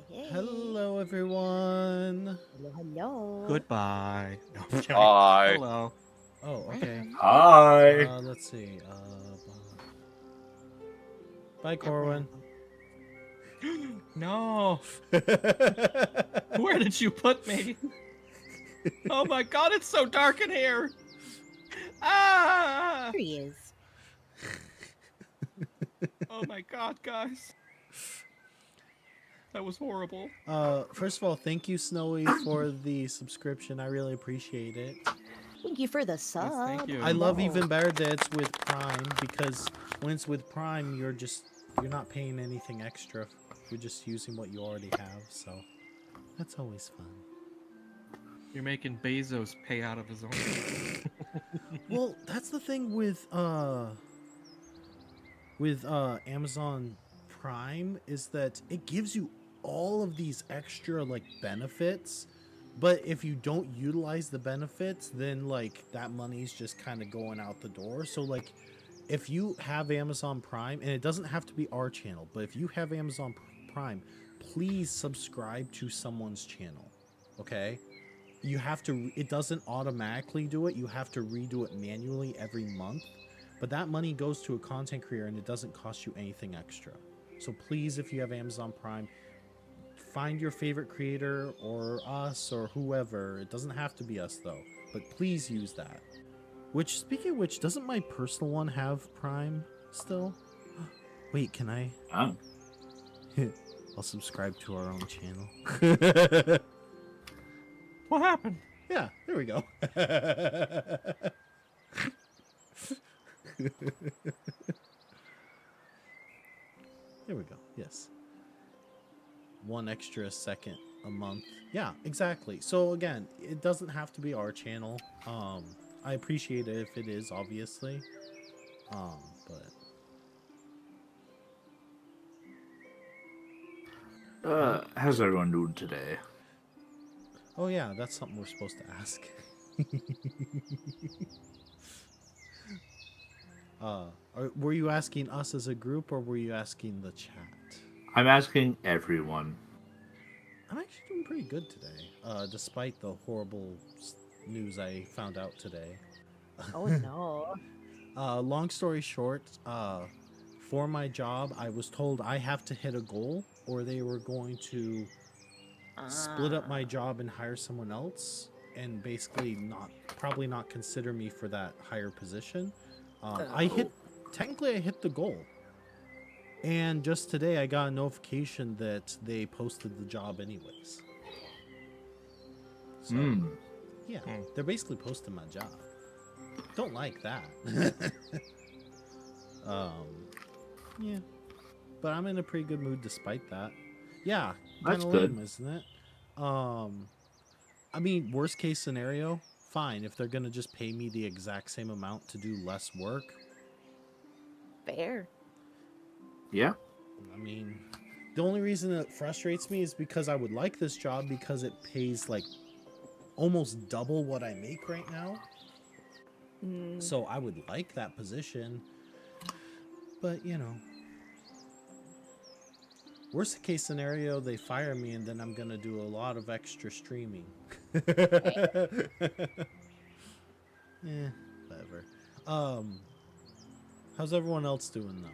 Hey. Hello, everyone. Hello, hello. Goodbye. No, I'm kidding. Hi. Hello. Oh, okay. Hi. Let's see. Bye, Corwin. No. Where did you put me? Oh my god, it's so dark in here. Ah! There he is. Oh my god, guys. That was horrible. First of all, thank you, Snowy, for the subscription. I really appreciate it. Thank you for the sub. Yes, thank you. I love even better that it's with Prime, because when it's with Prime, you're not paying anything extra. You're just using what you already have, so that's always fun. You're making Bezos pay out of his own. Well, that's the thing with Amazon Prime, is that it gives you all of these extra like benefits, but if you don't utilize the benefits, then like that money's just kind of going out the door. So like if you have Amazon Prime, and it doesn't have to be our channel, but if you have Amazon Prime, please subscribe to someone's channel. Okay, you have to, it doesn't automatically do it, you have to redo it manually every month. But that money goes to a content creator and it doesn't cost you anything extra. So please, if you have Amazon Prime, find your favorite creator or us or whoever. It doesn't have to be us though, but please use that. Which, speaking of which, doesn't my personal one have Prime still? Wait, can I? Oh. I'll subscribe to our own channel. What happened? Yeah, there we go. There we go. Yes. One extra second a month. Yeah, exactly. So again, it doesn't have to be our channel. I appreciate it if it is, obviously. But How's everyone doing today? oh yeah, that's something we're supposed to ask. Were you asking us as a group or were you asking the chat? I'm asking everyone. I'm actually doing pretty good today, despite the horrible news I found out today. Oh no. Long story short, for my job, I was told I have to hit a goal or they were going to split up my job and hire someone else and basically probably not consider me for that higher position. Technically I hit the goal. And just today I got a notification that they posted the job anyways. So, yeah, they're basically posting my job. Don't like that. Yeah. But I'm in a pretty good mood despite that. Yeah, That's kind of good. lame, isn't it? I mean, worst case scenario, fine. If they're going to just pay me the exact same amount to do less work. Fair. Yeah. I mean, the only reason it frustrates me is because I would like this job because it pays like almost double what I make right now. So I would like that position. But, you know, worst case scenario, they fire me and then I'm going to do a lot of extra streaming. Yeah, whatever. How's everyone else doing though?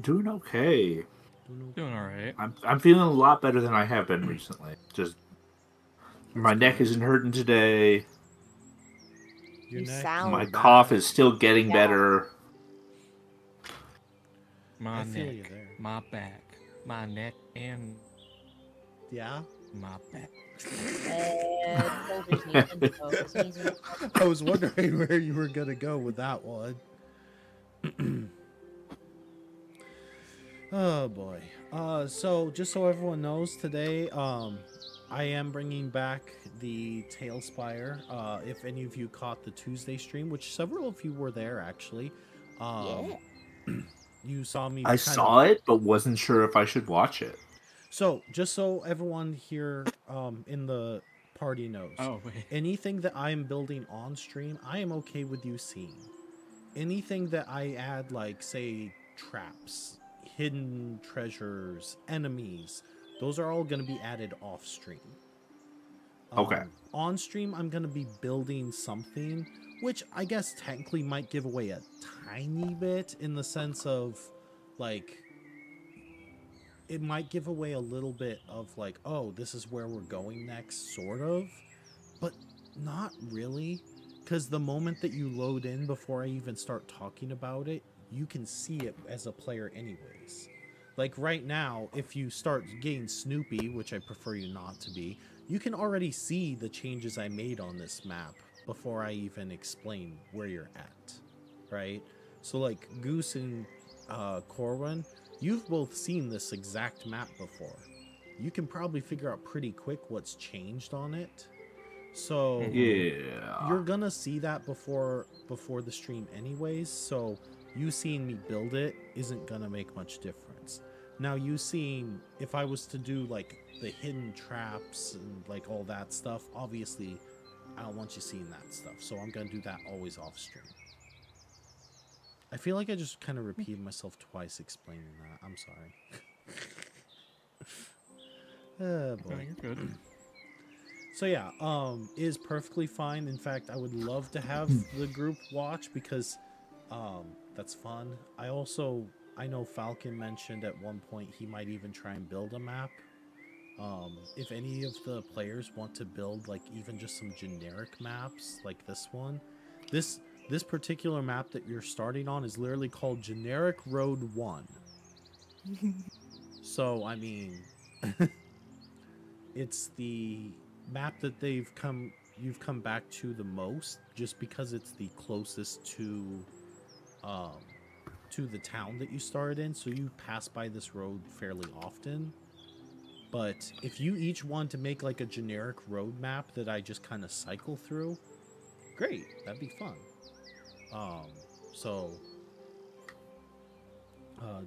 Doing okay. Doing all right. I'm feeling a lot better than I have been recently. Just my neck isn't hurting today. Your You neck, sound My your cough back. is still getting better. My I feel you neck, there. my back, my neck, and Yeah? my back. Shoulders, knees, and toes. Knees and toes. I was wondering where you were going to go with that one. Oh boy. So just so everyone knows, today I am bringing back the Tailspire. If any of you caught the Tuesday stream, which several of you were there actually. Yeah. You saw me. I saw it, but wasn't sure if I should watch it. So just so everyone here in the party knows, anything that I am building on stream, I am okay with you seeing. Anything that I add, like say traps, hidden treasures, enemies, those are all going to be added off stream. Okay. On stream, I'm going to be building something, which I guess technically might give away a tiny bit in the sense of, like, it might give away a little bit of, like, oh, this is where we're going next, sort of, but not really, because the moment that you load in before I even start talking about it, you can see it as a player anyways. Like right now, if you start getting Snoopy, which I prefer you not to be, you can already see the changes I made on this map before I even explain where you're at, right? So like Goose and Corwin, you've both seen this exact map before. You can probably figure out pretty quick what's changed on it. So Yeah. you're gonna see that before the stream anyways, so you seeing me build it isn't gonna make much difference. Now you seeing, if I was to do like the hidden traps and like all that stuff, obviously I don't want you seeing that stuff, so I'm gonna do that always off stream. I feel like I just kind of repeated myself twice explaining that. I'm sorry. Oh boy. You're good. So yeah, is perfectly fine. In fact, I would love to have the group watch because that's fun. I know Falcon mentioned at one point he might even try and build a map. If any of the players want to build like even just some generic maps like this one, this particular map that you're starting on is literally called Generic Road 1. So I mean, it's the map that you've come back to the most, just because it's the closest to the town that you started in, so you pass by this road fairly often. But if you each want to make like a generic road map that I just kind of cycle through, great, that'd be fun. So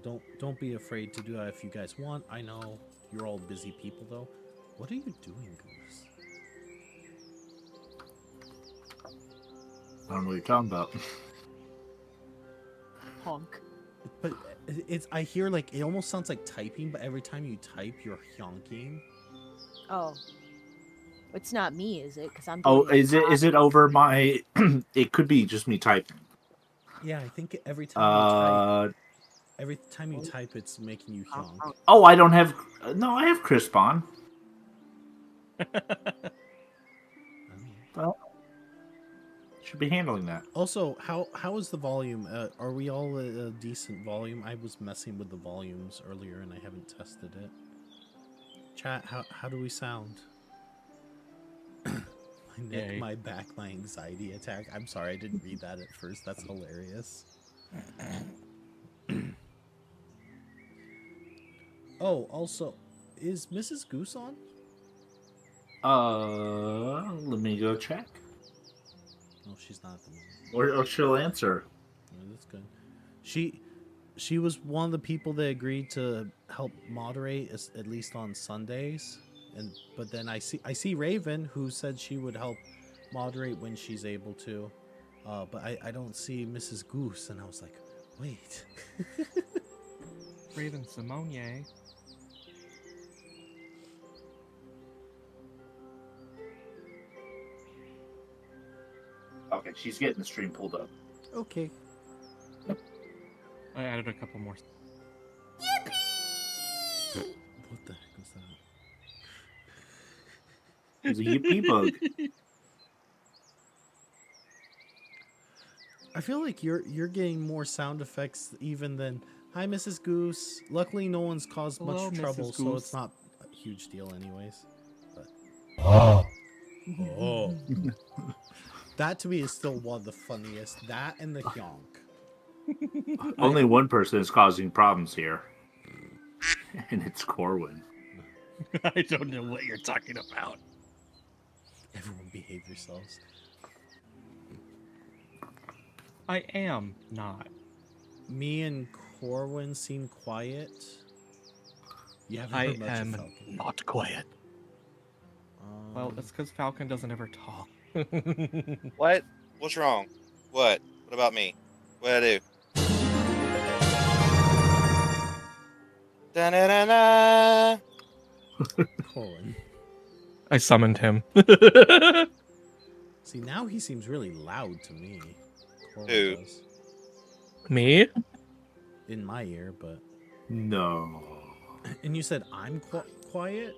don't be afraid to do that if you guys want. I know you're all busy people though. What are you doing, Goose? I don't know what you're talking about. Honk. But I hear like it almost sounds like typing, but every time you type, you're honking. Oh. It's not me, is it? Because I'm Oh, doing is it over my? It could be just me typing. Yeah, I think every time you type, it's making you honk. Oh, I don't have. No, I have crisp on. Well, should be handling that. Also, how is the volume? Are we all at a decent volume? I was messing with the volumes earlier and I haven't tested it. Chat, how do we sound? My neck, Yay. my back, my anxiety attack. I'm sorry, I didn't read that at first. That's hilarious. Oh, also, is Mrs. Goose on? Let me go check. No, she's not at the moment. Or she'll answer. Yeah, that's good. She was one of the people that agreed to help moderate, at least on Sundays. But then I see Raven, who said she would help moderate when she's able to. But I don't see Mrs. Goose, and I was like, wait. Raven Simone. Okay, she's getting the stream pulled up. Okay. I added a couple more. What the heck was that? It's a yippee bug. I feel like you're getting more sound effects even than "Hi, Mrs. Goose." Luckily, no one's caused Hello, much trouble, Mrs. so Goose. it's not a huge deal, anyways. But that to me is still one of the funniest. That and the honk. Only one person is causing problems here, and it's Corwin. I don't know what you're talking about. Everyone behave yourselves. I am not. Me and Corwin seem quiet. You haven't I heard much of am Falcon. not quiet. Well, it's because Falcon doesn't ever talk. What? What's wrong? What? What about me? What'd I do? Da-na-na-na. Corwin. I summoned him. See, now he seems really loud to me. Corwin Who? does. Me? In my ear, but... No. And you said I'm quiet?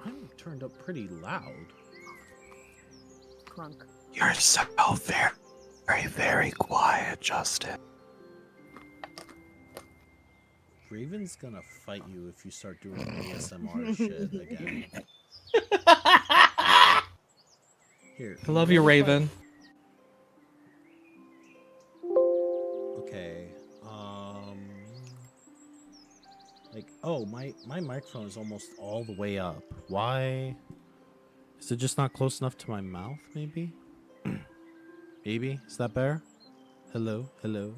I'm turned up pretty loud. Crunk. You're so very, very quiet, Justin. Raven's gonna fight you if you start doing ASMR shit again. Here. I love you, Raven. Okay. Like, oh, my microphone is almost all the way up. Why? Is it just not close enough to my mouth, maybe? Maybe? Is that better? Hello? Hello?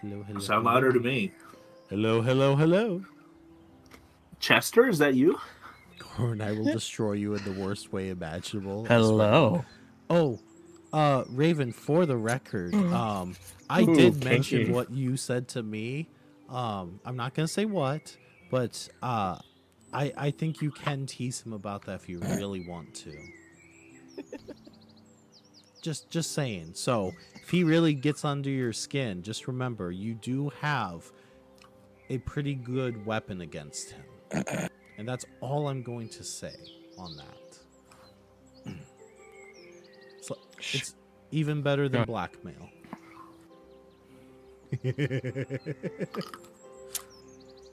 Hello, hello. Sound hello? louder to me. Hello, hello, hello. Chester, is that you? Corn, I will destroy you in the worst way imaginable. Hello. Oh, Raven, for the record, I Ooh, did mention kinky. what you said to me. I'm not gonna say what, but I I think you can tease him about that if you really want to. Just saying. So if he really gets under your skin, just remember you do have a pretty good weapon against him. And that's all I'm going to say on that. So it's even better than blackmail.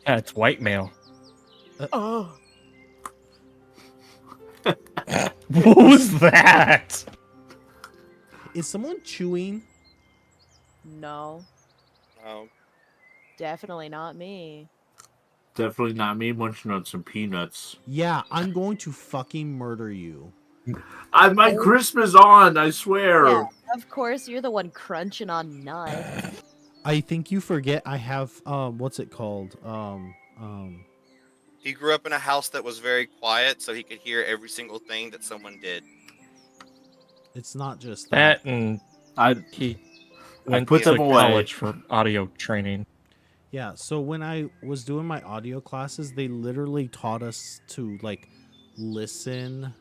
Yeah, it's white male. Oh. What was that? Is someone chewing? No, No. definitely not me. Definitely not me munching on some peanuts. Yeah, I'm going to fucking murder you. My crisp is on, I swear. Yeah, of course, you're the one crunching on nuts. I think you forget I have what's it called? He grew up in a house that was very quiet, so he could hear every single thing that someone did. It's not just that. That and I he I went put to them away. college for audio training. Yeah, so when I was doing my audio classes, they literally taught us to like listen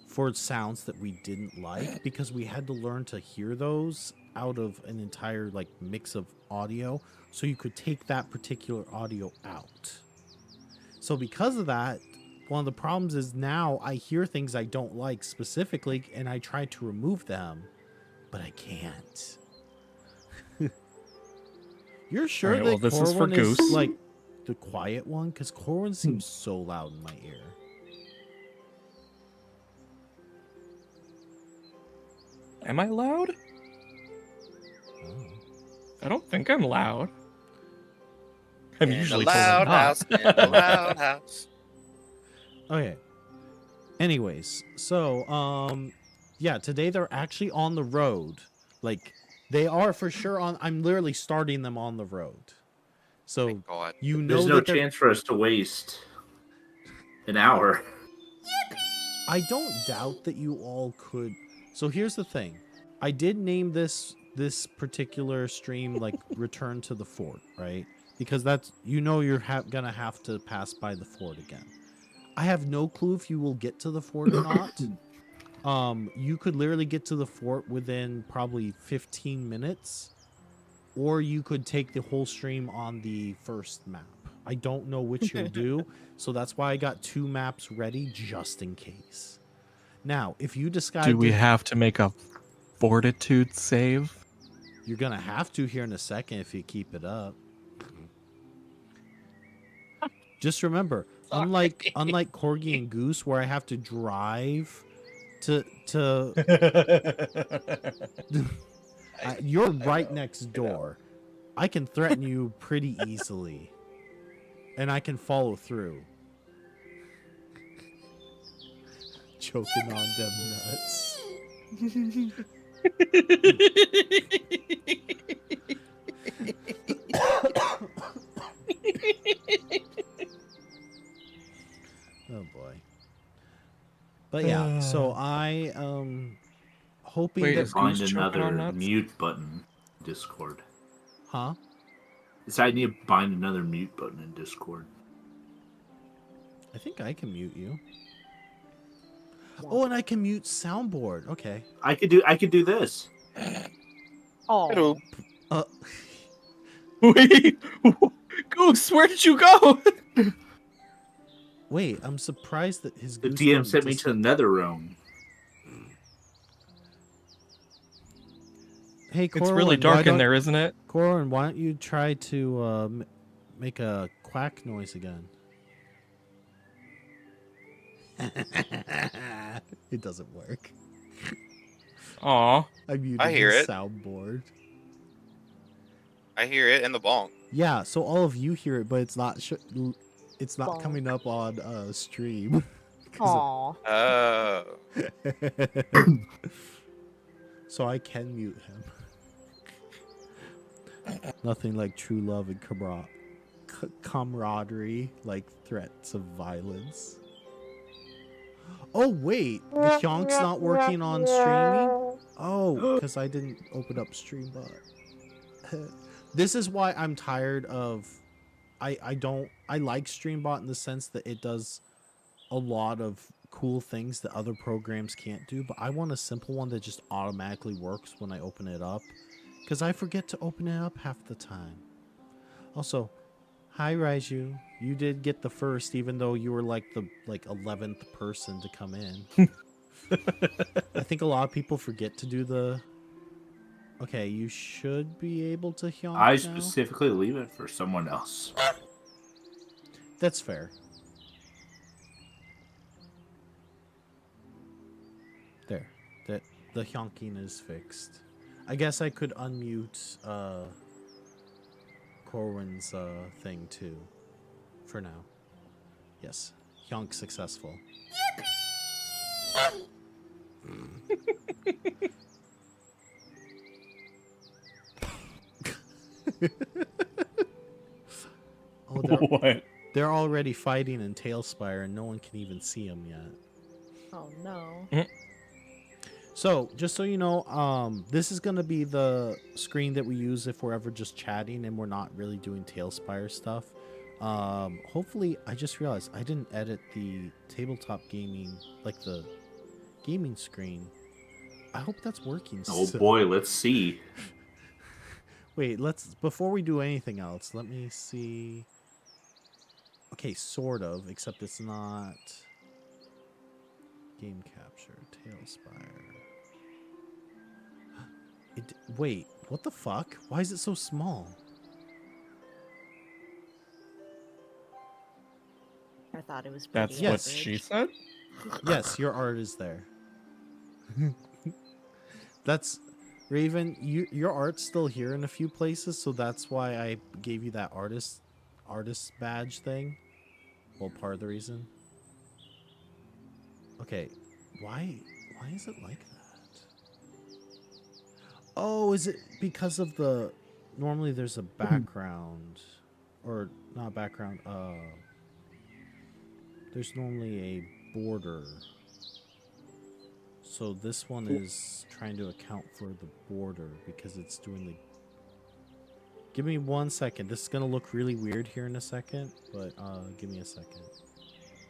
for sounds that we didn't like because we had to learn to hear those out of an entire like mix of audio so you could take that particular audio out. So because of that, one of the problems is now I hear things I don't like specifically and I try to remove them, but I can't. You're sure Alright, well, that this is for Corwin is Goose. like the quiet one? Because Corwin seems so loud in my ear. Am I loud? Oh. I don't think I'm loud. I'm In usually the told I'm loud not. house. In the loud house. Okay. Anyways, so yeah, today they're actually on the road. Like they are for sure on. I'm literally starting them on the road. So Thank God. you know There's no that they're. chance for us to waste an hour. I don't doubt that you all could. So here's the thing. I did name this particular stream like Return to the Fort, right? Because that's you're gonna have to pass by the fort again. I have no clue if you will get to the fort or not. You could literally get to the fort within probably 15 minutes, or you could take the whole stream on the first map. I don't know which you'll do, so that's why I got 2 maps ready just in case. Now, if you decide Do we have to make a fortitude save? you're gonna have to here in a second if you keep it up. Just remember, unlike Corgi and Goose, where I have to drive to you're right next door. I can threaten you pretty easily, and I can follow through. Choking on them nuts. Oh boy. But yeah, so I hoping Wait, that is Find Goose choking on another nuts? mute button in Discord. huh? It's I need to find another mute button in Discord. I think I can mute you. Oh, and I can mute soundboard. Okay. I could do this. Oh, Uh, Wait, Goose, where did you go? wait, I'm surprised that his The goose DM didn't sent me to another realm. Hey, It's Corwin, really why dark in don't- there, isn't it? Corwin, why don't you try to make a quack noise again? It doesn't work. Aw. I muted I hear his it. soundboard. I hear it in the bonk. Yeah, so all of you hear it, but it's not Bonk. coming up on stream. 'Cause aw. Oh. so I can mute him. Nothing like true love and camaraderie, like threats of violence. Oh wait, the Hyonk's not working on streaming? Oh, because I didn't open up Streambot. This is why I'm tired of I like Streambot in the sense that it does a lot of cool things that other programs can't do, but I want a simple one that just automatically works when I open it up, because I forget to open it up half the time. Also, hi Raiju, you did get the first, even though you were like the 11th person to come in. I think a lot of people forget to do the. Okay, you should be able to hyonk I now. specifically leave it for someone else. That's fair. There. That the hyonking is fixed. I guess I could unmute Corwin's thing too. For now. Yes. Hyonk successful. Oh, What? they're already fighting in Tailspire and no one can even see them yet. Oh no. So, just so you know, this is going to be the screen that we use if we're ever just chatting and we're not really doing Tailspire stuff. Hopefully, I just realized I didn't edit the tabletop gaming, like the gaming screen. I hope that's working. Oh boy, let's see. Wait, before we do anything else, let me see. Okay, sort of, except it's not game capture, Tailspire. Wait, what the fuck? Why is it so small? I thought it was pretty That's what Yes. she average. said? Yes, your art is there. That's Raven, your art's still here in a few places, so that's why I gave you that artist badge thing. Well, part of the reason. Okay, why is it like that? Oh, is it because of the normally there's a background or not background, there's normally a border. So this one is trying to account for the border because it's doing the... Give me 1 second. This is going to look really weird here in a second, but give me a second.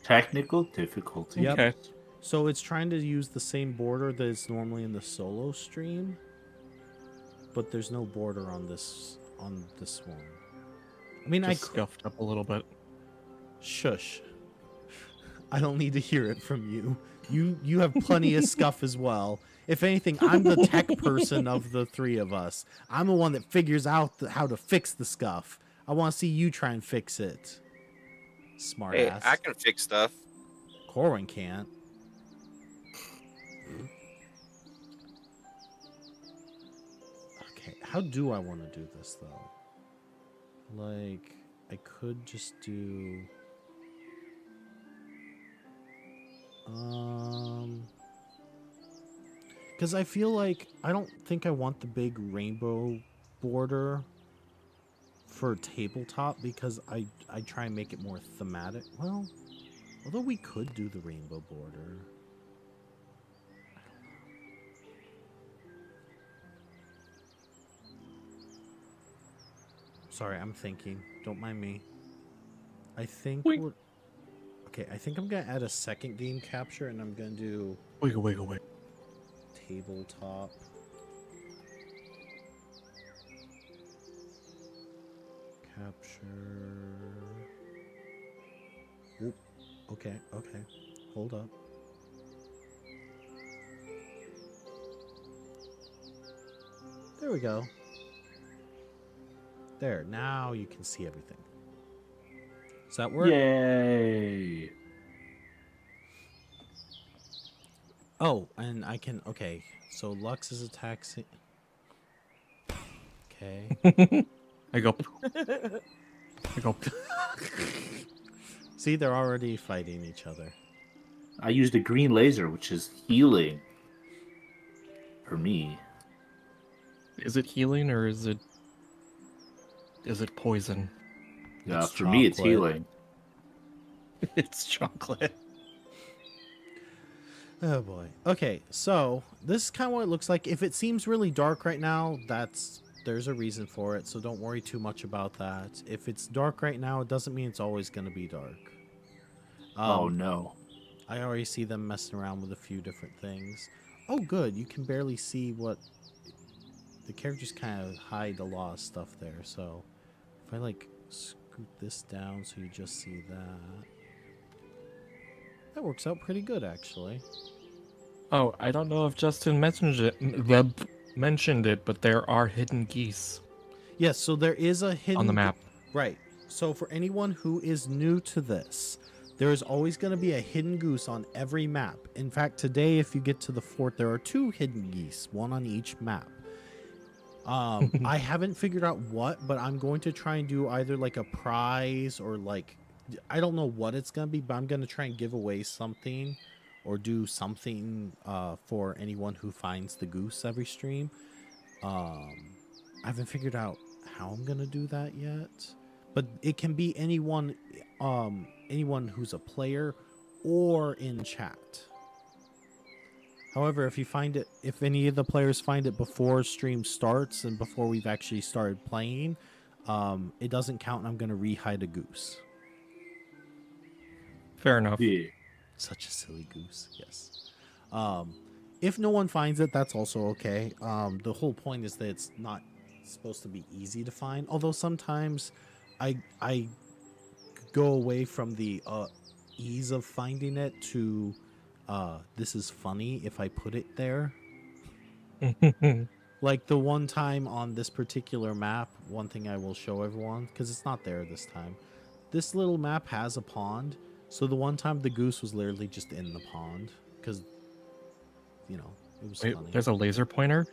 Technical difficulty. Yep. Okay. So it's trying to use the same border that is normally in the solo stream, but there's no border on this one. I mean, Just scuffed up a little bit. Shush. I don't need to hear it from you. You have plenty of scuff as well. If anything, I'm the tech person of the three of us. I'm the one that figures out how to fix the scuff. I want to see you try and fix it. Smart Hey, ass. I can fix stuff. Corwin can't. Okay, how do I want to do this though? Like, I could just do... Because I feel like I don't think I want the big rainbow border for tabletop because I try and make it more thematic. Well, although we could do the rainbow border. Sorry, I'm thinking. Don't mind me. I think Wait. we're... Okay, I think I'm going to add a second game capture, and I'm going to do Wait. tabletop. Capture. Oop. Okay. Hold up. There we go. There, now you can see everything. Does that work? Yay! Oh, and I can... Okay, so Lux is attacking... Okay. I go. See, they're already fighting each other. I used a green laser, which is healing. For me. Is it healing or is it poison? Yeah, It's for me it's chocolate. healing. It's chocolate. Oh boy. Okay, so this is kind of what it looks like. If it seems really dark right now, there's there's a reason for it, so don't worry too much about that. If it's dark right now, it doesn't mean it's always going to be dark. Oh no. I already see them messing around with a few different things. Oh, good. You can barely see what... The characters kind of hide a lot of stuff there, so... If I, like, scoot this down so you just see that... That works out pretty good, actually. Oh, I don't know if Justin mentioned it, but there are hidden geese Yes, so there is a hidden... on the map. Right. So for anyone who is new to this, there is always going to be a hidden goose on every map. In fact, today, if you get to the fort, there are 2 hidden geese, one on each map. I haven't figured out what, but I'm going to try and do either like a prize or like... I don't know what it's going to be, but I'm going to try and give away something or do something for anyone who finds the goose every stream. I haven't figured out how I'm going to do that yet. But it can be anyone who's a player or in chat. However, if you find it, if any of the players find it before stream starts and before we've actually started playing, it doesn't count, and I'm going to re-hide a goose. Fair enough. Yeah. Such a silly goose, yes. If no one finds it, that's also okay. The whole point is that it's not supposed to be easy to find, although sometimes I go away from the ease of finding it to this is funny if I put it there. Like the one time on this particular map, one thing I will show everyone, because it's not there this time. This little map has a pond, so the one time the goose was literally just in the pond, because, you know, it was Wait, funny. there's a laser pointer?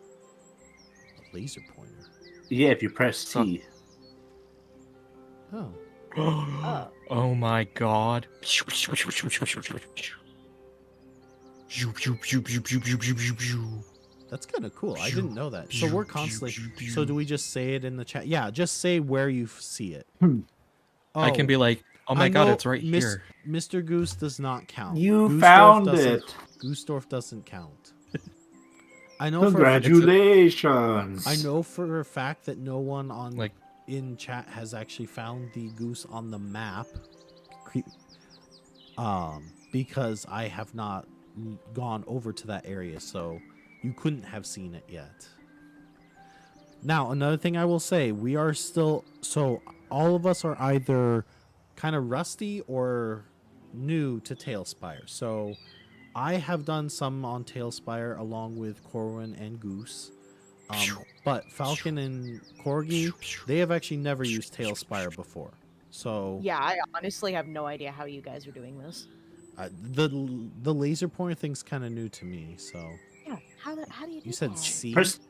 A laser pointer? Yeah, if you press T. Oh. Oh my god. That's kind of cool. I didn't know that. So we're constantly... So do we just say it in the chat? Yeah, just say where you see it. I can be like, oh my god, it's right here. Mr. Goose does not count. You found doesn't- it. Goosdorf doesn't count. I know Congratulations. I know for a fact that no one on Like- in chat has actually found the goose on the map. Because I have not gone over to that area, so you couldn't have seen it yet. Now, another thing I will say, we are still... So, all of us are either kind of rusty or new to Tailspire. So, I have done some on Tailspire along with Corwin and Goose. But Falcon and Corgi, they have actually never used Tailspire before. So... Yeah, I honestly have no idea how you guys are doing this. The laser pointer thing's kind of new to me, so... Yeah, how do you do You said that? C? Press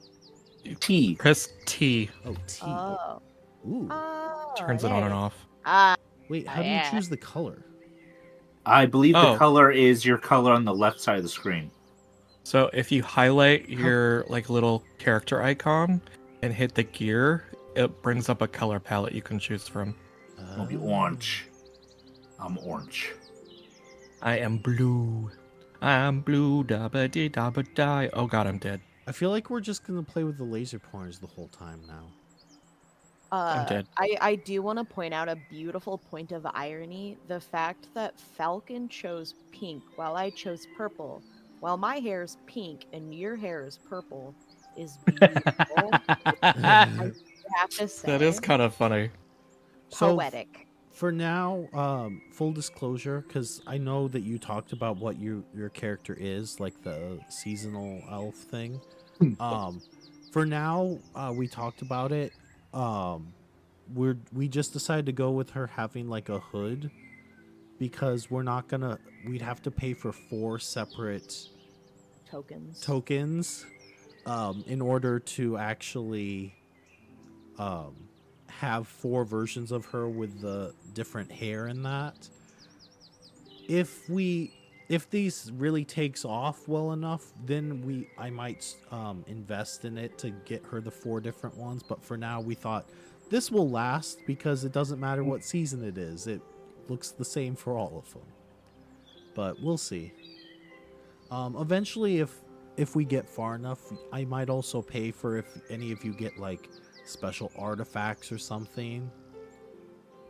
T. Press T. Oh, T. Oh. Ooh. Oh, Turns it on and off. Wait, how do you yeah. choose the color? I believe the Oh. color is your color on the left side of the screen. So if you highlight your like little character icon and hit the gear, it brings up a color palette you can choose from. I'll be orange. I'm orange. I am blue. I'm blue. Dabba dee dabba die. Oh god, I'm dead. I feel like we're just gonna play with the laser pointers the whole time now. I'm dead. I do want to point out a beautiful point of irony. The fact that Falcon chose pink while I chose purple, while my hair is pink and your hair is purple, is beautiful. I have to say. That is kind of funny. So poetic. for now, full disclosure, because I know that you talked about what your character is, like the seasonal elf thing. For now, we talked about it. We just decided to go with her having like a hood, because we'd have to pay for 4 separate tokens in order to actually have 4 versions of her with the different hair and that. If these really takes off well enough, then I might invest in it to get her the 4 different ones. But for now, we thought this will last because it doesn't matter what season it is. It looks the same for all of them. But we'll see. Eventually, if we get far enough, I might also pay for if any of you get like special artifacts or something,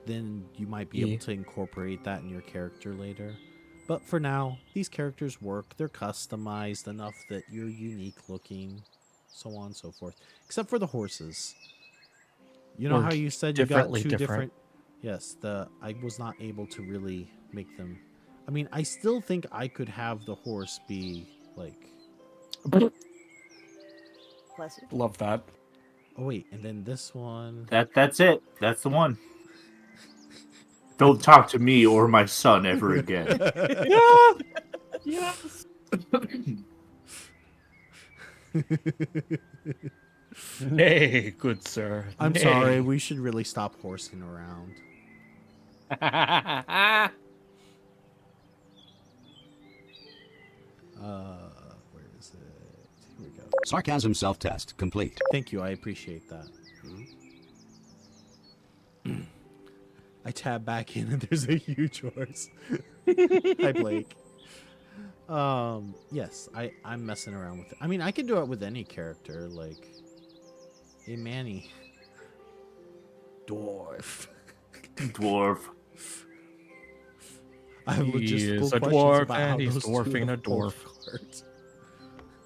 then you might be able to incorporate that in your character later. But for now, these characters work. They're customized enough that you're unique looking, so on and so forth. Except for the horses. You know Or how you said you got differently two different. Yes, I was not able to really make them. I mean, I still think I could have the horse be like. Bless you. Love that. Oh wait, and then this one. That's it. That's the one. Don't talk to me or my son ever again. Yeah. Yes. Nay, good sir. I'm nay. sorry. We should really stop horsing around. Where is it? Here we go. Sarcasm self-test complete. Thank you. I appreciate that. I tab back in and there's a huge horse. Hi, Blake. Yes, I'm messing around with it. I mean, I can do it with any character. Like, hey, Manny. Dwarf. Dwarf. I have He logistical is a questions dwarf about and how he's those two dwarfing a have both dwarf. worked.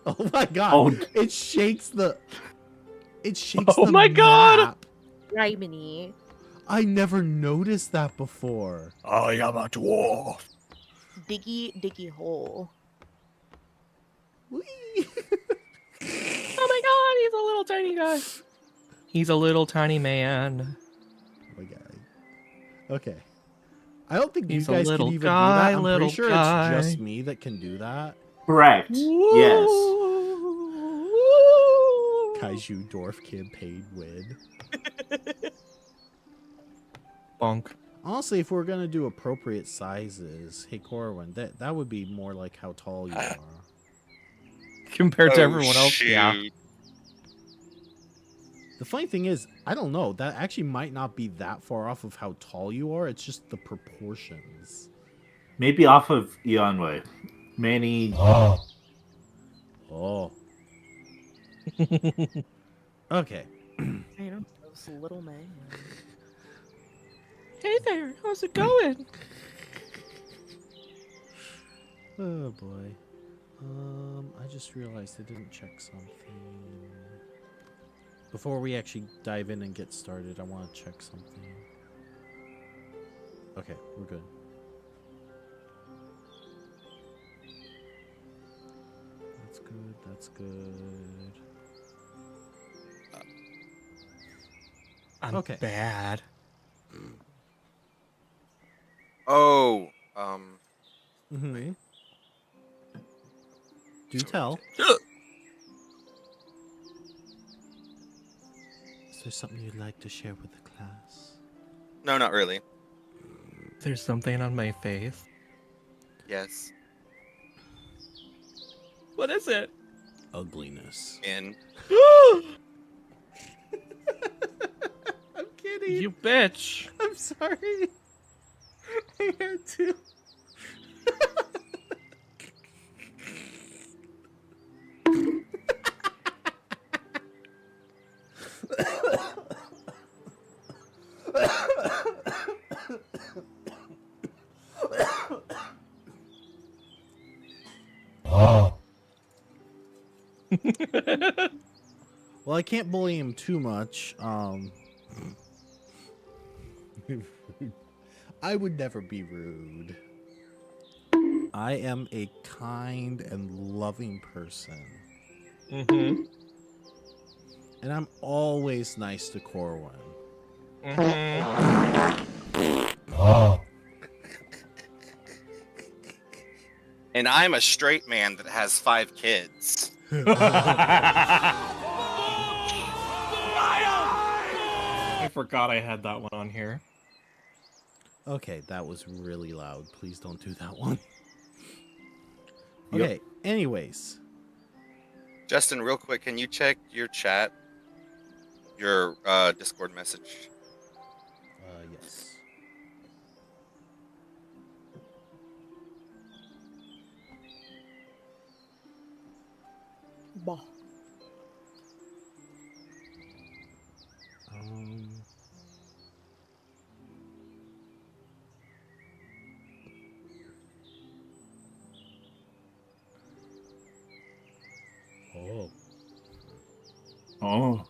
Oh my god! Oh. It shakes the. It shakes Oh the my God! map. Rimini. I never noticed that before. I am a dwarf. Diggy hole. Whee! Oh my God, he's a little tiny guy. He's a little tiny man. Oh my god. Okay. I don't think He's you a guys can little even guy, do that. I'm little pretty sure guy. it's just me that can do that. Correct. Yes. Kaiju Dwarf campaign win. Bonk. Honestly, if we're gonna do appropriate sizes, hey Corwin, that would be more like how tall you are. Compared to everyone else, shoot. yeah. The funny thing is, I don't know. That actually might not be that far off of how tall you are. It's just the proportions. Maybe off of Eonway. Manny. Oh. Okay. I know. This little man. Hey there, how's it going? Oh boy. I just realized I didn't check something. Before we actually dive in and get started, I want to check something. Okay, we're good. That's good, that's good. I'm Okay. bad. Oh, Mm-hmm. Do tell. Is there something you'd like to share with the class? no, not really. There's something on my face. Yes. What is it? Ugliness. In. I'm kidding. You bitch. I'm sorry. I had to. Well, I can't bully him too much. I would never be rude. I am a kind and loving person. Mm-hmm. And I'm always nice to Corwin. Mm-hmm. And I'm a straight man that has 5 kids. I forgot I had that one on here. Okay, that was really loud. Please don't do that one. Yep. Okay, anyways. Justin, real quick, can you check your chat? Your Discord message. Yes. Bah. Oh.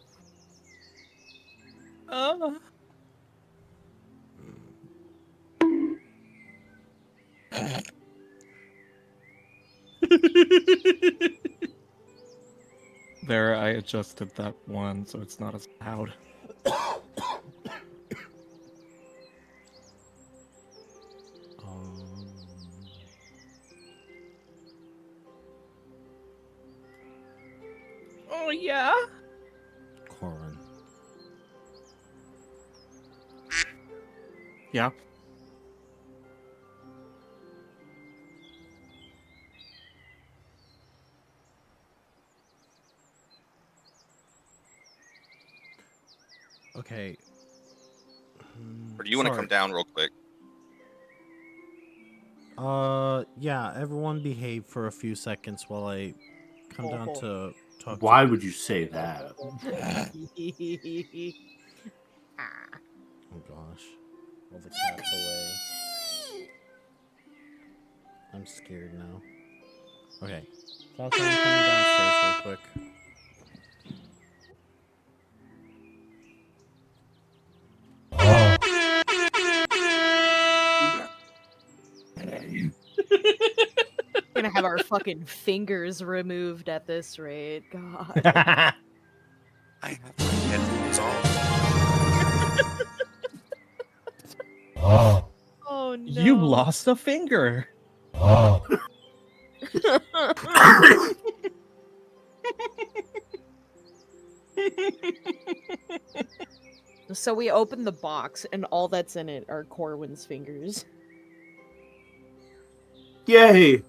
There, I adjusted that one so it's not as loud. Oh yeah. Corin. Yeah. Okay. Or do you want to come down real quick? Yeah, everyone behave for a few seconds while I come down to talk Why to would you say that? Oh gosh. All the cats away. I'm scared now. Okay. Falcon, I'm coming downstairs real quick. We're gonna have our fucking fingers removed at this rate. God. I have my headphones on. Oh no. You lost a finger. So we open the box, and all that's in it are Corwin's fingers. Yay!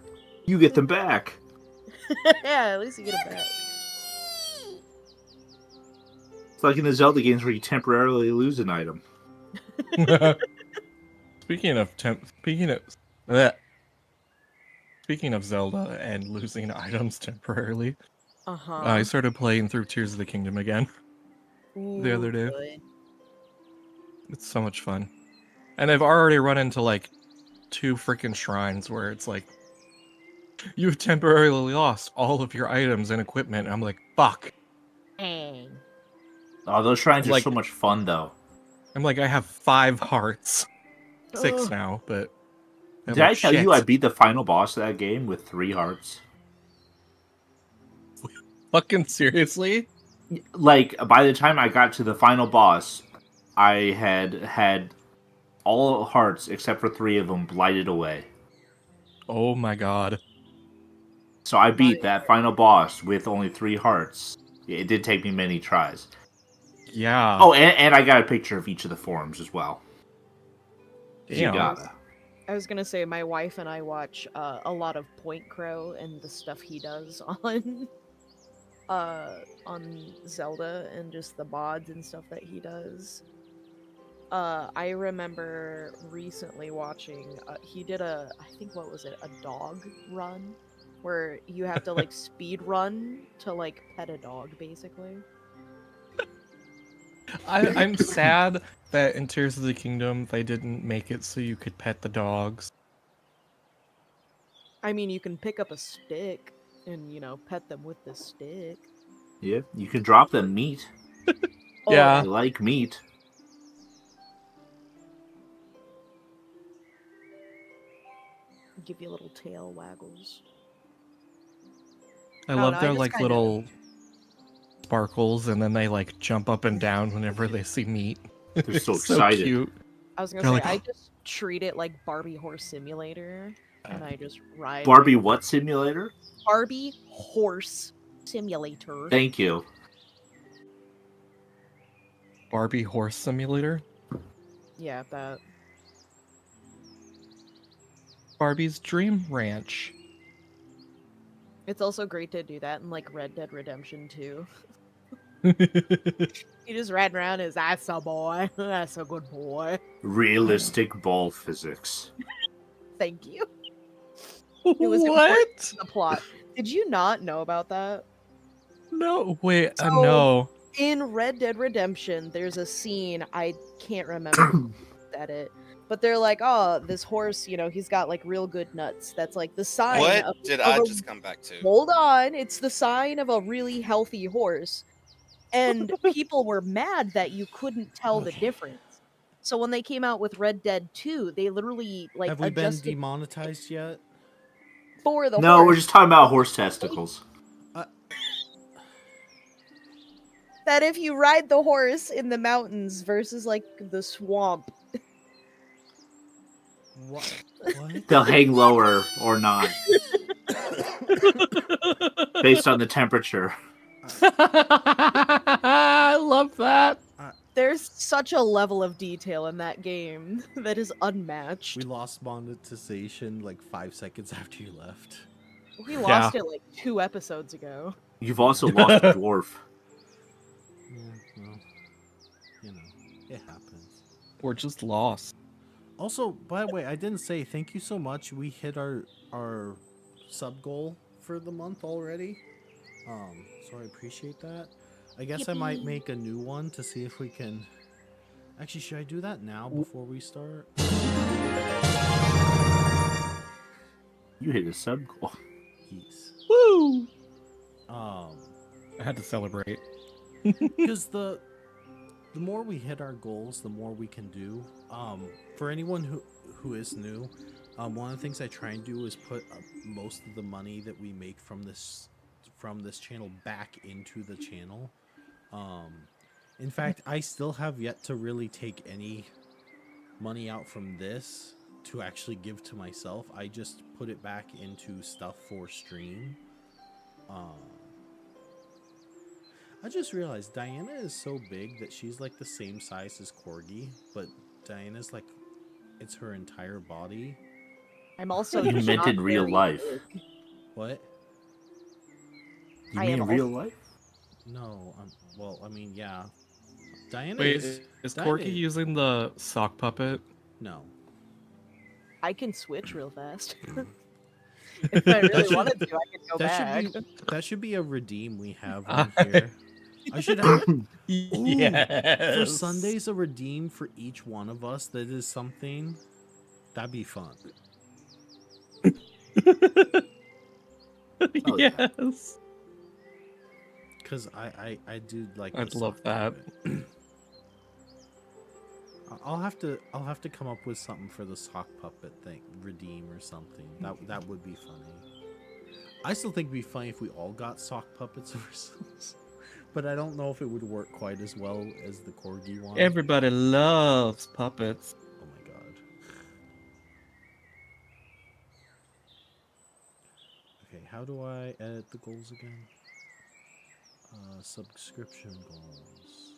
You get them back. Yeah, at least you get it back. It's like in the Zelda games where you temporarily lose an item. Speaking of Zelda and losing items temporarily, I started playing through Tears of the Kingdom again the other day. Good. It's so much fun. And I've already run into like 2 freaking shrines where it's like, you've temporarily lost all of your items and equipment. And I'm like, fuck. Dang. Oh, those shrines are Like- so much fun, though. I'm like, I have 5 hearts. 6 Ugh. now, but... I'm Did I like, tell you I shit. beat the final boss of that game with 3 hearts? Fucking seriously? Like, by the time I got to the final boss, I had all hearts except for 3 of them blighted away. Oh my god. So I beat that final boss with only 3 hearts. It did take me many tries. Yeah. Oh, and I got a picture of each of the forms as well. You Damn. gotta. I was gonna say my wife and I watch a lot of Point Crow and the stuff he does on Zelda and just the mods and stuff that he does. I remember recently watching he did I think what was it, a dog run where you have to like speed run to like pet a dog basically. I'm sad that in Tears of the Kingdom they didn't make it so you could pet the dogs. I mean, you can pick up a stick and, pet them with the stick. Yeah, you can drop them meat. Yeah. I like meat. Give you little tail waggles. I No, love no, I their just like kinda- little sparkles, and then they like jump up and down whenever they see meat. They're so It's excited. cute. I was gonna They're say, like, I just treat it like Barbie Horse Simulator, and I just ride. Barbie what simulator? Barbie Horse Simulator. Thank you. Barbie Horse Simulator. Yeah, that. Barbie's Dream Ranch. It's also great to do that in like Red Dead Redemption 2. He just ran around as that's a boy. That's a good boy. Realistic ball physics. Thank you. It was important What? to the plot. Did you not know about that? No, wait, So- no. In Red Dead Redemption, there's a scene, I can't remember who said it, but they're like, oh, this horse, he's got like real good nuts. That's like the sign What of did of I a- just come back to? Hold on, it's the sign of a really healthy horse. And people were mad that you couldn't tell the Okay. difference. So when they came out with Red Dead 2, they literally like Have we been adjusted demonetized yet? for the No, we're horse just talking about horse testicles. that if you ride the horse in the mountains versus like the swamp. What? What? They'll hang lower or not based on the temperature. I love that. There's such a level of detail in that game that is unmatched. We lost monetization like 5 seconds after you left. We lost it like 2 episodes ago. You've also lost a dwarf. Yeah, well, you know, it happens. We're just lost. Also, by the way, I didn't say thank you so much. We hit our sub goal for the month already. So I appreciate that. I guess I might Yippee. make a new one to see if we can. Actually, should I do that now before we start? You hit a sub goal. Yes. Woo! Um, I had to celebrate. because the more we hit our goals, the more we can do. For anyone who is new, one of the things I try and do is put most of the money that we make from this channel back into the channel. In fact, I still have yet to really take any money out from this to actually give to myself. I just put it back into stuff for stream. I just realized Diana is so big that she's like the same size as Corgi, but Diana's like, it's her entire body. I'm also You just meant not in real very life. big. What? You I mean am real also- life? No, well, I mean, yeah. Diana Wait, is is Diana Corky using the sock puppet? No. I can switch real fast. If I really should- wanted to, I could go back. That should be a redeem we have on here. I should have for Sundays a redeem for each one of us that is something. That'd be fun. Oh, yeah. Yes. Because I do like I'd the love sock that. puppet. I'll have to come up with something for the sock puppet thing, redeem or something. That would be funny. I still think it'd be funny if we all got sock puppets ourselves, but I don't know if it would work quite as well as the corgi one. Everybody loves puppets. Oh my god. Okay, how do I edit the goals again? Subscription goals.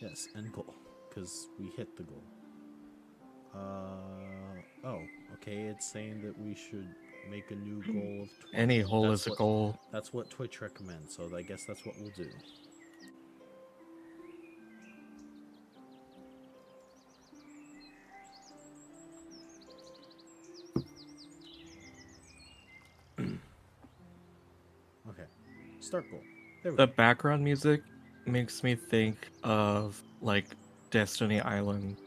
Yes, end goal, because we hit the goal. Oh, okay, it's saying that we should make a new goal of 20. Any hole That's is a what- goal. That's what Twitch recommends, so I guess that's what we'll do. Okay, start goal. There we The go. background music makes me think of like Destiny Island,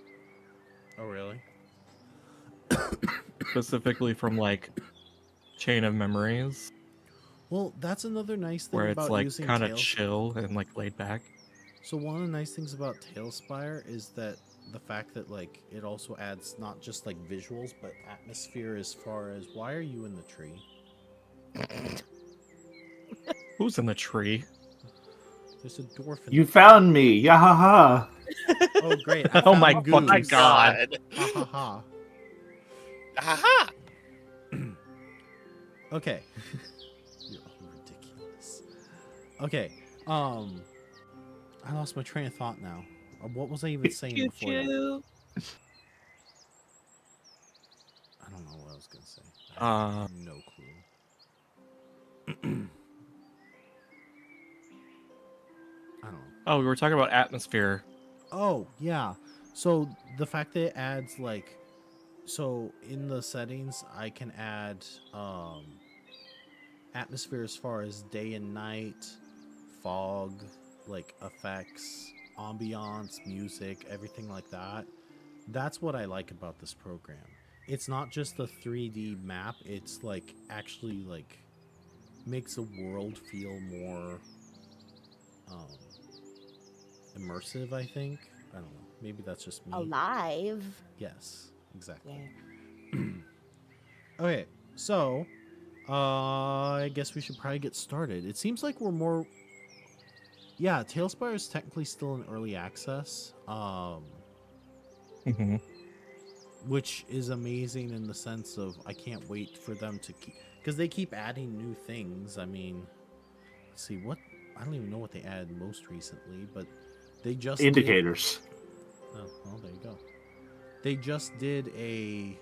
Oh, really? specifically from like Chain of Memories, Well, that's another nice thing where about it's like using kind of Tails. chill and like laid back. So one of the nice things about Tailspire is that the fact that like it also adds not just like visuals but atmosphere as far as why are you in the tree? Who's in the tree? There's a dwarf in You the found me! Yahaha! Oh great. I Oh my found fucking Goose. God. Ha ha ha. Aha! Okay. You're all ridiculous. Okay. I lost my train of thought now. What was I even saying before that? I don't know what I was gonna say. I have no clue. I don't know. Oh, we were talking about atmosphere. Oh, yeah. So the fact that it adds like so in the settings I can add atmosphere as far as day and night, fog, like effects, ambiance, music, everything like that. That's what I like about this program. It's not just the 3D map, it's like actually like makes the world feel more immersive, I think. I don't know. Maybe that's just me. Alive. Yes, exactly. Yeah. Okay, so I guess we should probably get started. It seems like we're more. Yeah, Tailspire is technically still in early access, Hmm. which is amazing in the sense of I can't wait for them to keep, because they keep adding new things. I mean, let's see what, I don't even know what they added most recently, but they just Indicators. Did, oh, well, there you go. They just did a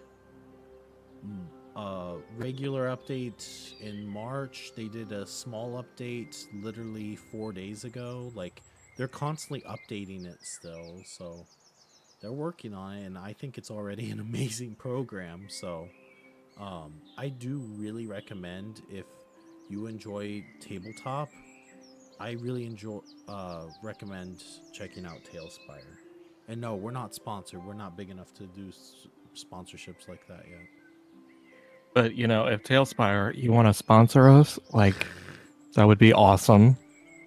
regular update in March. They did a small update literally 4 days ago. Like, they're constantly updating it still, so they're working on it, and I think it's already an amazing program. So I do really recommend, if you enjoy tabletop, I really recommend checking out Tailspire. And no, we're not sponsored. We're not big enough to do sponsorships like that yet. But if Tailspire, you want to sponsor us, like that would be awesome.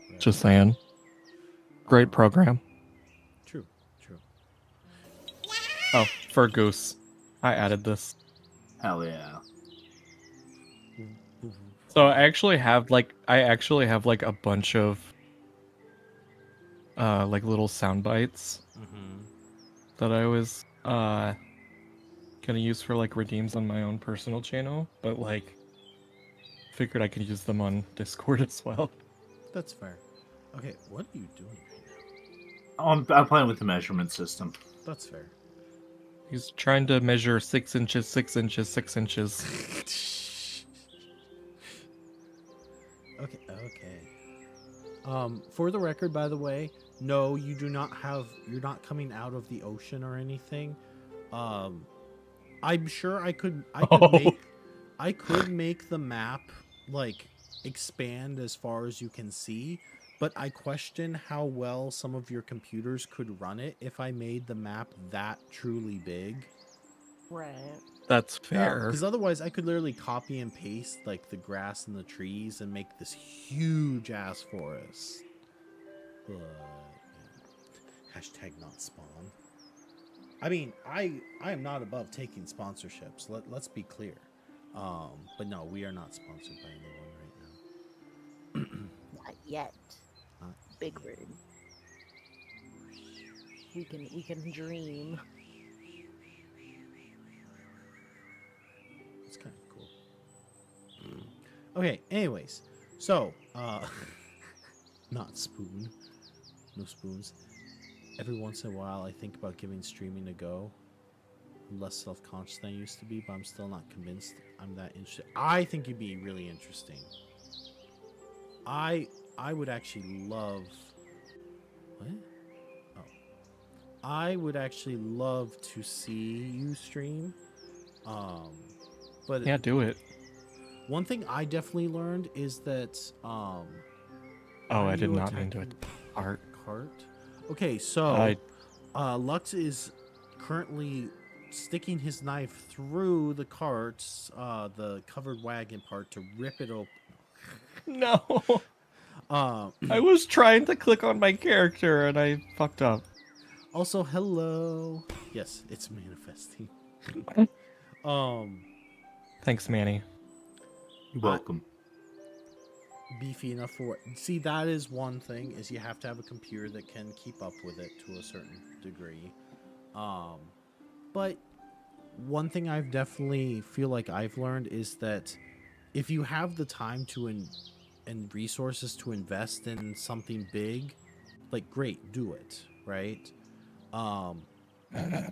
Right. Just saying. Great program. True. Oh, for Goose, I added this. Hell yeah. So I actually have like a bunch of like little sound bites Mm-hmm. that I was gonna use for like redeems on my own personal channel, but like figured I could use them on Discord as well. That's fair. Okay, what are you doing right now? I'm playing with the measurement system. That's fair. He's trying to measure 6 inches, 6 inches, 6 inches. Okay. For the record, by the way, no, you do not have. You're not coming out of the ocean or anything. I'm sure I could Oh. make the map like expand as far as you can see, but I question how well some of your computers could run it if I made the map that truly big. Right. That's fair. Because otherwise, I could literally copy and paste like the grass and the trees and make this huge ass forest. But yeah. Hashtag not spawn. I mean, I am not above taking sponsorships. Let's be clear. But no, we are not sponsored by anyone right now. Not yet. Not Big yet. word. We can dream. It's kind of cool. Okay, anyways. So, not spoon. No spoons. Every once in a while, I think about giving streaming a go. I'm less self-conscious than I used to be, but I'm still not convinced I'm that interested. I think you'd be really interesting. I would actually love... What? Oh. I would actually love to see you stream. But Yeah, do it. one thing I definitely learned is that Oh, are I did you not mean to attacking art. cart? Okay, so I Lux is currently sticking his knife through the carts, the covered wagon part, to rip it open. No. Uh, I was trying to click on my character and I fucked up. also, hello. Yes, it's manifesting. Thanks, Manny. You're welcome. Beefy enough for it. See, that is one thing, is you have to have a computer that can keep up with it to a certain degree. But one thing I've definitely feel like I've learned is that if you have the time to and resources to invest in something big, like, great, do it, right?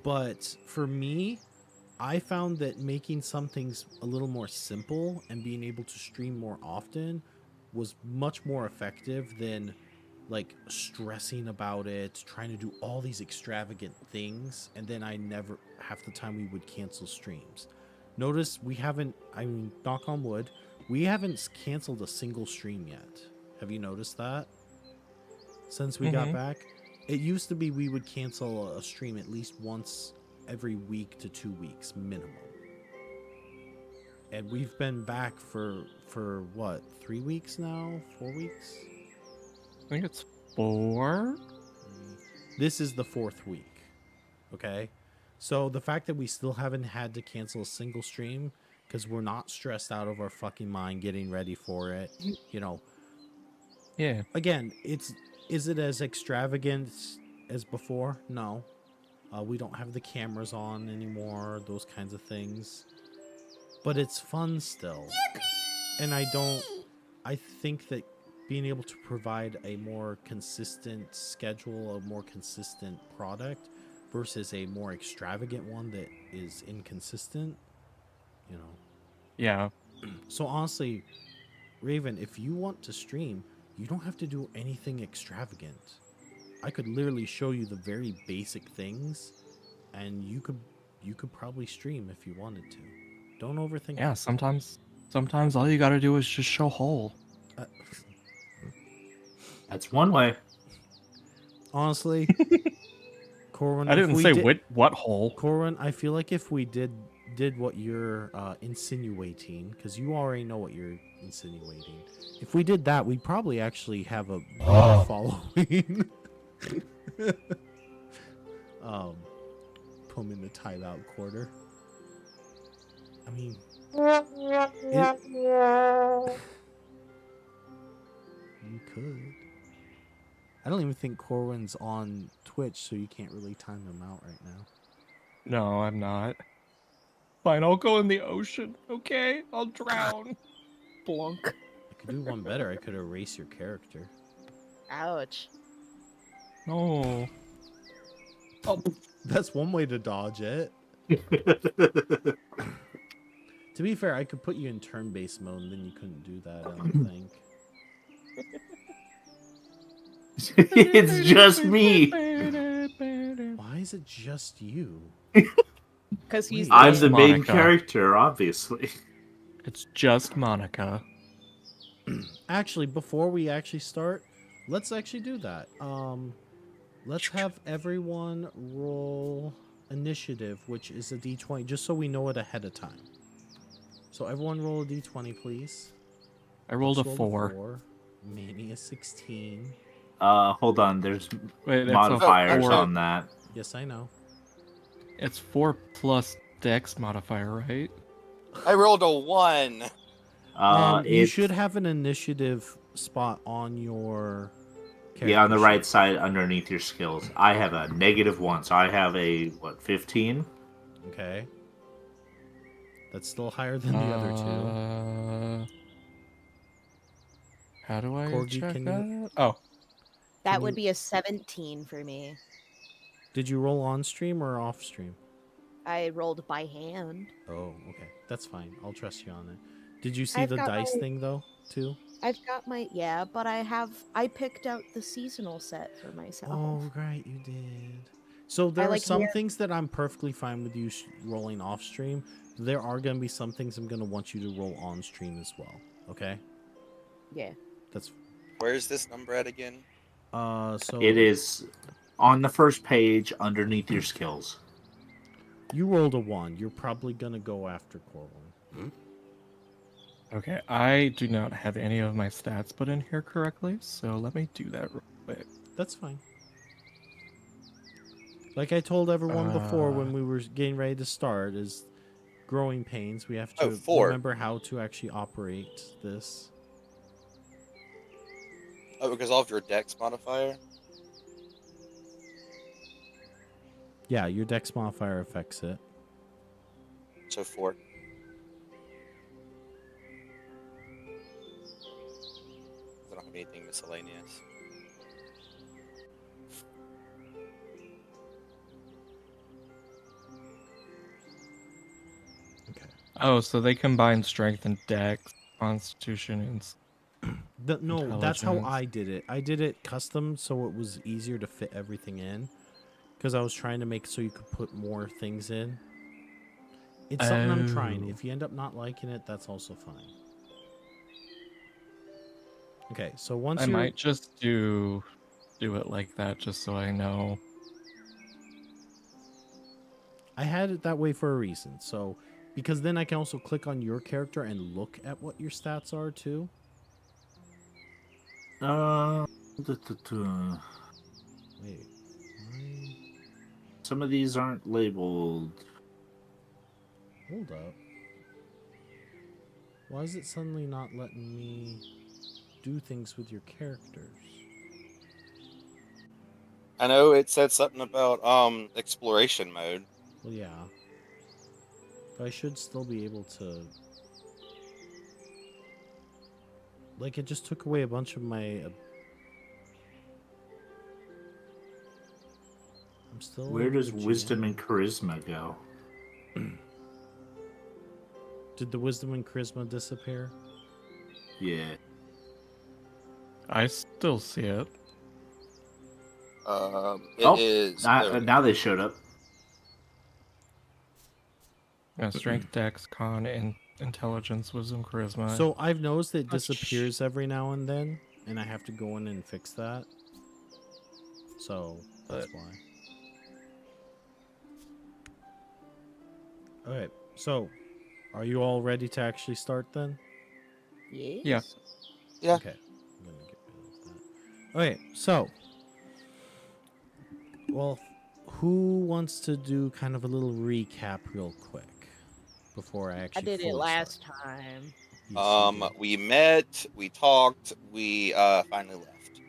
But for me, I found that making some things a little more simple and being able to stream more often was much more effective than like stressing about it, trying to do all these extravagant things, and then half the time we would cancel streams. Notice we haven't, I mean, knock on wood, we haven't canceled a single stream yet. Have you noticed that? Since we got back? It used to be we would cancel a stream at least once every week to 2 weeks minimum. And we've been back for what, 3 weeks now? 4 weeks? I think it's 4? This is the 4th week. Okay? So the fact that we still haven't had to cancel a single stream because we're not stressed out of our fucking mind getting ready for it, you know. Yeah. Again, is it as extravagant as before? No. We don't have the cameras on anymore, those kinds of things. But it's fun still. And I think that being able to provide a more consistent schedule, a more consistent product versus a more extravagant one that is inconsistent, you know. Yeah. So honestly, Raven, if you want to stream, you don't have to do anything extravagant. I could literally show you the very basic things, and you could probably stream if you wanted to. Don't overthink Yeah, it. sometimes all you gotta do is just show whole. That's one way. Honestly, Corwin, I didn't say what hole. Corwin, I feel like if we did what you're insinuating, because you already know what you're insinuating. If we did that, we'd probably actually have a bigger following. Put him in the timeout quarter. I mean, you could. I don't even think Corwin's on Twitch, so you can't really time him out right now. No, I'm not. Fine, I'll go in the ocean. Okay, I'll drown. Blunk. I could do one better. I could erase your character. Ouch. No. Oh, That's one way to dodge it. To be fair, I could put you in turn-based mode, and then you couldn't do that, I don't think. It's just me. Why is it just you? Because he's I'm the main Monica. character, obviously. it's just Monica. Actually, before we actually start, let's actually do that. Let's have everyone roll initiative, which is a d20, just so we know it ahead of time. So everyone roll a d20, please. I rolled Let's a roll 4. Manny a 16. Hold on. There's Wait, it's modifiers four. on that. Yes, I know. It's 4 plus Dex modifier, right? I rolled a 1. You It's should have an initiative spot on your character on the sheet. right side underneath your skills. I have a -1, so I have a 15. Okay. That's still higher than the other two. How do I Corgi, check can that? you- Oh, that Can would you- be a 17 for me. Did you roll on stream or off stream? I rolled by hand. Oh, okay. That's fine. I'll trust you on it. Did you see I've the got dice my- thing though, too? I've got my but I picked out the seasonal set for myself. Oh, right, you did. So there are like some weird- things that I'm perfectly fine with you rolling off stream. There are going to be some things I'm going to want you to roll on stream as well. Okay? Yeah. That's Where's this number at again? so It is on the first page underneath your skills. you rolled a 1. You're probably going to go after Corwin. okay. I do not have any of my stats put in here correctly, so let me do that real quick. That's fine. Like I told everyone before when we were getting ready to start, is growing pains. We have to Oh, 4. remember how to actually operate this. Oh, because all of your dex modifier? Yeah, your dex modifier affects it. So 4. I don't have anything miscellaneous. Okay. Oh, so they combine strength and dex, constitution, and No, that's how Intelligence. I did it. I did it custom so it was easier to fit everything in. Because I was trying to make so you could put more things in. It's something I'm trying. Oh. If you end up not liking it, that's also fine. Okay, so once I you might just do it like that just so I know. I had it that way for a reason. So because then I can also click on your character and look at what your stats are too. Wait. Why? Some of these aren't labeled. Hold up. Why is it suddenly not letting me do things with your characters? I know it said something about exploration mode. Well, yeah. But I should still be able to... Like, it just took away a bunch of my... I'm still... Where does the wisdom GM. and charisma go? Did the wisdom and charisma disappear? Yeah. I still see it. It is. Now they showed up. Yeah, strength, dex, con, and intelligence, wisdom, charisma. So I've noticed it Oh, disappears every now and then, and I have to go in and fix that. So that's why. Okay, so are you all ready to actually start then? Yes. Yeah. Yeah. Okay. I'm gonna get rid of that. Okay, so well, who wants to do kind of a little recap real quick before I I actually did it fully last start? time. Yes, you We met, we talked, we finally left.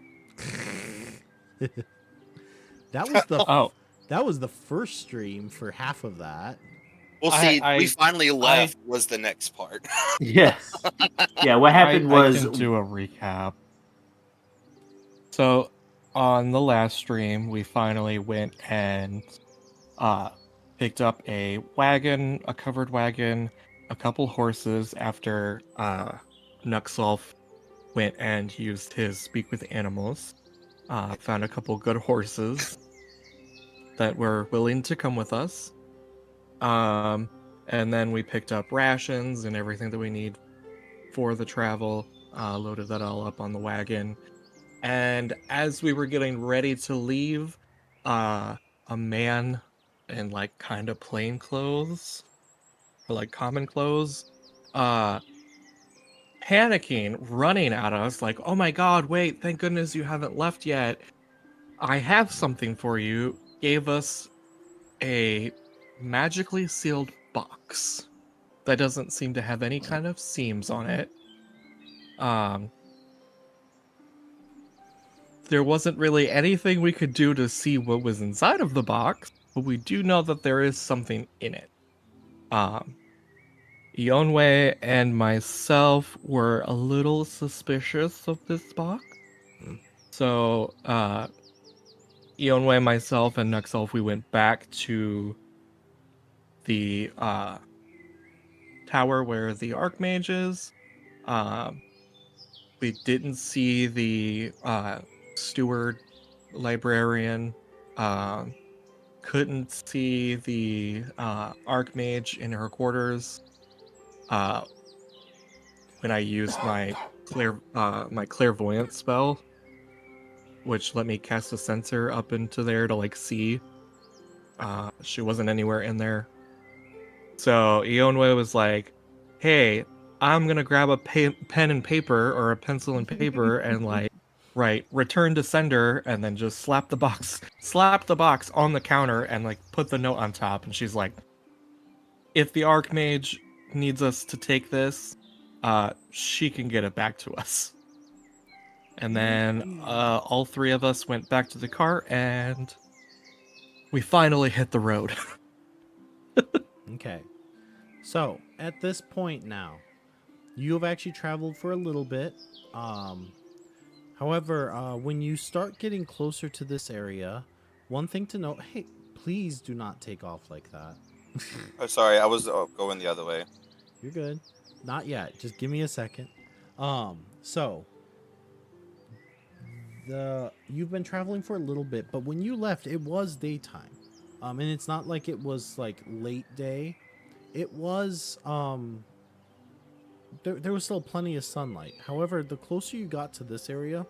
that was the Oh, that was the first stream for half of that. Well, I- see, we finally left was the next part. Yes. Yeah, what happened I was can do a recap. So, on the last stream, we finally went and picked up a wagon, a covered wagon, a couple horses after Nuxolf went and used his speak with animals. Found a couple good horses that were willing to come with us. And then we picked up rations and everything that we need for the travel, loaded that all up on the wagon. And as we were getting ready to leave, a man in like kind of plain clothes or like common clothes, panicking, running at us like, "Oh my god, wait, thank goodness you haven't left yet. I have something for you." Gave us a magically sealed box that doesn't seem to have any kind of seams on it. There wasn't really anything we could do to see what was inside of the box, but we do know that there is something in it. Ionwe and myself were a little suspicious of this box. So, Ionwe, myself, and Nuxelf, we went back to the tower where the Archmage is. We didn't see the steward librarian. Couldn't see the Archmage in her quarters. When I used my clairvoyance spell, which let me cast a sensor up into there to like see. She wasn't anywhere in there. So Ionwe was like, "Hey, I'm gonna grab a pen and paper or a pencil and paper and like write return to sender and then just slap the box on the counter and like put the note on top." And she's like, "If the Archmage needs us to take this, she can get it back to us." And then all three of us went back to the car and we finally hit the road. Okay. So, at this point now, you have actually traveled for a little bit. However, when you start getting closer to this area, one thing to note, hey, please do not take off like that. Oh, sorry, I was going the other way. You're good. Not yet. Just give me a second. So you've been traveling for a little bit, but when you left, it was daytime. And it's not like it was like late day. It was there was still plenty of sunlight. However, the closer you got to this area,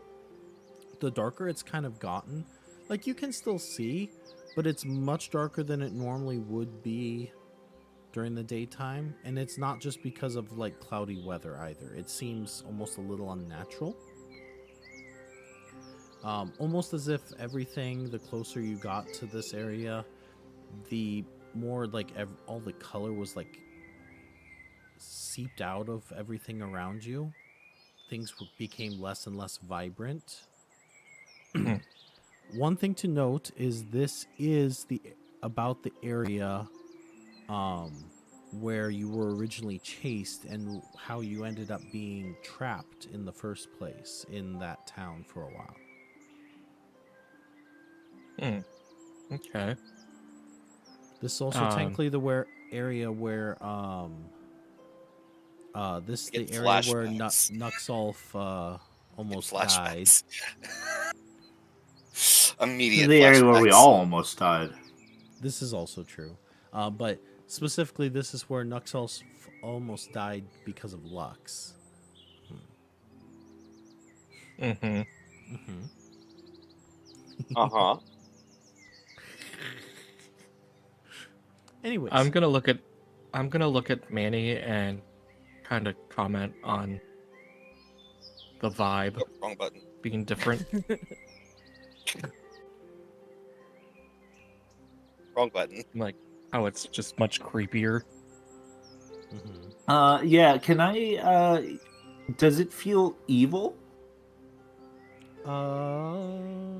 the darker it's kind of gotten. Like you can still see, but it's much darker than it normally would be during the daytime, and it's not just because of like cloudy weather either. It seems almost a little unnatural. Almost as if everything, the closer you got to this area, the more like all the color was like seeped out of everything around you. Things became less and less vibrant. Hmm. One thing to note is this is about the area where you were originally chased and how you ended up being trapped in the first place in that town for a while. Okay. This is also technically the area where this is Get the area where flashbacks. Nuxolf Get almost died. flashbacks. This is Immediate the area where we flashbacks. all almost died. This is also true. But specifically, this is where Nuxolf almost died because of Lux. Mm-hmm. Mm-hmm. Uh-huh. Anyways, I'm gonna look at Manny and kind of comment on the vibe Oh, wrong button. being different. Wrong button. Like how it's just much creepier. mm-hmm. Yeah, can I does it feel evil? I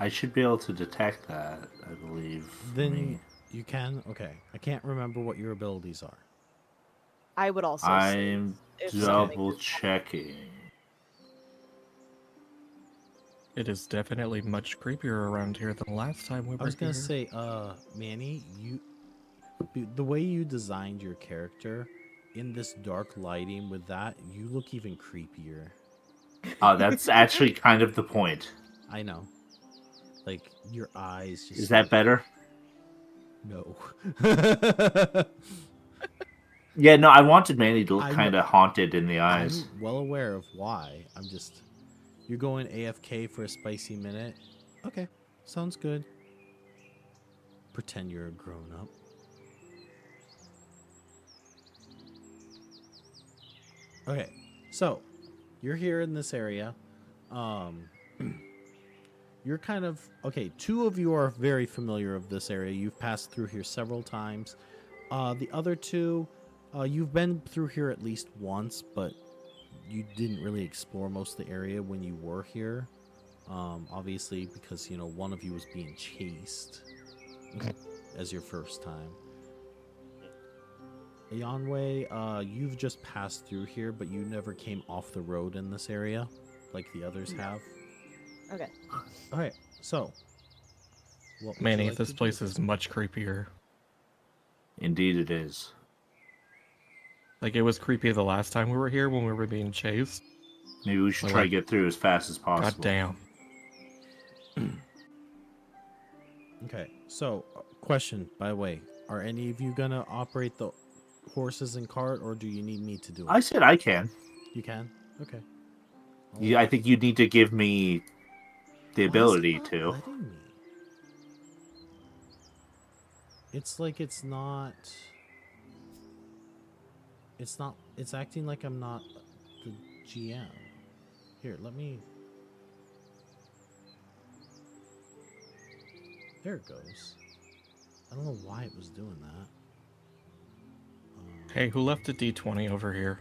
should be able to detect that, I believe. for Then me. you can. Okay, I can't remember what your abilities are. I would also say I'm if something double is checking. It is definitely much creepier around here than the last time we were I was gonna here. say, Manny, the way you designed your character in this dark lighting with that, you look even creepier. Oh, that's actually kind of the point. I know. Like your eyes just Is that better? No. Yeah, no, I wanted Manny to look I'm- kind of haunted in the eyes. I'm well aware of why. I'm just you're going AFK for a spicy minute. Okay, sounds good. Pretend you're a grown up. Okay, so you're here in this area. You're kind of okay. Two of you are very familiar of this area. You've passed through here several times. The other two, you've been through here at least once, but you didn't really explore most of the area when you were here. Obviously, because one of you was being chased as your first time. Yanwei, you've just passed through here, but you never came off the road in this area like the others have. Okay. Okay, so what would you Manny, like this to do? place is much creepier. Indeed, it is. Like it was creepy the last time we were here when we were being chased. Maybe we should But, try to like, get through as fast as God possible. damn. Okay, so question, by the way, are any of you gonna operate the horses and cart, or do you need me to do it? I said I can. You can? Okay. Yeah, I think you need to give me the Why is it ability not to. letting me? It's like it's not. It's acting like I'm not the GM. Here, let me. There it goes. I don't know why it was doing that. Hey, who left a D20 over here?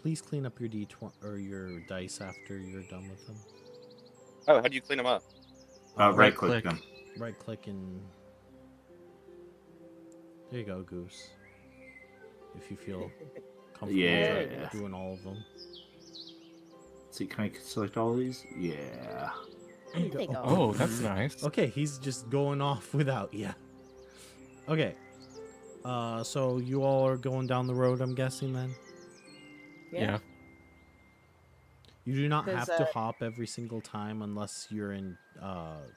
Please clean up your D20 or your dice after you're done with them. Oh, how do you clean them up? Right click click. them. Right click and there you go, Goose. If you feel comfortable Yeah. doing all of them. See, can I select all these? Yeah. There you There you go. Oh, that's nice. Okay, he's just going off without you. Okay. So you all are going down the road, I'm guessing then? Yeah. You do not have Does, to hop every single time unless you're in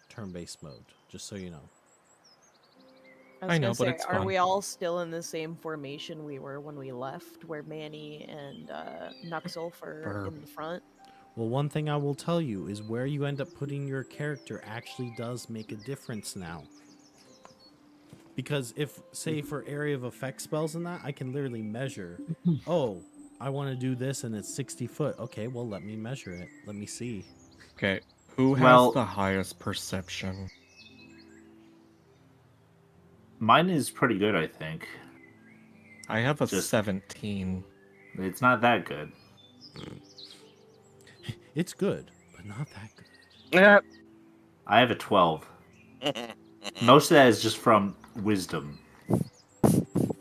turn-based mode, just so you know. I know, was but gonna it's say, are fun. we all still in the same formation we were when we left, where Manny and Nuxolf are Burp. in the front? Well, one thing I will tell you is where you end up putting your character actually does make a difference now. Because if, say, for area of effect spells and that, I can literally measure, oh, I want to do this and it's 60 foot. Okay, well, let me measure it. Let me see. Okay, who has Well- the highest perception? Mine is pretty good, I think. I have a Just- 17. It's not that good. It's good, but not that good. Yeah. I have a 12. Most of that is just from wisdom.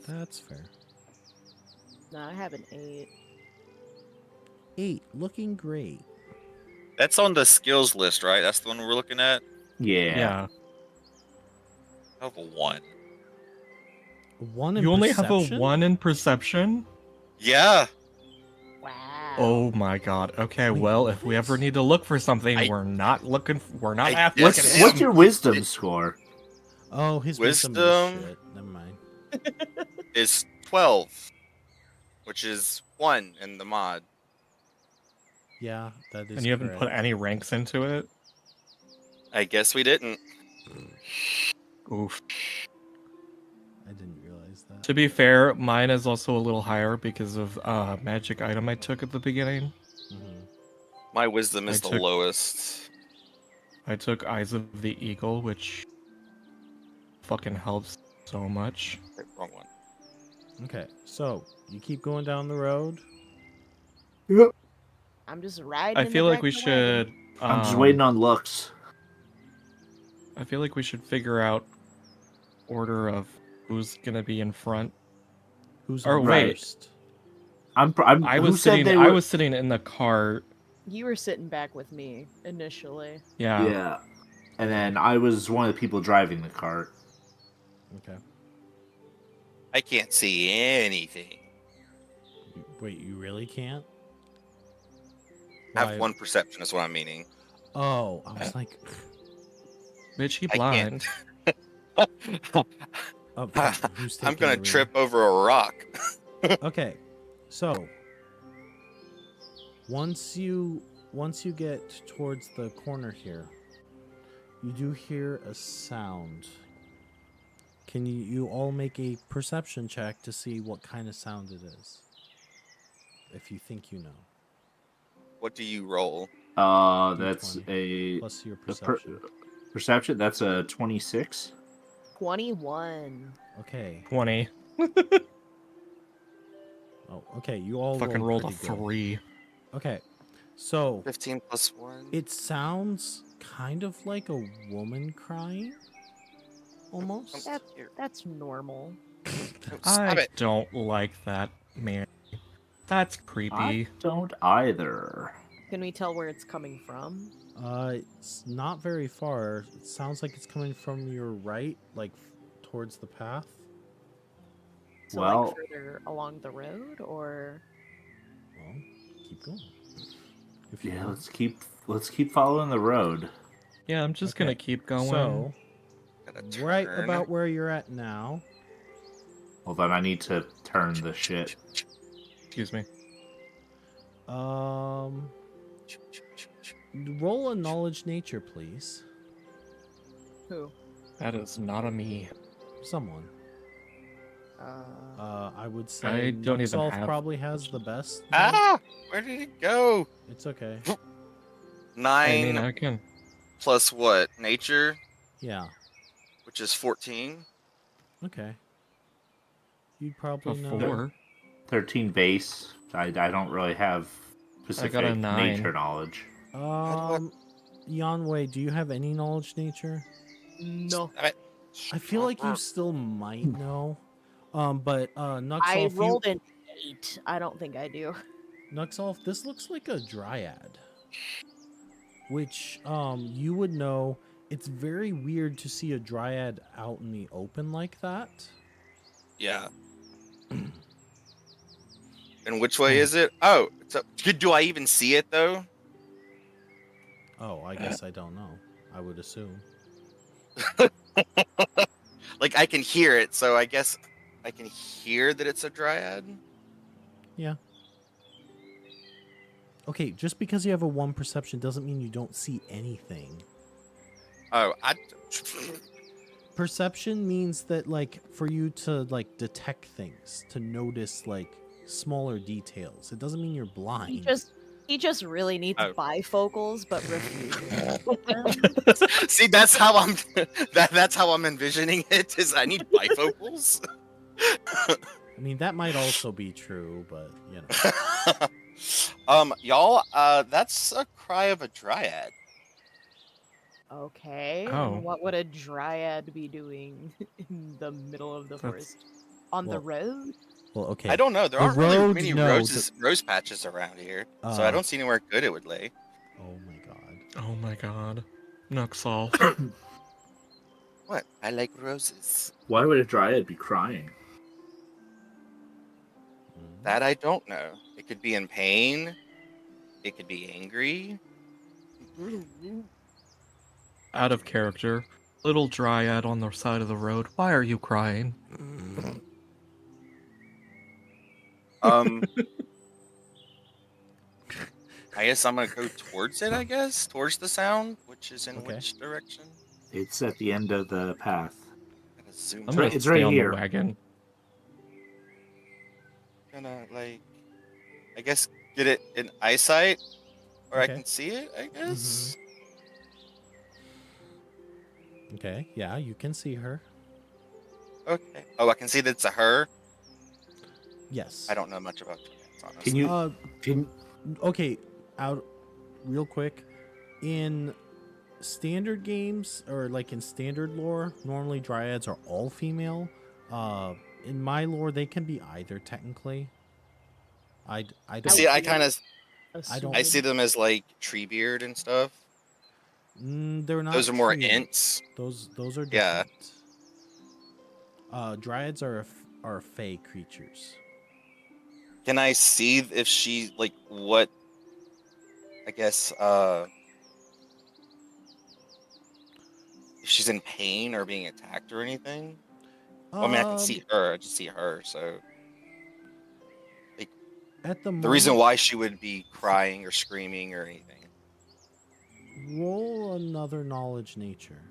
That's fair. No, I have an 8. 8, looking great. That's on the skills list, right? That's the one we're looking at. Yeah. I have a 1. 1 in You only have a perception? 1 in perception? Yeah. Wow. Oh my god. Okay, Wait, well, if we what? ever need to look for something, I- we're not looking. We're not I half guess- looking. Damn. What's your wisdom score? Oh, his wisdom Wisdom? is shit. Never mind. Is 12, which is 1 in the mod. Yeah, that is And you haven't put correct. any ranks into it? I guess we didn't. Oof. I didn't realize that. To be fair, mine is also a little higher because of magic item I took at the beginning. Mhm. My wisdom is I the took- lowest. I took Eyes of the Eagle, which fucking helps so much. Wait, wrong one. Okay, so you keep going down the road. I'm just riding. I in feel the like back we of the wagon. should. I'm just waiting on looks. I feel like we should figure out order of who's gonna be in front. Who's Or on wait. first? I who was said sitting. they I were- was sitting in the cart. You were sitting back with me initially. Yeah. Yeah. And then I was one of the people driving the cart. Okay. I can't see anything. Wait, you really can't? I have Why? 1 perception, is what I'm meaning. Oh, I was like, Bitch, he I blind. can't. oh, who's I'm taking gonna the trip over a rock. rear? Okay, so once you get towards the corner here, you do hear a sound. Can you all make a perception check to see what kind of sound it is? If you think you know. What do you roll? That's D20 a Plus your per- perception. perception. That's a 26. 21. Okay. 20. Oh, okay. You all Fucking rolled a pretty good. 3. Okay. So 15 plus 1. it sounds kind of like a woman crying. Almost. That's normal. Stop I it. don't like that, man. That's creepy. I don't either. Can we tell where it's coming from? It's not very far. It sounds like it's coming from your right, like towards the path. So Well- like further along the road, or Well, keep going. If you Yeah, want. let's keep following the road. Yeah, I'm just Okay, gonna keep going. So, Gotta right turn. about where you're at now. Hold on, I need to turn the shit. Excuse me. Roll a knowledge nature, please. who? That is not a me. Someone. I would say I don't even Nuxolf have- probably has the best. Ah! Where did it go? It's okay. 9 I mean, I can. plus what? Nature, Yeah. which is 14. Okay. You'd probably A know. 4. 13 base. I don't really have specific 9. nature knowledge. Yanwei, do you have any knowledge nature? No. I feel like you still might know. But Nuxolf, I rolled an 8. I don't think I do. Nuxolf, this looks like a dryad. Which you would know. It's very weird to see a dryad out in the open like that. Yeah. And which way is it? Oh, it's up. Do I even see it though? Oh, I guess I don't know. I would assume. Like I can hear it, so I guess I can hear that it's a dryad. Yeah. Okay, just because you have a 1 perception doesn't mean you don't see anything. Oh, Perception means that, like, for you to, like, detect things, to notice, like, smaller details. It doesn't mean you're blind. He just He just really needs Oh. bifocals, but refuses to get them. See, that's how I'm. That's how I'm envisioning it. Is I need bifocals. I mean, that might also be true, but you know. Y'all, that's a cry of a dryad. Okay, Oh. and what would a dryad be doing in the middle of the That's- forest? On the Well, road? Well, okay. I don't know. There The aren't really road, many no, rose patches around here, so I don't see anywhere good it would lay. Oh my god. Oh my god. Nuxall. What? I like roses. Why would a dryad be crying? That I don't know. It could be in pain. It could be angry. Out of character. Little dryad on the side of the road. Why are you crying? I guess I'm gonna go towards it. I guess towards the sound, which is in Okay. which direction? It's at the end of the path. Gonna zoom. I'm It's gonna right- it's stay right on here. the wagon. Gonna like, I guess get it in eyesight, or I Okay. can see it. I guess. Okay, yeah, you can see her. Okay. Oh, I can see that it's a her. Yes. I don't know much about dryads, honestly. Can you? Uh, Can okay, out real quick. In standard games or like in standard lore, normally dryads are all female. In my lore, they can be either technically. I don't. See, I kind of don't- I see them as like Treebeard and stuff. They're not. Those are more tree. ints. Those are different. Yeah. Dryads are fey creatures. Can I see if she like what? I guess if she's in pain or being attacked or anything. Well, I mean, I can see her. I just see her. So At the the reason moment, why she would be crying or screaming or anything. roll another knowledge nature.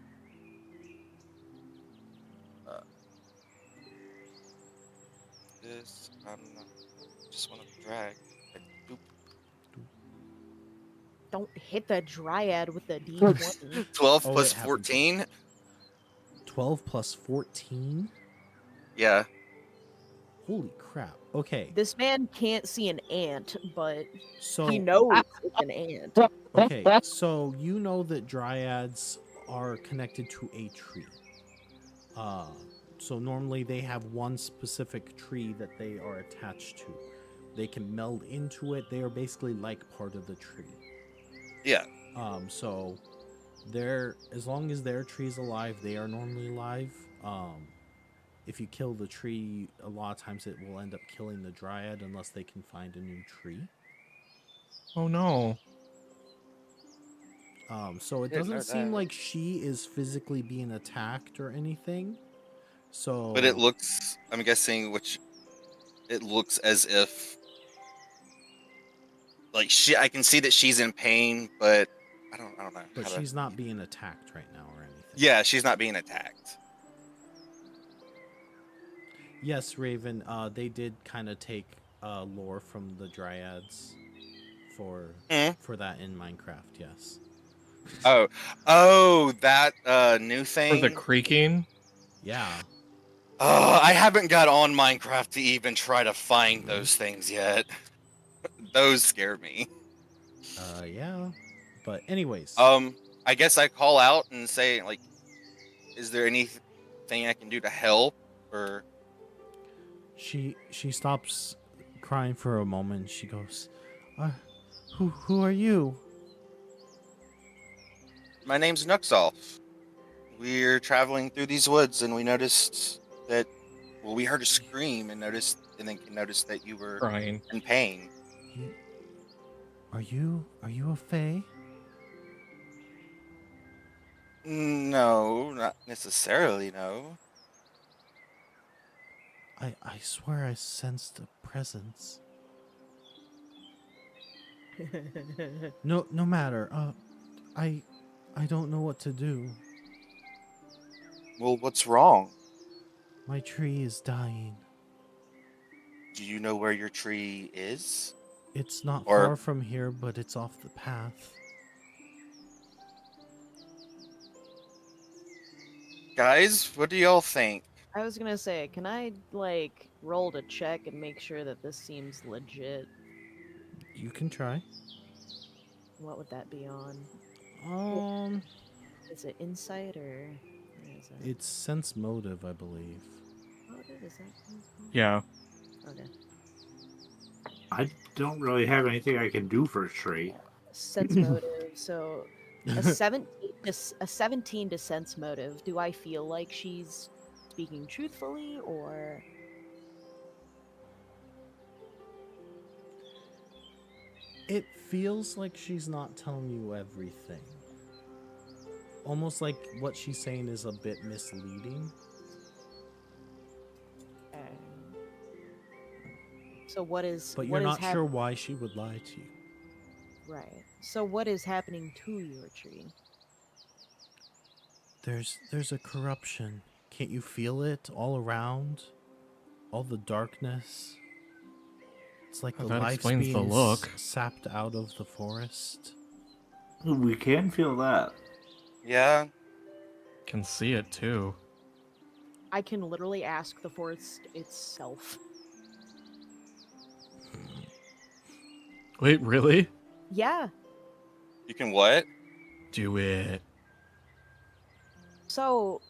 This just want to drag. Boop. Don't hit the dryad with the D20. 12 Oh, plus it happens. 14. 12 plus 14. Yeah. Holy crap. Okay, This man can't see an ant, but so he knows it's an ant. okay, so you know that dryads are connected to a tree. So normally they have one specific tree that they are attached to. They can meld into it. They are basically like part of the tree. Yeah. So they're, as long as their tree's alive, they are normally alive. If you kill the tree, a lot of times it will end up killing the dryad unless they can find a new tree. Oh no. So it Didn't know doesn't seem that. like she is physically being attacked or anything. So, But it looks, I'm guessing, it looks as if, like, I can see that she's in pain, but I don't know. but how to- she's not being attacked right now or anything. Yeah, she's not being attacked. Yes, Raven. They did kind of take lore from the dryads for that in Minecraft. Yes. Oh, that new For thing. the creaking? Yeah. I haven't got on Minecraft to even try to find those things yet. Those scare me. Yeah. But anyways. I guess I call out and say, like, is there anything I can do to help? Or She stops crying for a moment. She goes, "Who are you?" my name's Nuxall. We're traveling through these woods, and we noticed that. Well, we heard a scream and noticed that you were Crying. in pain. Are you a fae? No, not necessarily. No. I swear I sensed a presence. No matter. I don't know what to do. Well, what's wrong? My tree is dying. Do you know where your tree is? It's not Or- far from here, but it's off the path. Guys, what do y'all think? I was gonna say, can I like roll to check and make sure that this seems legit? You can try. What would that be on? Um, Is it insight or where is it? it's sense motive, I believe. Motive? Is that? Yeah. Okay. I don't really have anything I can do for a tree. Sense motive. So a 17 to sense motive. Do I feel like she's speaking truthfully or? It feels like she's not telling you everything. Almost like what she's saying is a bit misleading. So what is? But what you're is not sure why she would lie to you. Right. So what is happening to your tree? There's a corruption. Can't you feel it all around? All the darkness. It's like Well, the that life's explains the being look. sapped out of the forest. We can feel that. Yeah. Can see it too. I can literally ask the forest itself. Wait, really? Yeah. You can what? Do it. So,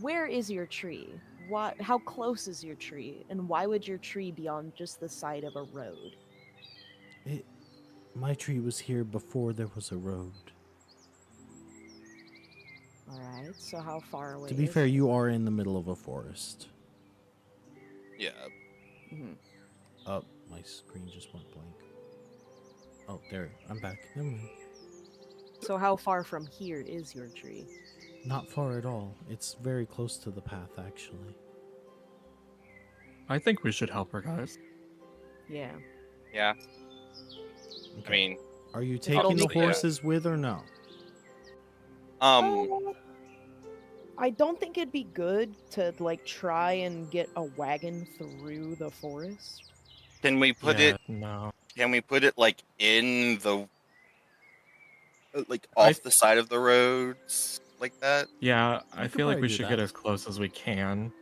where is your tree? What? How close is your tree? And why would your tree be on just the side of a road? My tree was here before there was a road. All right. So how far away? To be is fair, it? you are in the middle of a forest. Yeah. Mhm. Oh, my screen just went blank. Oh, there. I'm back. Never mind. So how far from here is your tree? Not far at all. It's very close to the path, actually. I think we should help her, guys. Yeah. Yeah. Okay. I mean, Are you it'll taking the make- yeah. horses with or no? I don't think it'd be good to like try and get a wagon through the forest. can we put Yeah, it? No. Can we put it like in the, like I off the side of the roads, like that? Yeah, I could feel like probably we do should that. get as close as we can.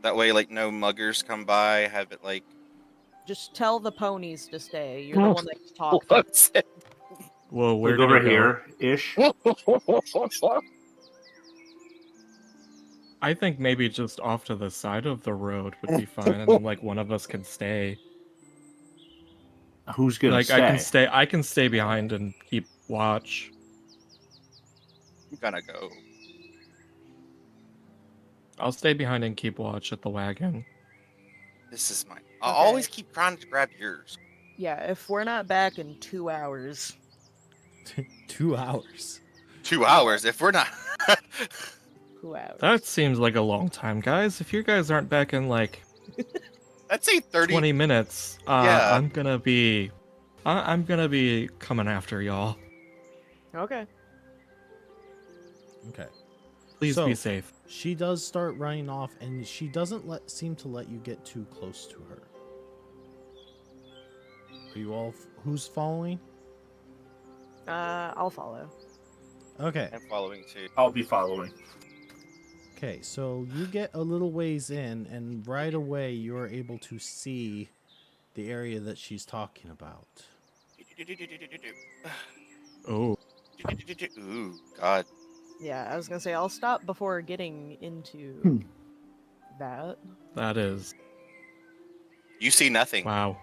That way, like no muggers come by. Have it like. Just tell the ponies to stay. You're the one that can talk. To them. Whoa, we're Look gonna over go. here, ish. I think maybe just off to the side of the road would be fine, and then like one of us can stay. Who's gonna Like stay? I can stay behind and keep watch. I'm gonna go. I'll stay behind and keep watch at the wagon. This is mine. I Okay. always keep trying to grab yours. Yeah, if we're not back in 2 hours. 2 hours. 2 hours. If we're not. 2 hours. That seems like a long time, guys. If you guys aren't back in like I'd say 30. 20 minutes, Yeah. I'm gonna be coming after y'all. Okay. Okay. Please So- be safe. She does start running off, and she doesn't seem to let you get too close to her. Are you all? Who's following? I'll follow. Okay. I'm following too. I'll be following. Okay. So you get a little ways in, and right away you are able to see the area that she's talking about. Oh, Ooh, God. Yeah, I was gonna say I'll stop before getting into that. that is You see nothing. wow.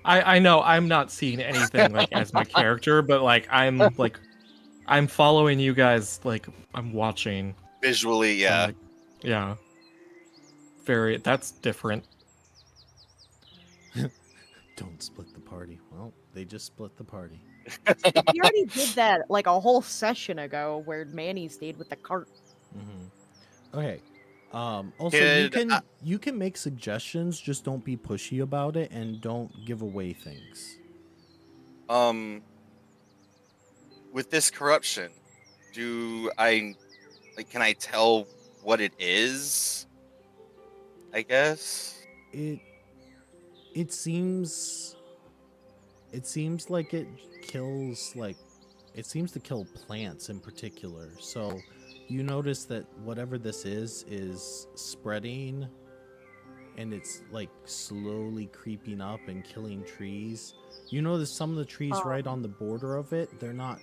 I know I'm not seeing anything like as my character, but like I'm following you guys, like I'm watching. Visually, So I'm yeah. like, yeah. Very that's different. Don't split the party. Well, they just split the party. We already did that like a whole session ago where Manny stayed with the cart. Mm-hmm. Okay. Also, Kid, you can make suggestions. Just don't be pushy about it, and don't give away things. With this corruption, can I tell what it is? I guess. It seems like it kills it seems to kill plants in particular. So you notice that whatever this is spreading, and it's like slowly creeping up and killing trees. You notice some of the trees right on the border of it, they're not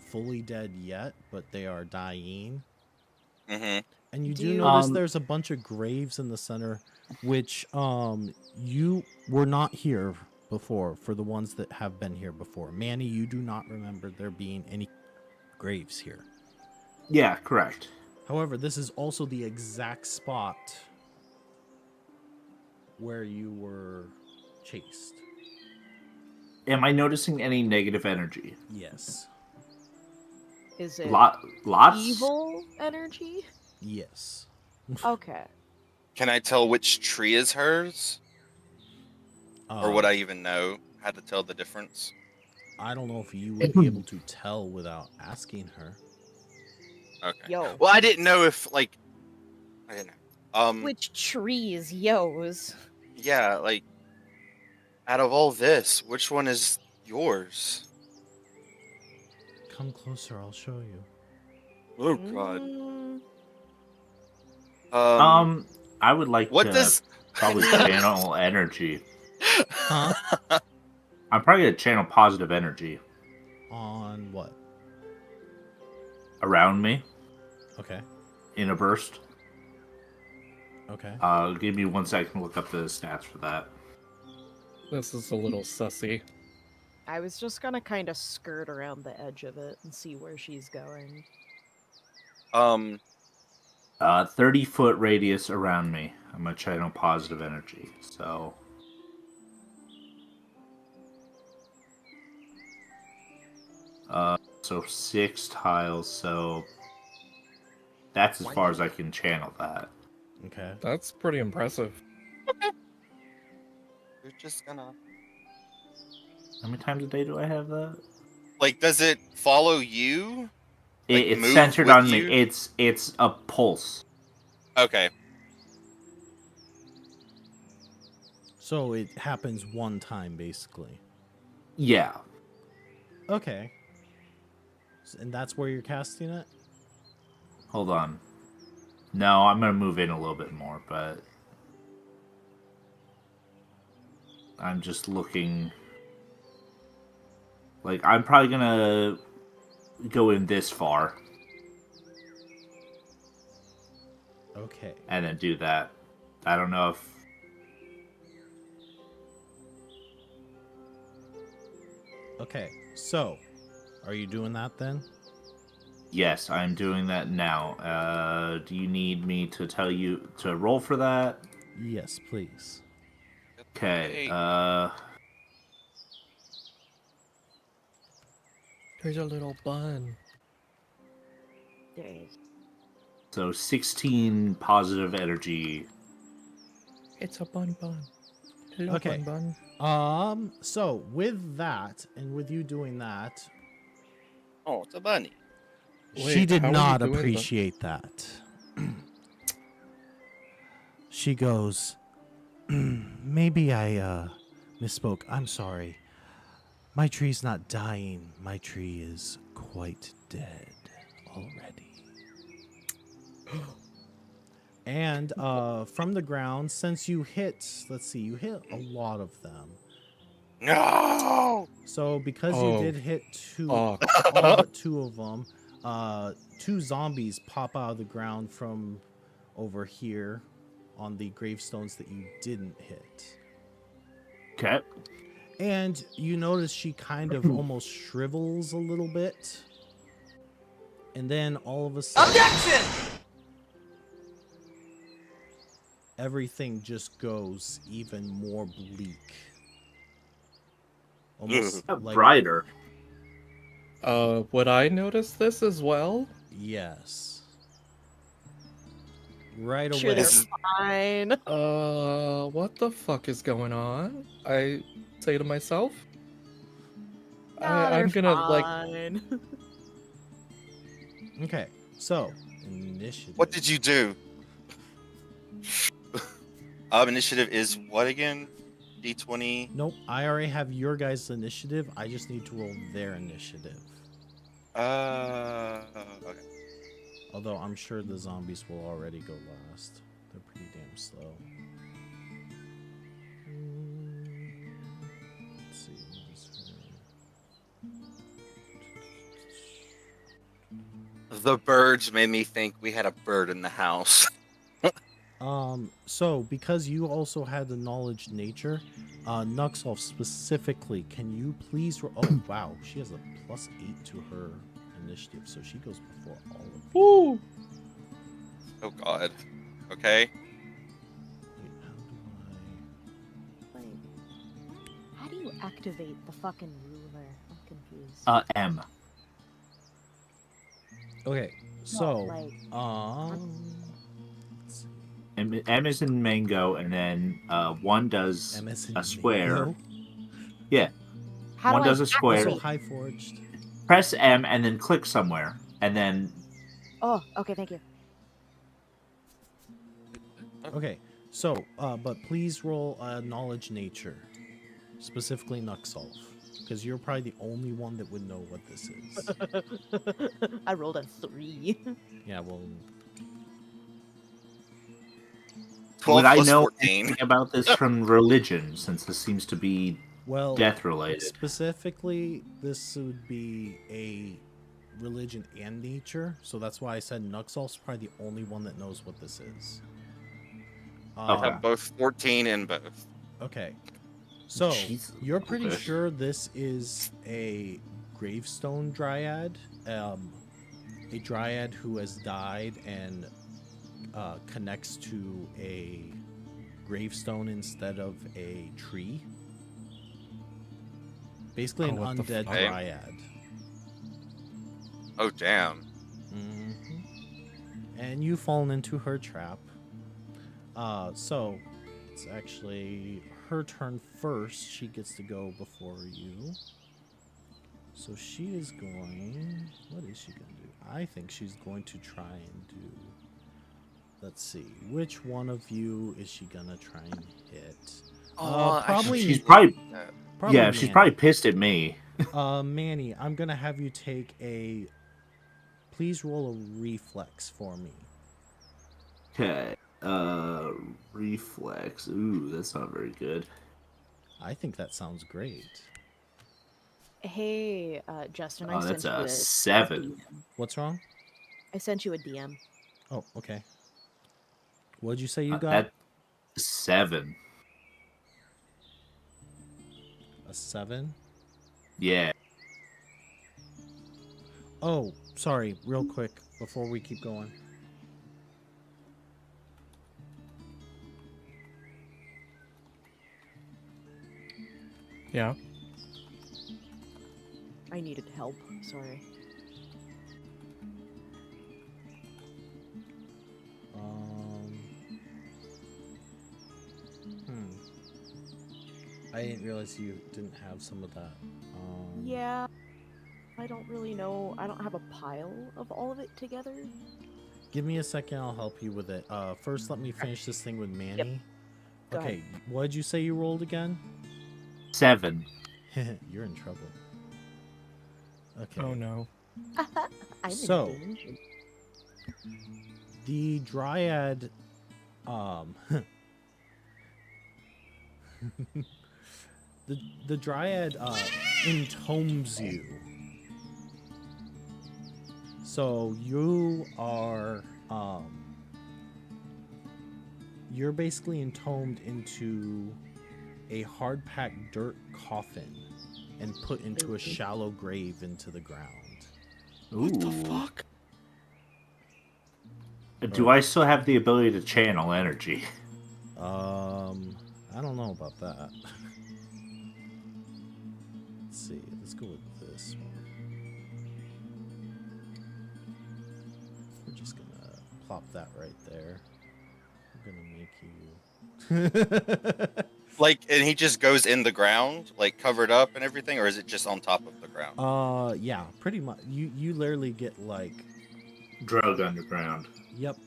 fully dead yet, but they are dying. Mm-hmm. And you Do do you- notice there's a bunch of graves in the center, which you were not here before. For the ones that have been here before, Manny, you do not remember there being any graves here. Yeah, correct. However, this is also the exact spot where you were chased. Am I noticing any negative energy? Yes. Is it Lots? evil energy? Yes. Okay. Can I tell which tree is hers, or would I even know how to tell the difference? I don't know if you would be able to tell without asking her. Okay. Yo. Well, I didn't know if I didn't know. Which tree is yo's? Yeah, like out of all this, which one is yours? Come closer, I'll show you. Oh God. I would like What to does? probably channel energy. Huh? I'm probably gonna channel positive energy On what? around me Okay. in a burst. Okay. Give me 1 second to look up the stats for that. This is a little sussy. I was just gonna kind of skirt around the edge of it and see where she's going. 30-foot radius around me. I'm gonna channel positive energy. So, so 6 tiles. So that's as far as I can channel that. Okay. That's pretty impressive. You're just gonna How many times a day do I have that? does it follow you? Like, It's move centered with on you? me. It's a pulse. Okay. So it happens one time, basically. Yeah. Okay. And that's where you're casting it? Hold on. No, I'm gonna move in a little bit more, but I'm just looking. Like, I'm probably gonna go in this far Okay. and then do that. I don't know if. Okay. So, are you doing that then? Yes, I'm doing that now. Do you need me to tell you to roll for that? Yes, please. Okay. There's a little bun. Days. So 16 positive energy. It's a bun. Hello, Okay. bun. So with that, and with you doing that, Oh, it's a bunny. she Wait, did how are you not doing that? appreciate that. She goes, maybe I misspoke. I'm sorry. My tree's not dying. My tree is quite dead already. And from the ground, since you hit, let's see, you hit a lot of them. No. So because you Oh, did hit two, fuck. all but 2 of them, 2 zombies pop out of the ground from over here on the gravestones that you didn't hit. Okay. And you notice she kind of almost shrivels a little bit. And then all of a sudden, Objection! everything just goes even more bleak. Almost like, Brighter. Would I notice this as well? yes. Right Sure, away. they're Is- fine. What the fuck is going on? I say to myself. I'm gonna fine. Okay, so initiative. What did you do? Initiative is what again? D20. Nope, I already have your guys' initiative. I just need to roll their initiative. Okay. Although I'm sure the zombies will already go last. They're pretty damn slow. Let's see. What is The birds made me think we had a bird in the house. So because you also had the knowledge nature, Nuxolf specifically, can you please oh wow, she has a +8 to her initiative, so she goes before all of you. Woo! Oh God. Okay. Wait, Wait. How do you activate the fucking ruler? I'm confused. M. Okay, so like, let's see. M is in mango, and then one does MS a square. Mango. Yeah, how one do does I a square. Also activate? high forged. Press M and then click somewhere, and then Oh, okay, thank you. Okay, so but please roll knowledge nature, specifically Nuxolf, because you're probably the only one that would know what this is. I rolled a 3. Yeah, well, 12 would I plus know 14. anything about this from religion, since this seems to be well, death related? specifically, this would be a religion and nature, so that's why I said Nuxolf's probably the only one that knows what this is. Okay. Both 14 and both. Okay. So, Jesus. you're pretty Okay. sure this is a gravestone dryad, a dryad who has died and connects to a gravestone instead of a tree. Basically, an Oh, what the undead fuck? dryad. Oh damn. And you've fallen into her trap. So, it's actually her turn first. She gets to go before you. So she is going... What is she going to do? I think she's going to try and do... Let's see. Which one of you is she going to try and hit? Probably... She's probably probably yeah, she's Manny. probably pissed at me. Manny, I'm going to have you take a... Please roll a reflex for me. Okay. Reflex. Ooh, that's not very good. I think that sounds great. Hey, Justin, I Oh, sent that's you a a 7. DM. What's wrong? I sent you a DM. Oh, okay. What did you say you got? That 7. A 7? Yeah. Oh, sorry, real quick before we keep going. Yeah. I needed help. Sorry. I didn't realize you didn't have some of that. Yeah. I don't really know. I don't have a pile of all of it together. Give me a second, I'll help you with it. First, let me finish this thing with Manny. Go Okay, what did you say you rolled again? 7. You're in trouble. Okay. Oh no. I'm So- in danger. The dryad, the dryad entombs you. So you are you're basically entombed into a hard-packed dirt coffin and put into a shallow grave into the ground. Ooh. What the fuck? Do I still have the ability to channel energy? I don't know about that. Let's see. Let's go with this one. We're just gonna plop that right there. We're gonna make you. Like, and he just goes in the ground, like covered up and everything, or is it just on top of the ground? Yeah, pretty much. You literally get like. Drug underground. Yep.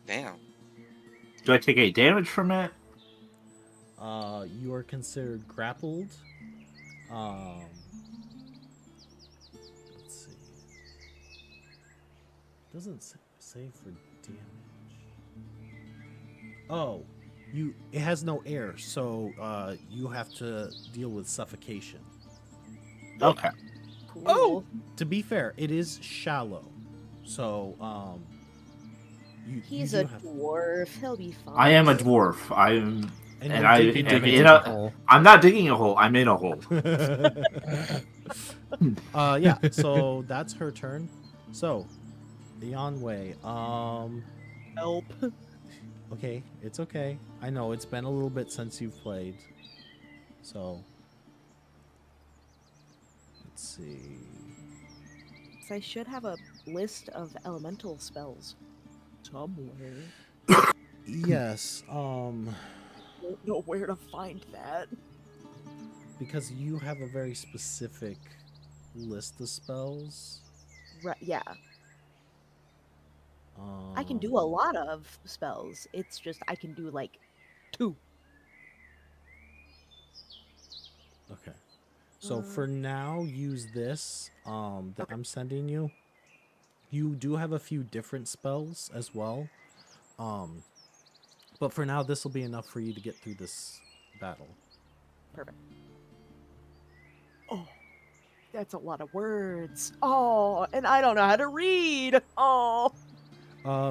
Damn. Do I take any damage from it? You are considered grappled. Let's see. Doesn't say for damage. Oh, it has no air, so you have to deal with suffocation. Okay. Cool. Oh, to be fair, it is shallow, so He's you a do have. dwarf. He'll be fine. I am a dwarf. And and you're I digging He am digs in a a. hole. I'm not digging a hole. I'm in a hole. Yeah, so that's her turn. So, Yanwei, Help. okay, it's okay. I know it's been a little bit since you've played. So, let's see. So I should have a list of elemental spells somewhere. Yes, Don't know where to find that. because you have a very specific list of spells. Right, yeah. I can Um, do a lot of spells. It's just I can do like 2. Okay. So for now, use this that Okay. I'm sending you. You do have a few different spells as well. But for now, this will be enough for you to get through this battle. Perfect. Oh, that's a lot of words. Oh, and I don't know how to read. Oh.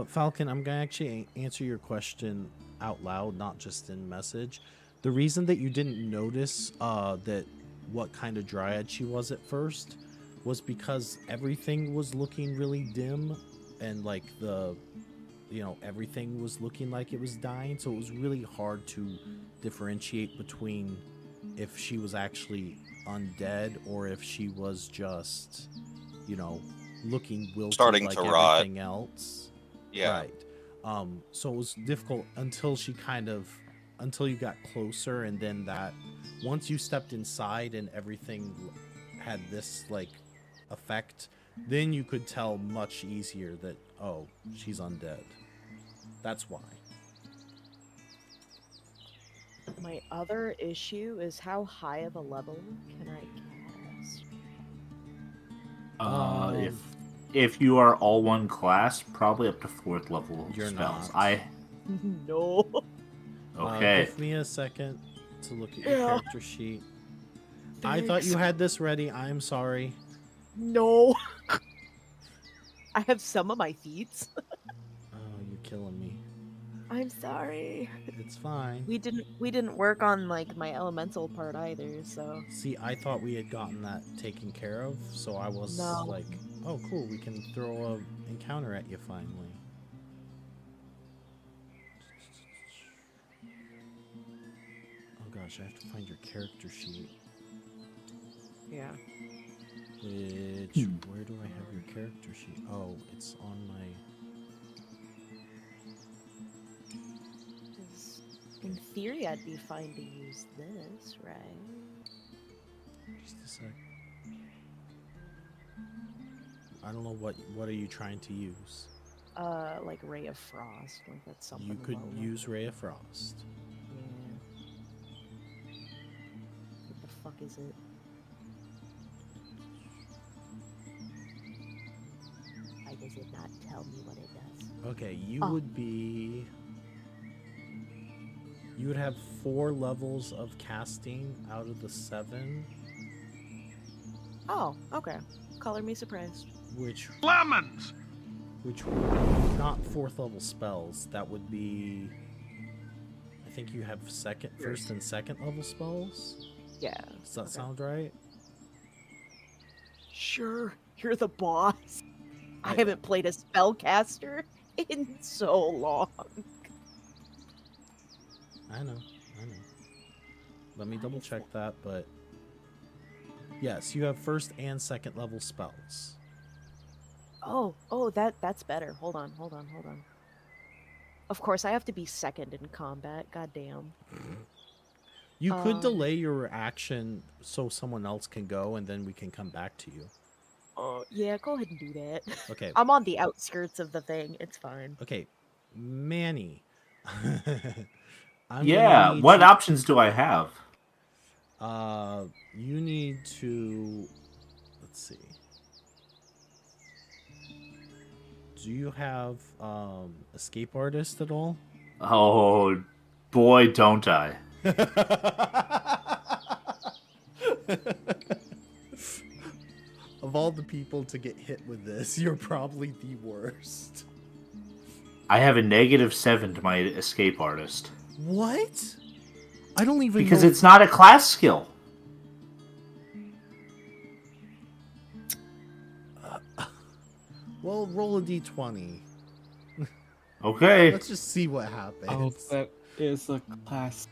Falcon, I'm gonna actually answer your question out loud, not just in message. The reason that you didn't notice that what kind of dryad she was at first was because everything was looking really dim, and like everything was looking like it was dying, so it was really hard to differentiate between if she was actually undead or if she was just, looking wilted Starting like to rot. everything else. Yeah. Right. So it was difficult until you got closer, and then once you stepped inside and everything had this like effect, then you could tell much easier that, oh, she's undead. That's why. My other issue is how high of a level can I cast? If you are all one class, probably up to 4th level You're spells. not. No. Okay. Give me a second to look at your Yeah. character sheet. I thought you had this ready. I'm sorry. No. I have some of my feats. Oh, you're killing me. I'm sorry. It's fine. We didn't work on like my elemental part either, so See, I thought we had gotten that taken care of, so I was No. like, oh, cool, we can throw a encounter at you finally. Oh gosh, I have to find your character sheet. yeah. Where do I have your character sheet? Oh, it's on my... 'Cause in theory I'd be fine to use this, right? Just a sec. I don't know what are you trying to use? Like Ray of Frost, like that's something. You could low use level. Ray of Frost. Yeah. What the fuck is it? Why does it not tell me what it does? Okay, you Oh. would be... You would have 4 levels of casting out of the 7, Oh, okay. Color me surprised. which Lemons! would not 4th level spells. That would be... I think you have first and second level spells. Yeah. Does that Okay. sound right? Sure, you're the boss. I I- haven't played a spellcaster in so long. I know. Let me double check that, but... Yes, you have first and second level spells. Oh, that's better. Hold on. Of course, I have to be second in combat. Goddamn. You could Um, delay your action so someone else can go, and then we can come back to you. Yeah, go ahead and do that. Okay. I'm on the outskirts of the thing. It's fine. Okay, Manny. I'm Yeah, gonna need what you, options do I have? you need to. Let's see. Do you have escape artist at all? Oh, boy, don't I. Of all the people to get hit with this, you're probably the worst. I have a -7 to my escape artist. What? I don't even Because know. it's not a class skill. Well, roll a d20. Okay. Let's just see what happens. Oh, that is a class.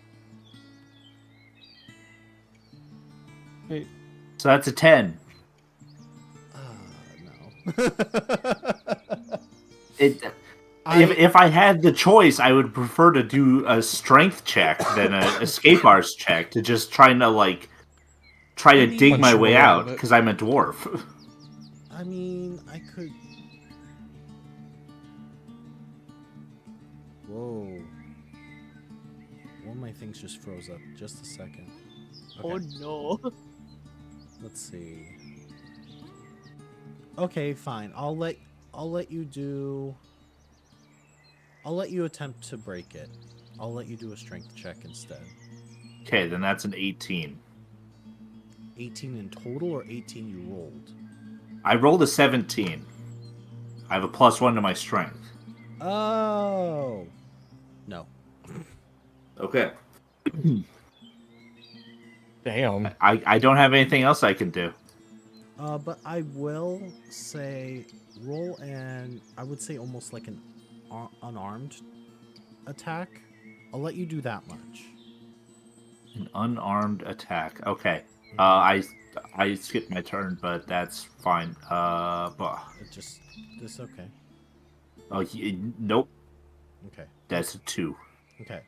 Wait, So that's a 10. No. If I had the choice, I would prefer to do a strength check than an escape arts check to just try to dig Punch my your way way out out of it. because I'm a dwarf. I mean, I could. Whoa. One of my things just froze up. Just a second. Oh Okay, no. let's see. Okay, fine. I'll let you do. I'll let you attempt to break it. I'll let you do a strength check instead. Okay, then that's an 18. 18 in total or 18 you rolled? I rolled a 17. I have a +1 to my strength. Oh. No. Okay. damn. I don't have anything else I can do. But I will say roll and I would say almost like an unarmed attack. I'll let you do that much. An unarmed attack. Okay. I skipped my turn, but that's fine. This okay. Nope. Okay. That's a 2. Okay.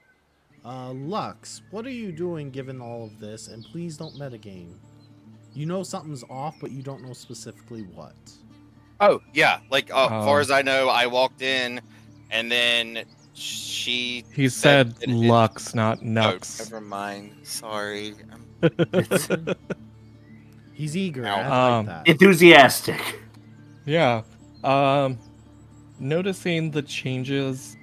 Lux, what are you doing given all of this? And please don't metagame. You know something's off, but you don't know specifically what. Oh yeah, like as far as I know, I walked in, and then she. He said that Lux, not Oh, Nux. never mind. Sorry. He's eager. Ow. I like that. Enthusiastic. Yeah. Noticing the changes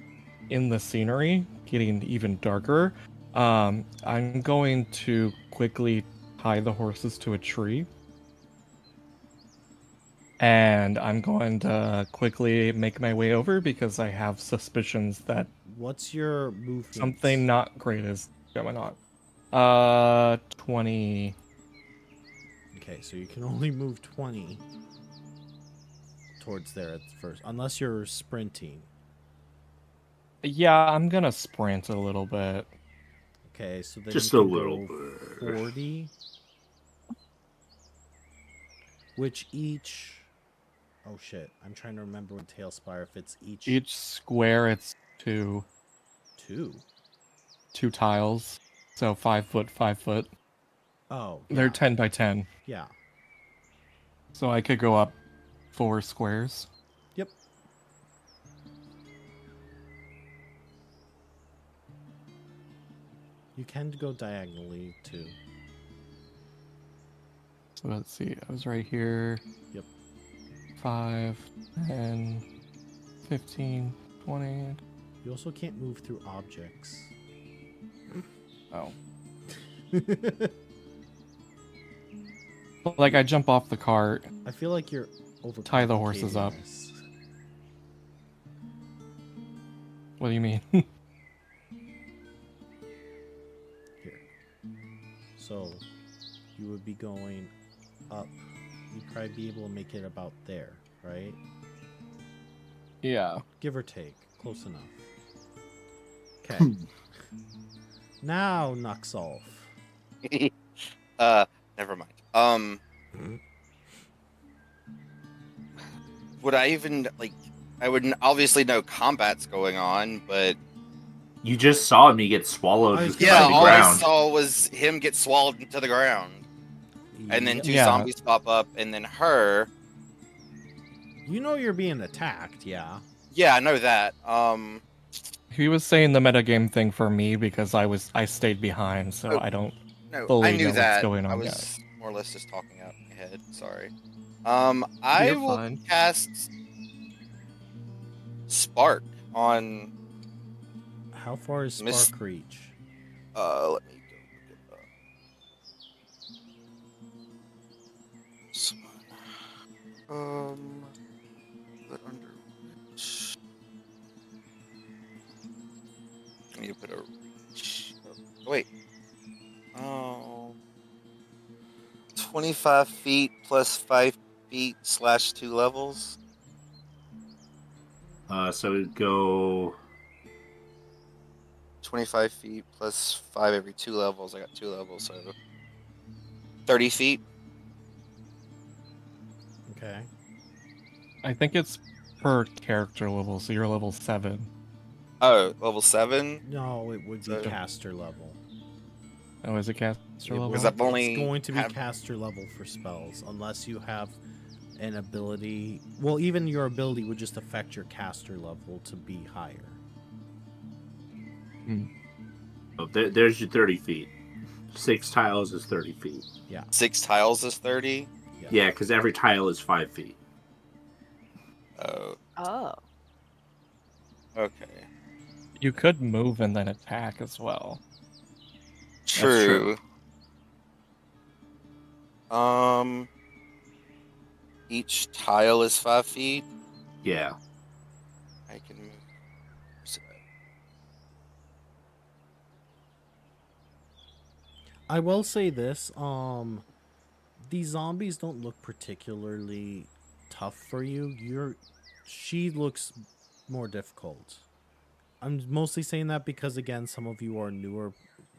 in the scenery getting even darker, I'm going to quickly tie the horses to a tree. And I'm going to quickly make my way over because I have suspicions that What's your movement? something not great is going on. 20. Okay, so you can only move 20 towards there at first, unless you're sprinting. Yeah, I'm gonna sprint a little bit. Okay, so then Just you a can little go bit. 40. Which each... Oh shit, I'm trying to remember with Tailspire if it's each... Each square, it's two 2. tiles, so 5 foot, 5 foot. Oh, They're yeah. 10 by 10, Yeah. so I could go up 4 squares. Yep. You can go diagonally too. So let's see, I was right here. Yep. 5, 10, 15, 20. You also can't move through objects. Oh. Like I jump off the cart. I feel like you're over. Tie the horses up. What do you mean? Here. So, you would be going up. You'd probably be able to make it about there, right? Yeah. Give or take. Close enough. Okay. Now, Nuxolf. Never mind. Would I even I wouldn't obviously know combat's going on, but You just saw me get swallowed by yeah, the all I ground. saw was him get swallowed into the ground, and then Yep. two Yeah. zombies pop up, and then her. You know you're being attacked, yeah. Yeah, I know that. He was saying the metagame thing for me because I stayed behind, so Oh. I don't No, I fully knew know what's that. going I on yet. was more or less just talking out my head. Sorry. I You're will fine. cast Spark on. How far is Miss- Spark reach? Let me go look it up. This one. Put under reach. I need to put a reach. Oh, wait. Oh. 25 feet plus 5 feet / 2 levels. So it'd go 25 feet plus 5 every 2 levels. I got 2 levels, so 30 feet. Okay. I think it's per character level, so you're level 7. Oh, level 7. No, it would be So- caster level. Oh, is it caster It level? Because won't- I've only it's going to be have- caster level for spells, unless you have an ability. Well, even your ability would just affect your caster level to be higher. oh, there's your 30 feet. 6 tiles is 30 feet. 6 tiles is 30. Yeah, because every tile is 5 feet. Oh, Oh. okay. You could move and then attack as well. True. Each tile is 5 feet. Yeah. I can move. I will say this: these zombies don't look particularly tough for you. She looks more difficult. I'm mostly saying that because again, some of you are newer.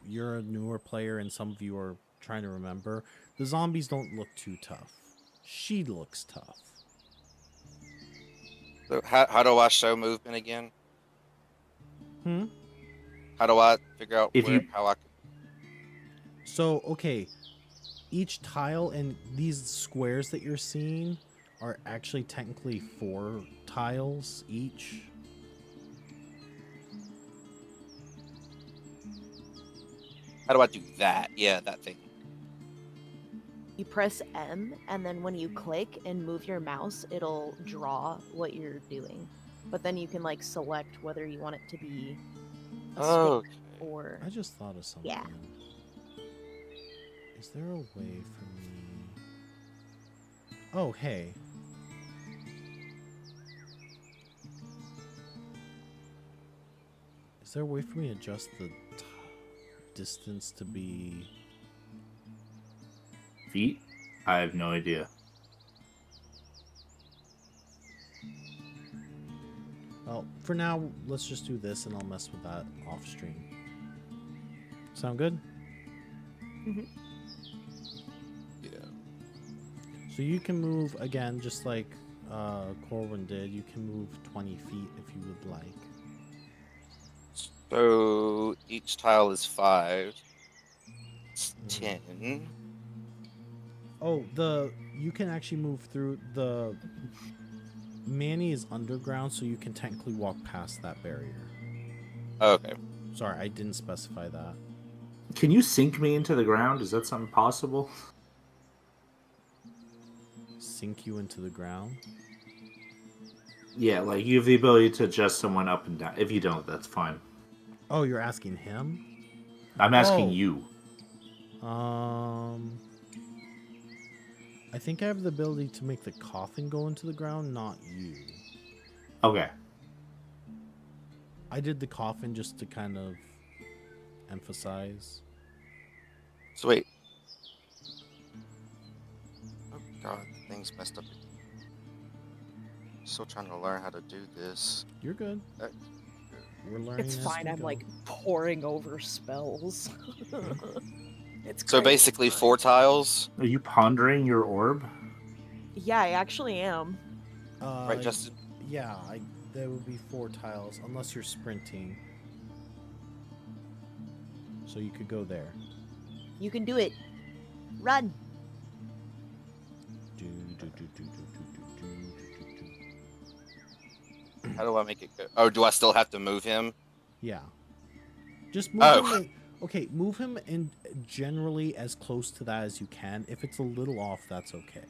You're a newer player, and some of you are trying to remember. The zombies don't look too tough. She looks tough. So how do I show movement again? Hmm. How do I figure out how I can? So okay, each tile and these squares that you're seeing are actually technically 4 tiles each. How do I do that? Yeah, that thing. You press M, and then when you click and move your mouse, it'll draw what you're doing. But then you can like select whether you want it to be a Oh, stick or I just thought of something. Yeah. Is there a way for me? Oh, hey. Is there a way for me to adjust the distance to be... Feet? I have no idea. Well, for now, let's just do this and I'll mess with that off stream. Sound good? yeah. So you can move, again, just like Corwin did, you can move 20 feet if you would like. So each tile is 5. It's 10. Oh, you can actually move through the... Manny is underground, so you can technically walk past that barrier. Okay. Sorry, I didn't specify that. Can you sink me into the ground? Is that something possible? Sink you into the ground? Yeah, like you have the ability to adjust someone up and down. If you don't, that's fine. Oh, you're asking him? I'm asking Oh. you. I think I have the ability to make the coffin go into the ground, not you. Okay. I did the coffin just to kind of emphasize. So wait. Oh god, the thing's messed up. Still trying to learn how to do this. You're good. We're learning. it's as fine. we I'm go. like poring over spells. It's So great. basically 4 tiles, Are you pondering your orb? Yeah, I actually am. right, Justin? Yeah, there would be 4 tiles, unless you're sprinting. So you could go there. You can do it. Run. How do I make it go? Oh, do I still have to move him? Yeah. Just move Oh. him. Okay, move him in generally as close to that as you can. If it's a little off, that's okay.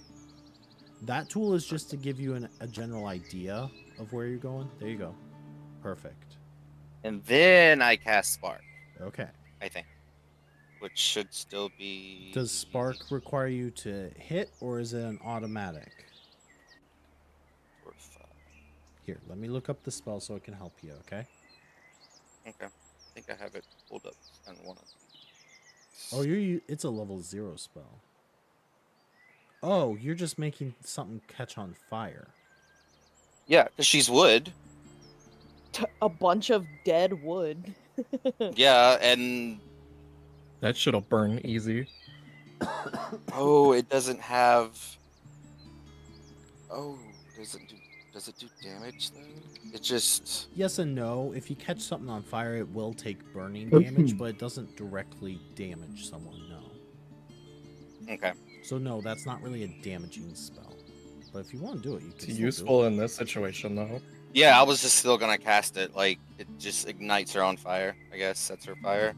That tool is just to give you a general idea of where you're going. There you go. Perfect. And then I cast Spark, Okay. I think. Which should still be... Does Spark require you to hit, or is it an automatic? 4, 5. Here, let me look up the spell so it can help you, okay? Okay. I think I have it pulled up on one of these. Oh, it's a level 0 spell. Oh, you're just making something catch on fire. Yeah, because she's wood. A bunch of dead wood. Yeah, and... That shit'll burn easy. Oh, it doesn't have... Oh, does it do damage, though? It just... Yes and no. If you catch something on fire, it will take burning damage, but it doesn't directly damage someone, no. Okay. So no, that's not really a damaging spell. But if you want to do it, you can It's still do useful it. in this situation, though. Yeah, I was just still gonna cast it. Like, it just ignites her on fire, I guess. Sets her fire.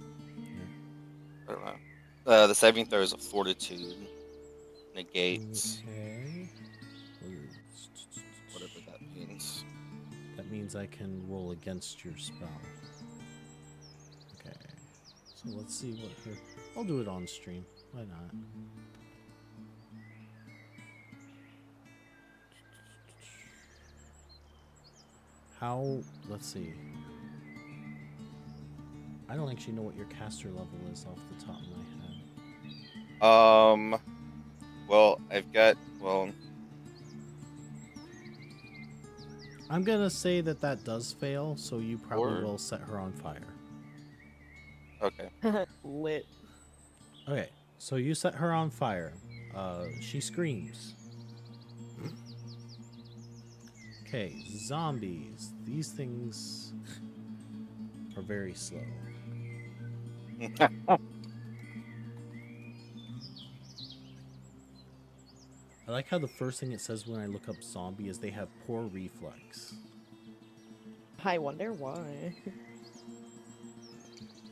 I don't know. The saving throw is a fortitude. Negates Okay. whatever that means. That means I can roll against your spell. Okay. So let's see what here. I'll do it on stream. Why not? How? Let's see. I don't actually know what your caster level is off the top of my head. Well, I've got, well... I'm gonna say that does fail, so you probably Or- will set her on fire. Okay. Lit. Okay, so you set her on fire. She screams. Okay, zombies. These things are very slow. I like how the first thing it says when I look up zombie is they have poor reflex. I wonder why.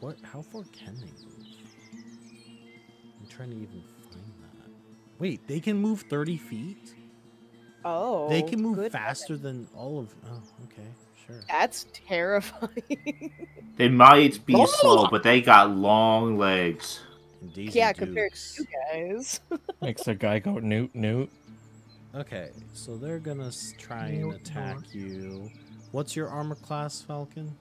What? How far can they move? I'm trying to even find that. Wait, they can move 30 feet? Oh. They can move good faster than all of... Oh, okay, sure. That's terrifying. They might be slow, but they got long legs. And Daisy Yeah, compared Dukes. to you guys. Makes a guy go newt newt. Okay, so they're gonna try and attack you. What's your armor class, Falcon?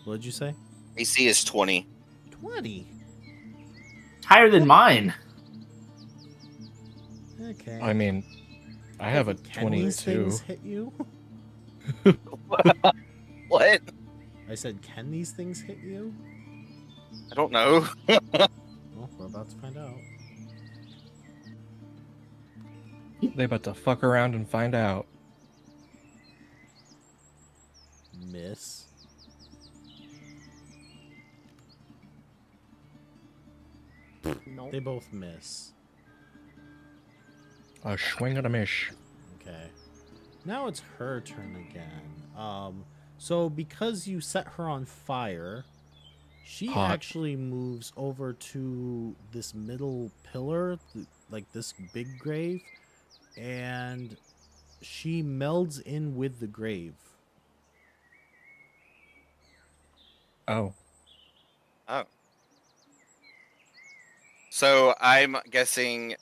What'd you say? AC is 20. 20. Higher than mine. Okay. I mean, I have a Can these 22. things hit you? What? I said, can these things hit you? I don't know. Well, we're about to find out. They about to fuck around and find out. Miss. Nope. They both miss. A swing and a miss. Okay. Now it's her turn again. So because you set her on fire, she Hot. actually moves over to this middle pillar, like this big grave, and she melds in with the grave. Oh. Oh. So I'm guessing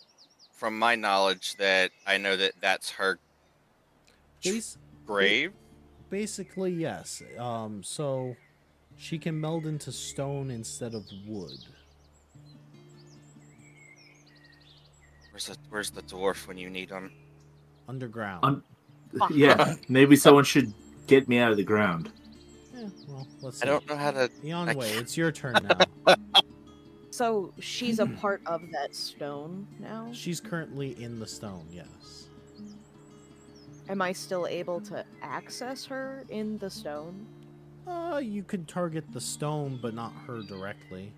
from my knowledge that I know that that's her Bas- grave. Basically, yes. So she can meld into stone instead of wood. Where's the dwarf when you need him? Underground. Yeah, maybe someone should get me out of the ground. Yeah, well, let's see. I don't know how to. Eon Way, it's your turn now. So she's a part of that stone now? She's currently in the stone, yes. Am I still able to access her in the stone? You could target the stone, but not her directly.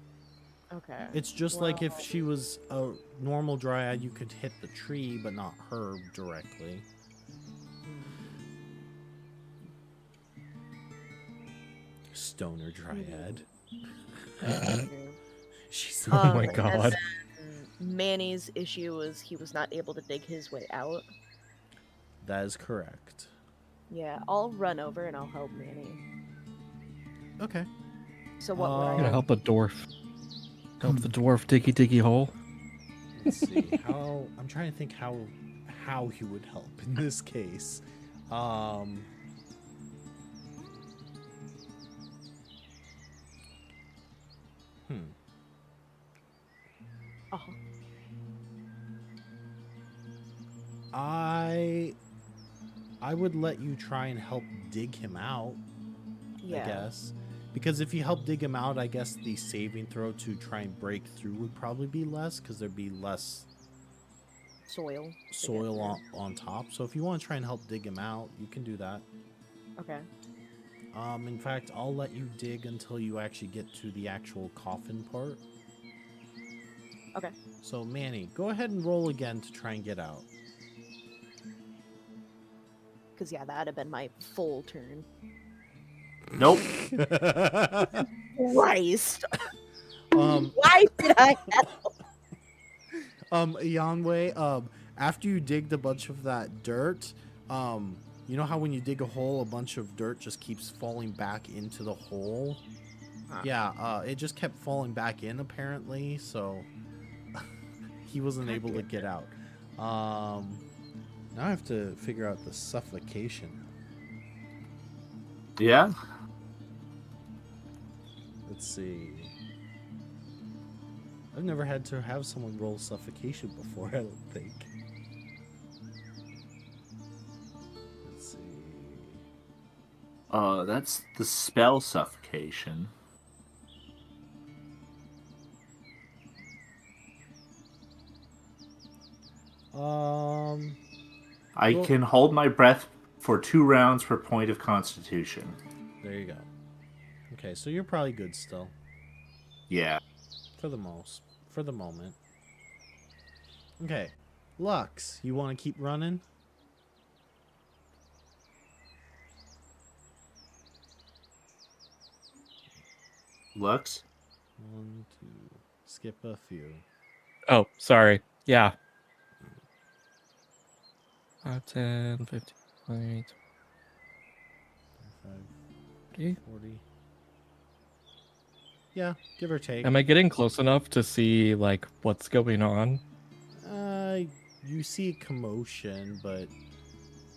Okay. It's just like if Well- she was a normal dryad, you could hit the tree, but not her directly. Stoner dryad. She's Oh my And god. then Manny's issue was he was not able to dig his way out. That is correct. Yeah, I'll run over and I'll help Manny. Okay. So what would I I'm gonna have? help a dwarf. Help the dwarf diggy hole. Let's see how I'm trying to think how he would help in this case. Uh-huh. I would let you try and help dig him out, Yeah. I guess. Because if you help dig him out, I guess the saving throw to try and break through would probably be less because there'd be less Soil. to get soil through. on top. So if you want to try and help dig him out, you can do that. Okay. In fact, I'll let you dig until you actually get to the actual coffin part. Okay. So Manny, go ahead and roll again to try and get out. Because, yeah, that'd have been my full turn. Nope. Christ. um, Why did I Yanwei, after you digged a bunch of that dirt, you know how when you dig a hole, a bunch of dirt just keeps falling back into the hole? Huh. Yeah, it just kept falling back in apparently, so he wasn't able to get out. Now I have to figure out the suffocation. Yeah. Let's see. I've never had to have someone roll suffocation before, I don't think. Let's see. That's the spell suffocation. I Well- can hold my breath for 2 rounds per point of constitution. There you go. Okay, so you're probably good still. Yeah. For the moment. Okay. Lux, you want to keep running? Lux? 1, 2. Skip a few. Oh, sorry. Yeah. 5, 10, 15, 20, 5, 40. 40. Yeah, give or take. Am I getting close enough to see like what's going on? You see commotion, but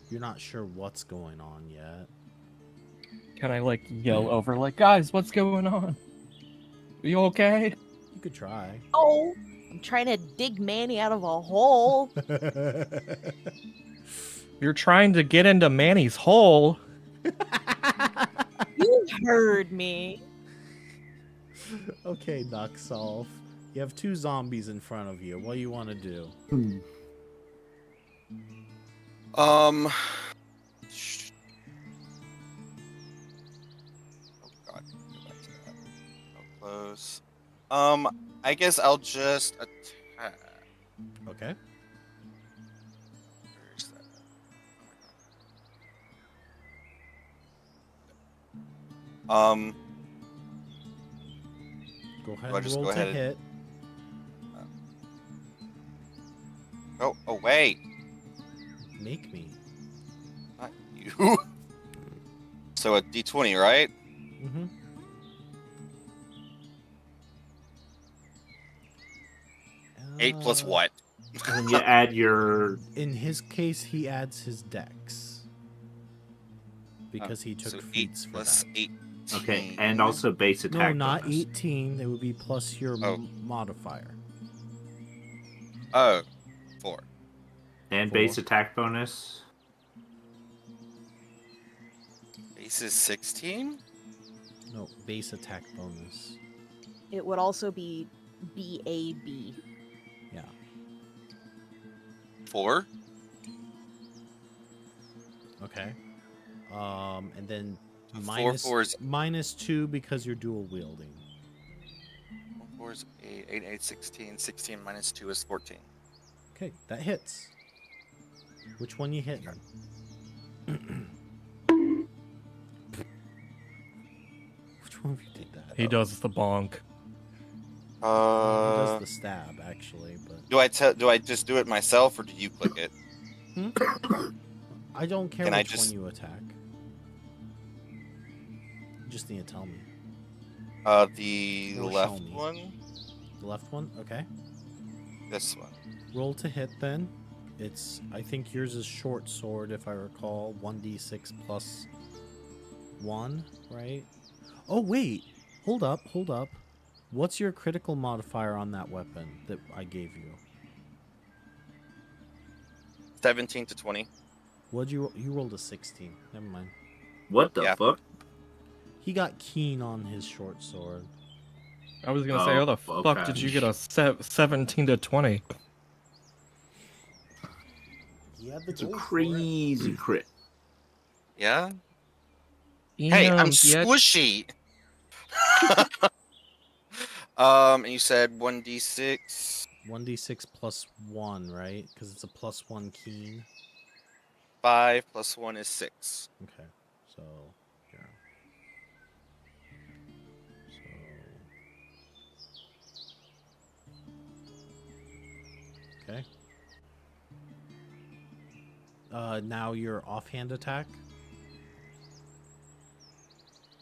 you're not sure what's going on yet. Can I like yell over like, guys, what's going on? Are you okay? You could try. Oh, I'm trying to dig Manny out of a hole. You're trying to get into Manny's hole. You heard me. Okay, Nuxolf. You have 2 zombies in front of you. What do you want to do? Oh god, go back to that. So close. I guess I'll just attack. Okay. Where's that? Go ahead Do I and just roll go to ahead and- hit. Oh, wait, Make me. not you. So a D20, right? Mm-hmm. 8 plus what? And you add your... In his case, he adds his dex. Because he took So 8 feats for plus that. 8. Okay, and also base No, attack not bonus. 18. It would be plus your Oh. modifier. Oh, 4. And 4. base attack bonus. Base is 16? No, base attack bonus. It would also be BAB. Yeah. 4? Okay. And then So minus, 4 is minus 2 because you're dual wielding. 4 is 8, 8, 8, 16. 16 minus 2 is 14. Okay, that hits. Which one you hitting? Which one of you did that? He does the bonk. He does the stab, actually, but Do I just do it myself, or do you click it? I don't care Can I which just- one you attack. You just need to tell me. The Or show left me. one. The left one? Okay. This one. Roll to hit then. I think yours is short sword, if I recall. 1d6 plus 1, right? Oh, wait. Hold up. What's your critical modifier on that weapon that I gave you? 17 to 20. What'd you rolled a 16. Never mind. What the Yeah. fuck? He got keen on his short sword. I was gonna say, how the fuck okay. did you get a 17 to 20? He had the It's a gold for it. crazy crit. Yeah. Hey, I'm Yeah, squishy. And you said 1d6, 1d6 plus 1, right? Because it's a plus 1 keen. 5 plus 1 is 6. Okay, so here. Okay. Now your offhand attack.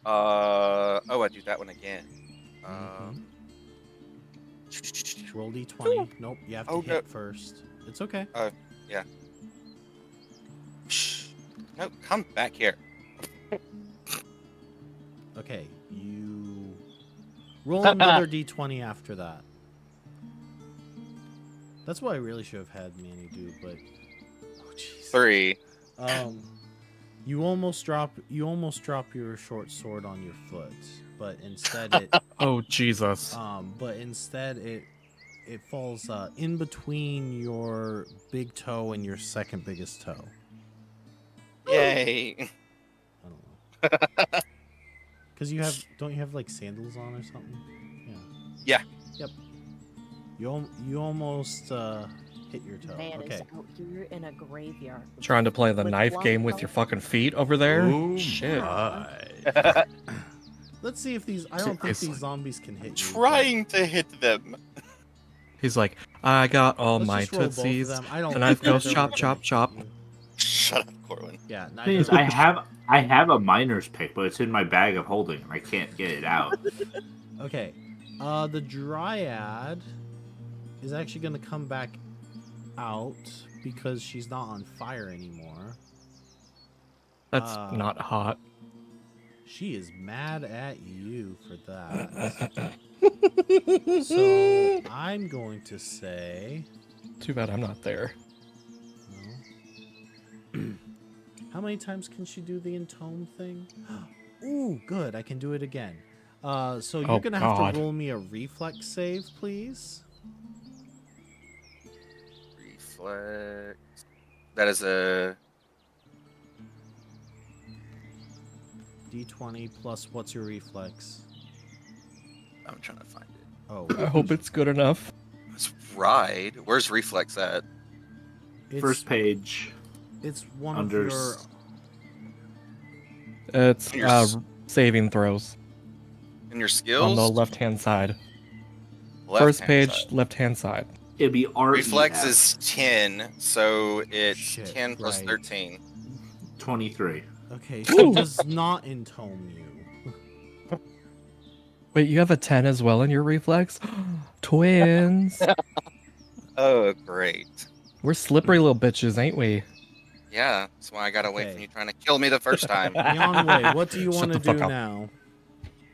Oh, I do that one again. Roll d20. Nope, you have to Oh, hit first. It's okay. Yeah. No, come back here. Okay, you roll another d20 after that. That's what I really should have had Manny do, but oh jeez. 3. You almost drop your short sword on your foot, but instead it Oh Jesus! it falls in between your big toe and your second biggest toe. Yay. I don't know. Cuz don't you have like sandals on or something? Yeah. Yep. You almost hit your toe. Man Okay. is out here in a graveyard. Trying to play the with knife one game with toe. your fucking feet over there? Oh Shit. my. Let's see if these I don't think Seriously. these zombies can hit you. but Trying to hit them. He's like, I got all let's my just roll both of tootsies. them. I don't The knife think goes they're chop, gonna chop, hit chop. you. Shut up, Corwin. Yeah, Thing is, I have a miner's pick, but it's in my bag of holding, and I can't get it out. Okay. The dryad is actually going to come back out because she's not on fire anymore. That's not hot. She is mad at you for that. So I'm going to say, Too bad I'm not there. no. How many times can she do the entome thing? Ooh, good. I can do it again. So you're Oh, going to have God. to roll me a reflex save, please. Reflex. That is a D20 plus what's your reflex? I'm trying to find it. Oh, I hope it's good enough. It's ride. Where's reflex at? it's, First page. it's one under of your. It's Your s- saving throws In your on skills? the left-hand side. Left First hand page, side. left-hand side. It'd be Reflex REF. is 10, so it's Shit, 10 plus right. 13. 23. Okay, she does not entome you. Wait, you have a 10 as well in your reflex? Twins! Oh, great. We're slippery little bitches, ain't we? Yeah, that's why I got away from Okay. you trying to kill me the first time. Yanwei, what do you Shut want to the fuck do up. now?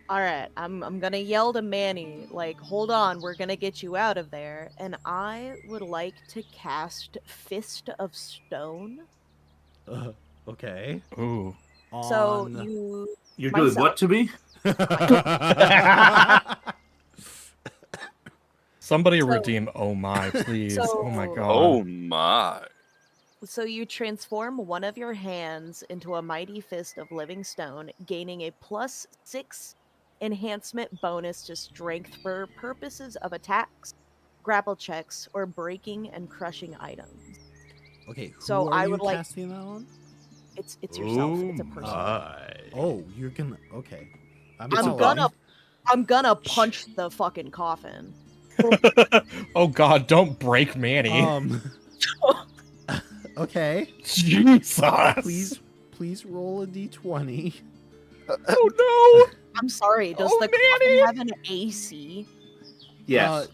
All right, I'm gonna yell to Manny, like, hold on, we're gonna get you out of there, and I would like to cast Fist of Stone. Okay. Ooh. So On... you, You're doing what to me? Somebody So- redeem Oh My, please. Oh my So- god. Oh my. so you transform one of your hands into a mighty fist of living stone, gaining a +6 enhancement bonus to strength for purposes of attacks, grapple checks, or breaking and crushing items. Okay, who So are I you would like- casting that on? It's yourself. It's a person. My. Oh, you're gonna... Okay. I'm Get some following. I'm gonna punch the fucking coffin. Oh god, don't break Manny. Okay. Jesus. Please roll a d20. Oh I'm sorry. Does Oh, the Manny! coffin have an AC? Yes.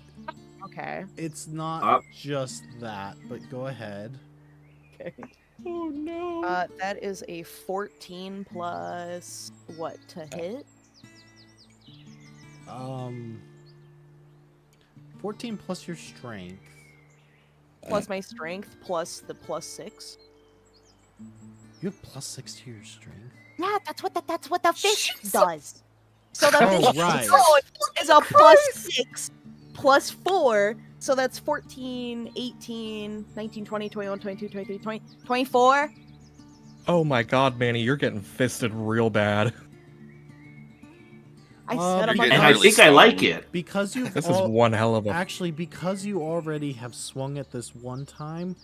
Okay. It's not Up. just that, but go ahead. Okay. no. Oh no. That is a 14 plus what to hit? 14 plus your strength. Plus my strength plus the +6. You have +6 to your strength. Yeah, that's what the fish does. So the Oh, fish right. is a +6 plus 4. So that's 14, 18, 19, 20, 21, 22, 23, 20, 24. Oh my god, Manny, you're getting fisted real bad. I said I'm You're not getting And I really think I like stoned. it. Because you've This is one hell of a actually, because you already have swung at this one time,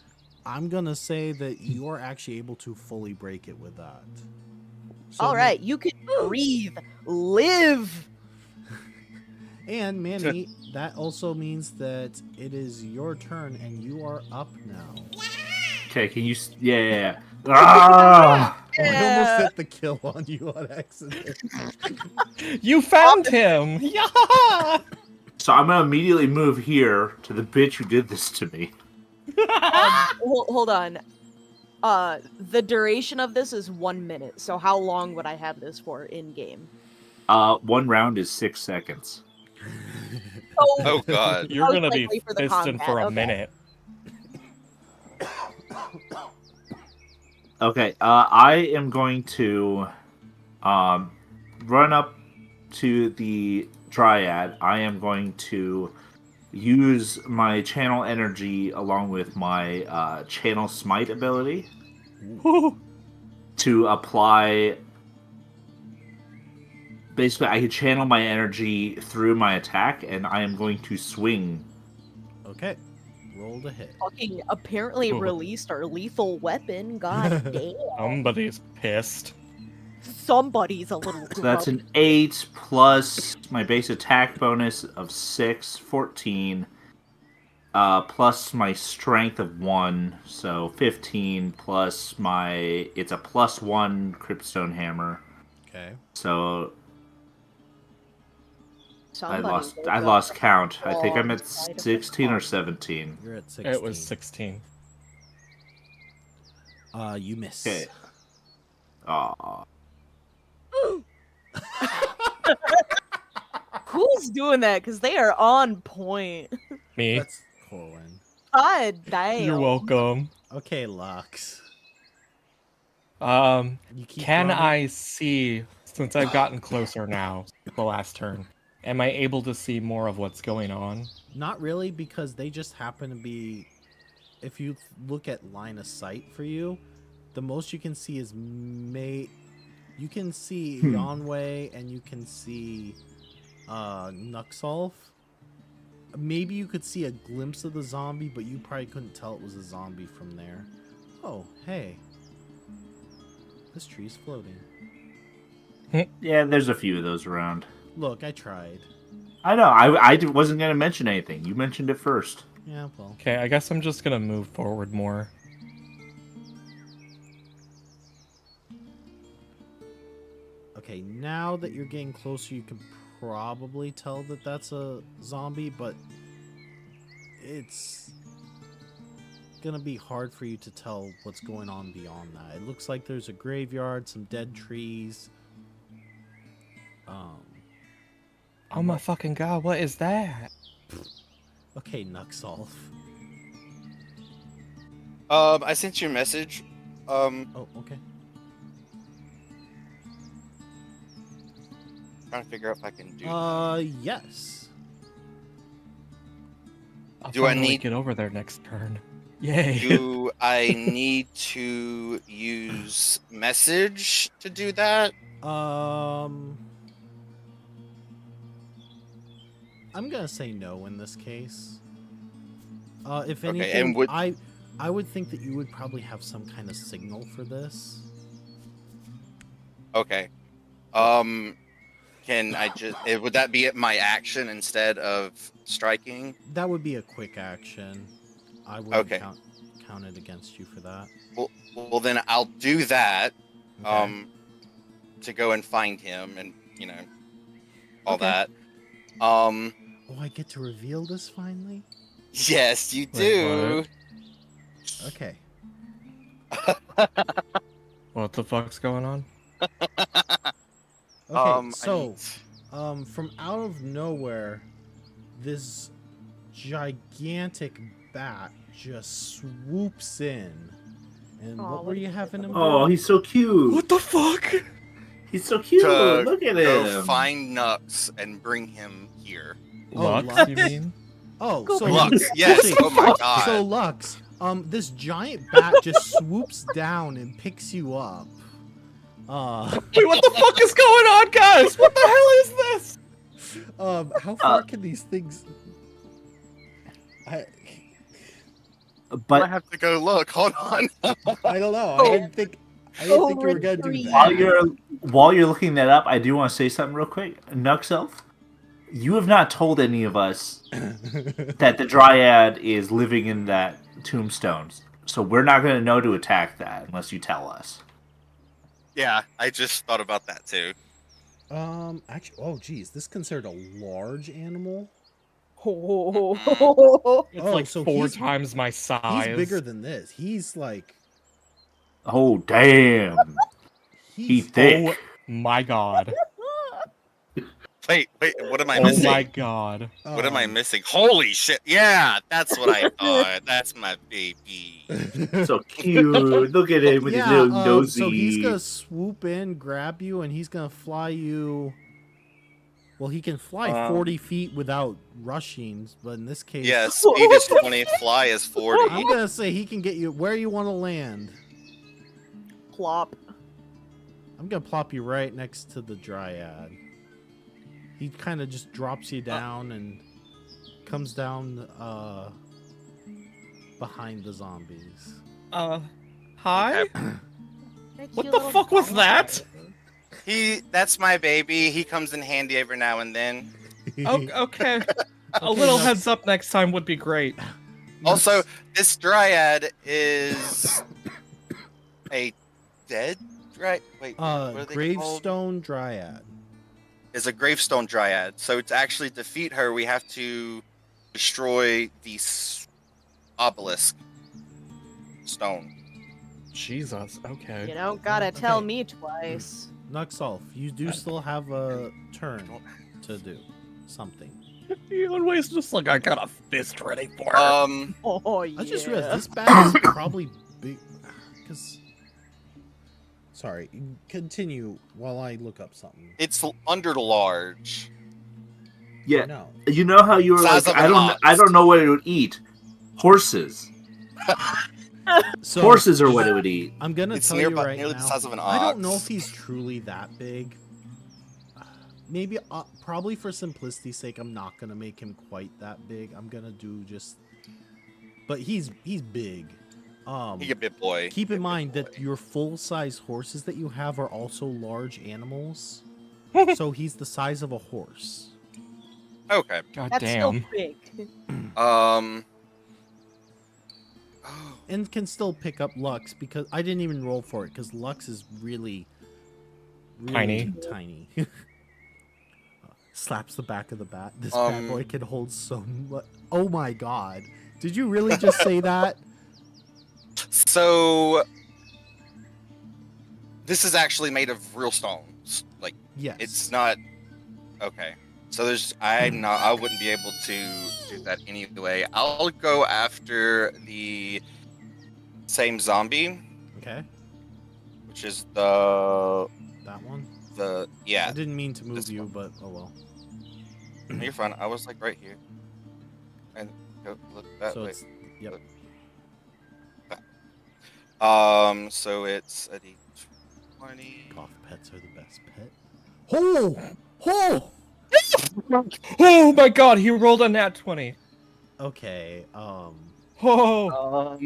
I'm gonna say that you are actually able to fully break it with that. So All right, you can breathe, live. And Manny, that also means that it is your turn and you are up now. Okay, can you? Yeah. Ah! Oh, I almost Yeah. hit the kill on you on accident. You found him! Yeah! So I'm gonna immediately move here to the bitch who did this to me. Hold on. The duration of this is 1 minute. So how long would I have this for in game? 1 round is 6 seconds. Oh god. You're I was gonna be wait for the fisting for combat, a okay. minute. Okay, I am going to run up to the Dryad. I am going to use my channel energy along with my channel smite ability to apply. Basically, I can channel my energy through my attack, and I am going to swing. Okay, roll to hit. Fucking apparently Ooh. released our lethal weapon. God damn. Somebody's pissed. Somebody's a little So that's grubby. an 8 plus my base attack bonus of 6, 14. Plus my strength of 1, so 15. Plus my, it's a +1 Cryptstone hammer. Okay. So I Somebody lost count. I think I'm wrong at side of the 16 or clock. 17. You're at 16. It was 16. You miss. Okay. Aw. Who's doing that? Because they are on point. Me. That's Corwin. God damn. You're welcome. Okay, Lux. Um, You keep can running? I see, since I've gotten closer now, the last turn, am I able to see more of what's going on? Not really, because they just happen to be. If you look at line of sight for you, the most you can see is You can see Yonway and you can see Nuxolf. Maybe you could see a glimpse of the zombie, but you probably couldn't tell it was a zombie from there. Oh, hey. This tree's floating. Yeah, there's a few of those around. Look, I tried. I know. I wasn't going to mention anything. You mentioned it first. Yeah, well. Okay, I guess I'm just gonna move forward more. Okay, now that you're getting closer, you can probably tell that that's a zombie, but it's gonna be hard for you to tell what's going on beyond that. It looks like there's a graveyard, some dead trees. Oh my fucking god, what is that? Okay, Nuxolf. I sent you a message. Oh, okay. Trying to figure out if I can do. Yes. I'll Do I finally need- get over there next turn? Yay! Do I need to use message to do that? I'm gonna say no in this case. If Okay, anything, and would- I would think that you would probably have some kind of signal for this. Okay. Can I just? Would that be my action instead of striking? That would be a quick action. I wouldn't Okay. count it against you for that. Well, then I'll do that. Okay. To go and find him, and all Okay. that. Oh, I get to reveal this finally? Yes, you do. Okay. What the fuck's going on? Okay, so, from out of nowhere, this gigantic bat just swoops in. And Aw, what were what you a having him Oh, do? he's so cute. What the fuck? He's so cute. To Look at go him. find Nux and bring him here. Lux, Lux? you mean? Oh, Go so Lux, yes. actually- Oh my god. So Lux, this giant bat just swoops down and picks you up. Wait, what the fuck is going on, guys? What the hell is this? How far can these things? I I But have to go look. Hold on. don't know. Oh. I didn't think we were gonna do while that. you're looking that up, I do want to say something real quick. Nuxelf, you have not told any of us that the Dryad is living in that tombstones. So we're not going to know to attack that unless you tell us. Yeah, I just thought about that too. Actually, oh geez, this is considered a large animal. Oh. It's Oh, like so 4 he's- times my size. He's bigger than this. He's like Oh, damn. He's he's thick. Oh my god. Wait, what am I Oh missing? my god. What am I missing? Holy shit! Yeah, that's what I thought. That's my baby. So cute. Look at him with his little nosy. so he's gonna swoop in, grab you, and he's gonna fly you. Well, he can fly 40 feet without rushing, but in this case, Yeah, speed is 20, fly is 40. I'm gonna say he can get you where you want to land. Plop. I'm gonna plop you right next to the Dryad. He kind of just drops you down and comes down behind the zombies. Hi? Okay. What the fuck was that? That's my baby. He comes in handy every now and then. Oh, okay. A little heads up next time would be great. Also, this Dryad is a dead Dryad. Wait, what are they called? Gravestone Dryad. Is a gravestone Dryad. So to actually defeat her, we have to destroy the obelisk stone. Jesus, okay. You don't gotta tell Okay. me twice. Nuxolf, you do still have a turn to do something. He always just like, I got a fist ready for her. Oh yeah. I just realized this bat is probably big. Because. Sorry, continue while I look up something. It's under large. Yeah. No. You know how you were Size like, of an I ox. don't know what it would eat. Horses. So Horses are what it would eat. I'm gonna It's tell you nearby- right nearly now. the size of an I don't know ox. if he's truly that big. Maybe, probably for simplicity's sake, I'm not gonna make him quite that big. I'm gonna do just. But he's big. He a big boy. Keep in mind that your full-size horses that you have are also large animals. So he's the size of a horse. Okay. God That's damn. still big. Oh, And can still pick up Lux because I didn't even roll for it because Lux is really Tiny. tiny. Slaps the back of the bat. This bad boy can hold so much. Oh my god. Did you really just say that? so this is actually made of real stones. Like Yes. it's not. Okay. So I wouldn't be able to do that anyway. I'll go after the same zombie, Okay. which is the That one. I I didn't mean to move this you, one. but oh well. You're fine. I was like right here. And go look that So way. it's yep. So it's a D20. Cough pets are the best pet. Oh! Oh! Oh my god, he rolled a nat 20. Okay. Oh, Um, oh,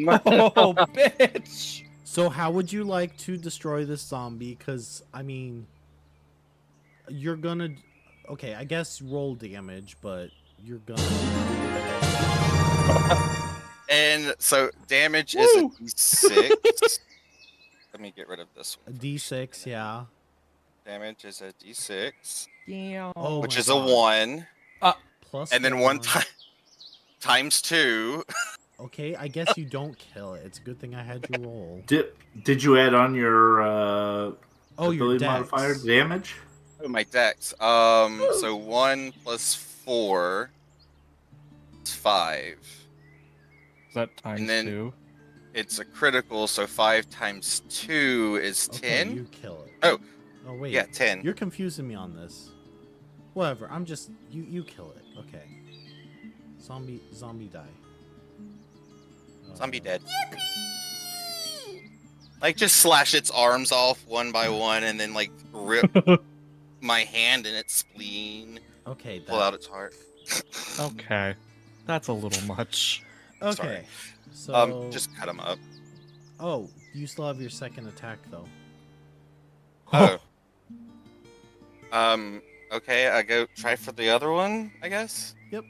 bitch. So how would you like to destroy this zombie? Because I mean, you're gonna. Okay, I guess roll damage, but you're gonna. And so damage is a Woo! d6. Let me get rid of this A one. d6, yeah. Damage is a d6, Damn. Oh which my is a God. 1, Plus and then 1 1. time times 2. Okay, I guess you don't kill it. It's a good thing I had you roll. Did you add on your Oh, your ability dex. modifier damage? Oh, my dex. So 1 plus 4 is 5. Is that times then- 2? It's a critical, so 5 times 2 is Okay, 10. you kill it. Oh. Oh wait. Yeah, 10. You're confusing me on this. Whatever. I'm just you kill it. Okay. Zombie die. Zombie dead. Like, just slash its arms off one by one, and then, like, rip my hand and its spleen, Okay. pull out its heart. Okay. That's a little much. Okay. So Just cut him up. Oh, you still have your second attack though. Oh. Okay, I go try for the other one, I guess? Yep.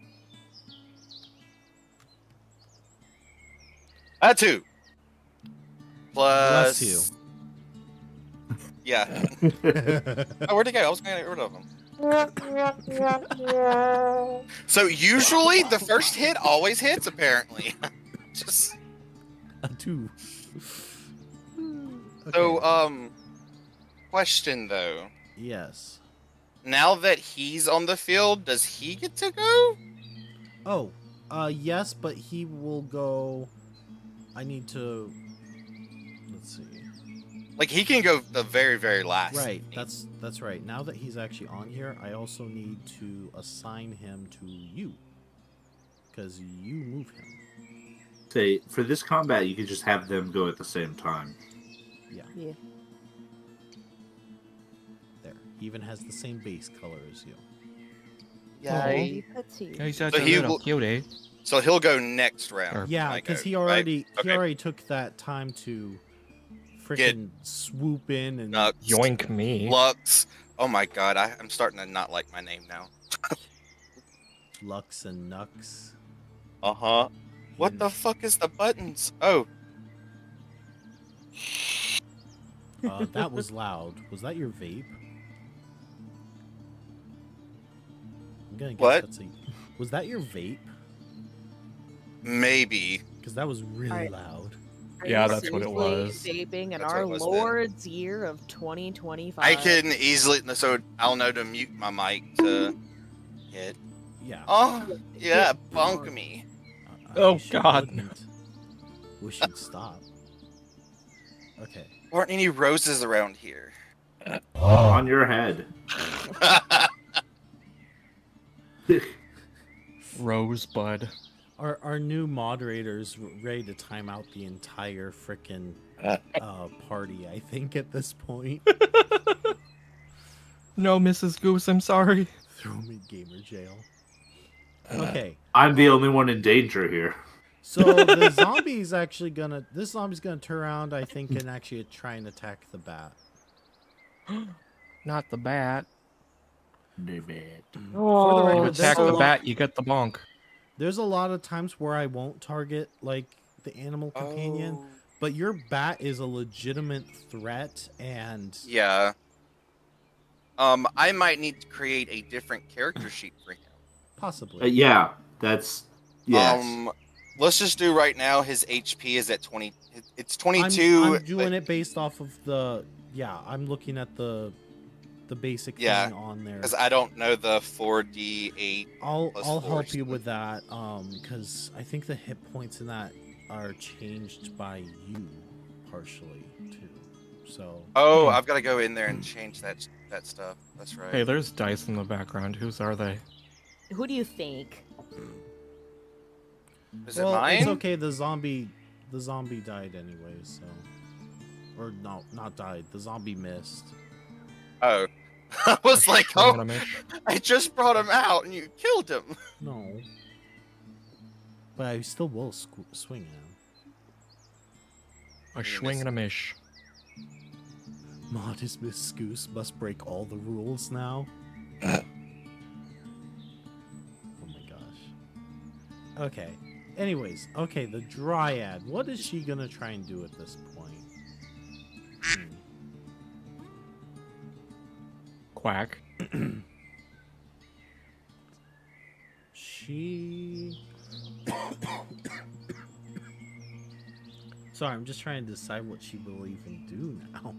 2. Bless Plus... you. Yeah. Oh, where'd he go? I was gonna get rid of him. So usually the first hit always hits, apparently. Just... A 2. So, question though. Yes. Now that he's on the field, does he get to go? Oh, yes, but he will go. I need to. Let's see. Like, he can go the very, very last. Right, that's right. Now that he's actually on here, I also need to assign him to you, because you move him. Say, for this combat, you could just have them go at the same time. Yeah. Yeah. There. He even has the same base color as you. Yay. Petite. He's such So a he little will- cutie. So he'll go next round. Or- Yeah, I because go, he right? already Okay. took that time to freaking swoop in and Nux. Yoink me. Lux. Oh my god, I'm starting to not like my name now. Lux and Nux. Uh-huh. What the fuck is the buttons? Oh, That was loud. Was that your vape? I'm gonna guess What? that's a. Was that your vape? maybe. Because that was really Alright. loud. Are Yeah, you that's what it seriously was. Vaping in That's our what it was then. Lord's year of 2025. I can easily, so I'll know to mute my mic to hit. Yeah. Oh, yeah, Get bonk bonked. me. Oh, wish you God. wouldn't. Wish you'd stop. Okay. Aren't any roses around here? On your head. Rosebud. Our new moderators ready to time out the entire frickin' party, I think, at this point. No, Mrs. Goose, I'm sorry. Throw me in gamer jail. Okay. I'm the only one in danger here. So the zombie's actually gonna. This zombie's gonna turn around, I think, and actually try and attack the bat. Not the bat. For the You record, attack there's, the bat, you get the bonk. there's a lot of times where I won't target like the animal companion, Oh. but your bat is a legitimate threat, and Yeah. I might need to create a different character sheet for him. possibly. Yeah, that's yes. Let's just do right now. His HP is at 20. It's 22. I'm doing it based off of the. Yeah, I'm looking at the basic Yeah, thing on there. because I don't know the 4d8. I'll plus I'll four help you stuff. with that. Because I think the hit points in that are changed by you partially too. So Oh, I've got to go in there and change that stuff. That's right. Hey, there's dice in the background. Whose are they? Who do you think? Is well, it mine? it's okay. The zombie died anyway. So, or no, not died. The zombie missed. Oh, I was like, oh, Swing-and-a-mish. I just brought him out and you killed him. No, but I still will swing at him. A swing and a mish. Modest Miss Goose must break all the rules now. Okay. Anyways, okay, the Dryad. What is she gonna try and do at this point? Quack. She. Sorry, I'm just trying to decide what she will even do now.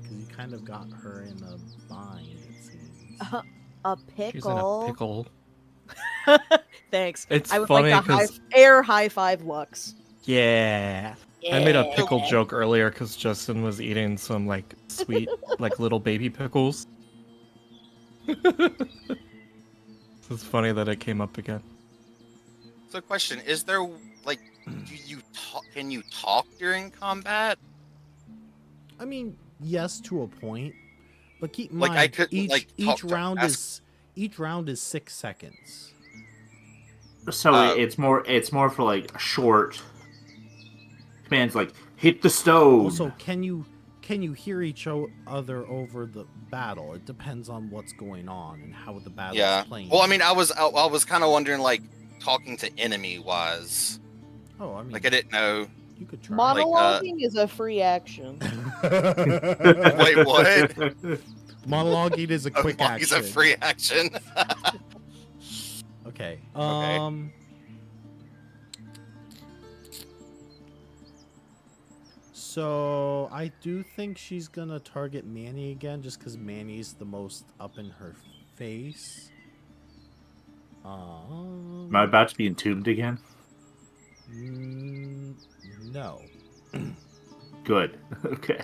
Because you kind of got her in a bind, it seems. A She's in a pickle. pickle. Thanks. It's I would funny like to because air high five Lux. yeah. I made a pickle Yeah. joke earlier because Justin was eating some like sweet, like little baby pickles. It's funny that it came up again. So, question: is there like, can you talk during combat? I mean, yes, to a point, but keep in Like, mind I couldn't, each like, each talk to round ask- each round is 6 seconds. So it's more for like short commands, like hit the stone. Also, can you hear each other over the battle? It depends on what's going on and how the battle Yeah. is playing. Well, I mean, I was kind of wondering, like, talking to enemy wise. Oh, I mean, Like, I didn't know. you could try. Monologuing is a free action. Wait, what? Monologuing is a quick He's action. a free action. Okay. Okay. So I do think she's gonna target Manny again, just because Manny's the most up in her face. Am I about to be entombed again? No. Good. Okay.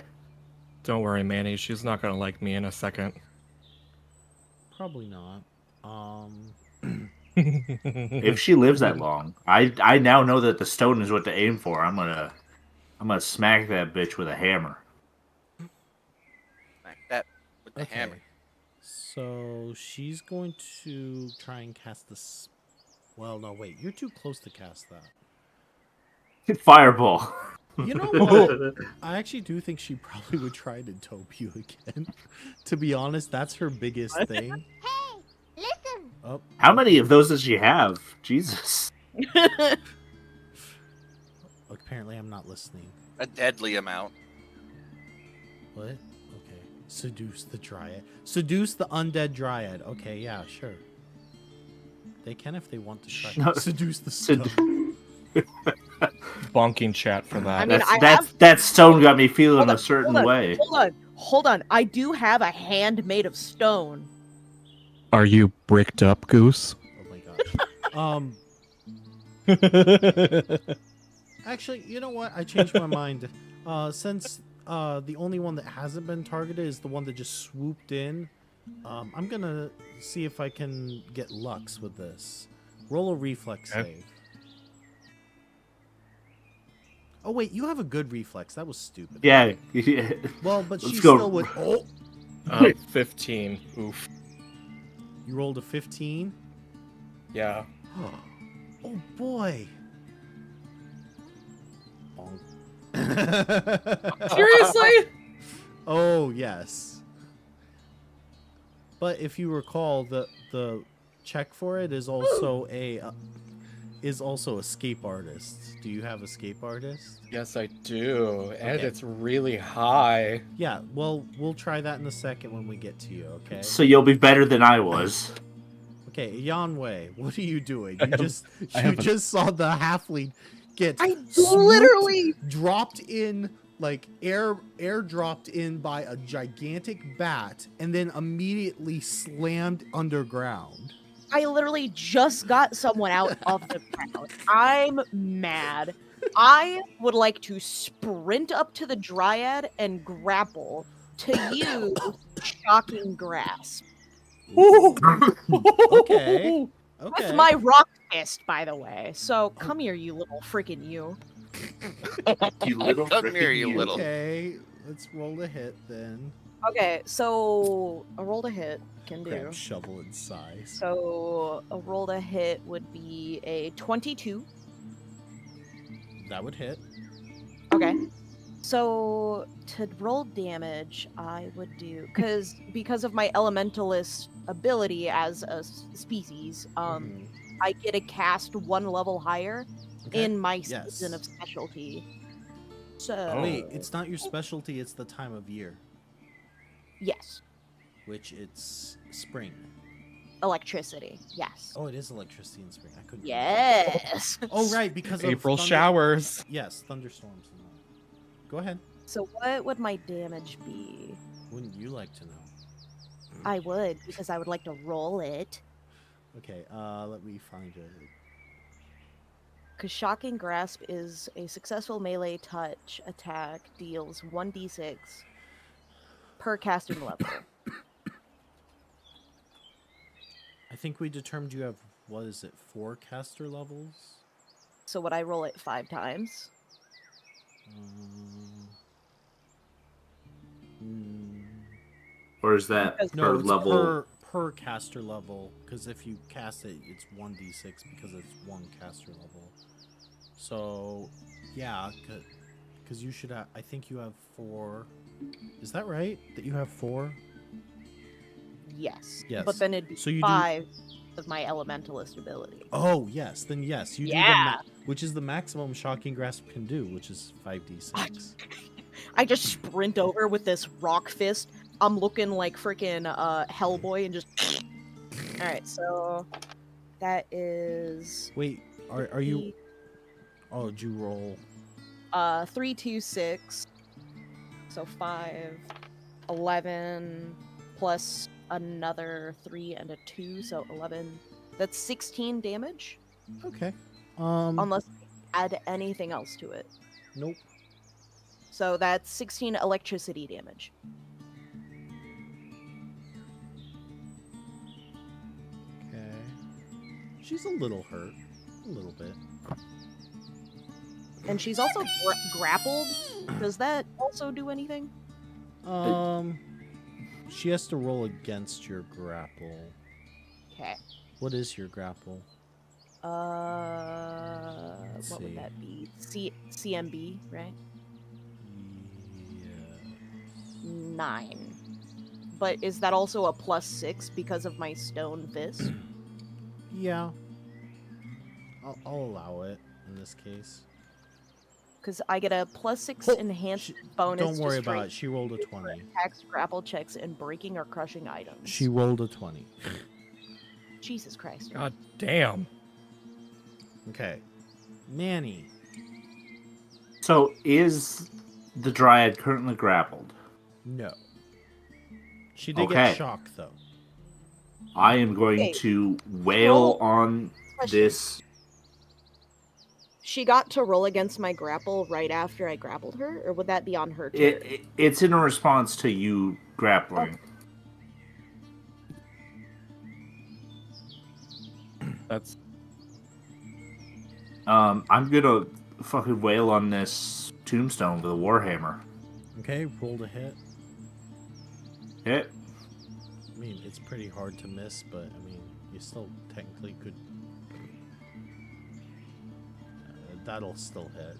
Don't worry, Manny. She's not gonna like me in a second. Probably not. If she lives that long, I now know that the stone is what to aim for. I'm gonna smack that bitch with a hammer. Like that with the hammer. So she's going to try and cast this. Well, no, wait. You're too close to cast that. Fireball. You know what? I actually do think she probably would try to dope you again. To be honest, that's her biggest thing. Hey, listen. Oh, How many of those does she have? Jesus. apparently I'm not listening. A deadly amount. What? Okay. Seduce the Dryad. Seduce the undead Dryad. Okay, yeah, sure. They can if they want to try. No. Seduce the stone. Bonking chat for that. I mean, That stone got me feeling a certain way. Hold on. I do have a hand made of stone. Are you bricked up, Goose? Oh my gosh. Actually, you know what? I changed my mind. Since the only one that hasn't been targeted is the one that just swooped in, I'm gonna see if I can get Lux with this. Roll a reflex Okay. save. Oh wait, you have a good reflex. That was stupid. Yeah. Well, but Let's she go. still would. Oh, 15. Oof. you rolled a 15. Yeah. Oh boy. Bonk. Seriously? Oh yes. But if you recall, the check for it is also a escape artist. Do you have escape artist? Yes, I do. And Okay. it's really high. Yeah. Well, we'll try that in a second when we get to you. Okay. So you'll be better than I was. Okay, Yanwei, what are you doing? I You have- just I you have a- just saw the halfling get I swooped, literally dropped in, like air dropped in by a gigantic bat and then immediately slammed underground. I literally just got someone out of the crowd. I'm mad. I would like to sprint up to the Dryad and grapple to use Shocking Grasp. Okay. Okay. With my rock fist, by the way. So come here, you little freaking you. You little Come frickin' here, you little. Okay, let's roll a hit then. Okay, so a roll to hit can do. Grab shovel and size. So a roll to hit would be a 22. That would hit. Okay. So to roll damage, I would do because of my elementalist ability as a species, Mhm. I get to cast one level higher Okay. in my Yes. season of specialty. So Oh. Wait, it's not your specialty, it's the time of year, yes, which it's spring. electricity. Yes. Oh, it is electricity in spring. I couldn't. Yes. Oh, right, because of April showers. Yes, thunderstorms and all. Go ahead. So what would my damage be? Wouldn't you like to know? I would, because I would like to roll it. Okay, let me find it. Because Shocking Grasp is a successful melee touch attack, deals 1d6 per casting level. I think we determined you have, what is it, 4 caster levels? So would I roll it 5 times? Mm, Or is that Because- no, per it's level? per caster level, because if you cast it, it's 1d6 because it's 1 caster level. So, yeah, because you should have, I think you have 4. Is that right? That you have 4? Yes. Yes. But then it'd be So you do- 5 of my elementalist ability. Oh, yes. Then yes, you do the Yeah. which is the maximum Shocking Grasp can do, which is 5d6. I just sprint over with this rock fist. I'm looking like freaking Hellboy and just. Alright, so that is Wait, are you? Oh, did you roll? 3, 2, 6. So 5, 11 plus another 3 and a 2, so 11. That's 16 damage. Okay. Unless I add anything else to it. Nope. So that's 16 electricity damage. Okay. She's a little hurt, a little bit. And she's also grappled. Does that also do anything? She has to roll against your grapple. Okay. What is your grapple? Let's What see. would that be? CMB, right? Yeah. 9. But is that also a +6 because of my stone fist? Yeah. I'll allow it in this case. Because I get a +6 Oh, enhanced bonus. Don't worry to about it. strength She rolled a 20. attacks, grapple checks, and breaking or crushing items. She rolled a 20. Jesus Christ. God damn. Okay. Manny. So is the Dryad currently grappled? No. She did Okay. get shocked, though. I am going Okay. to wail Roll- on Question. this. She got to roll against my grapple right after I grappled her, or would that be on her turn? It's in response to you grappling. That's I'm gonna fucking wail on this tombstone with a warhammer. Okay, rolled a hit. Hit. I mean, it's pretty hard to miss, but I mean, you still technically could. That'll still hit.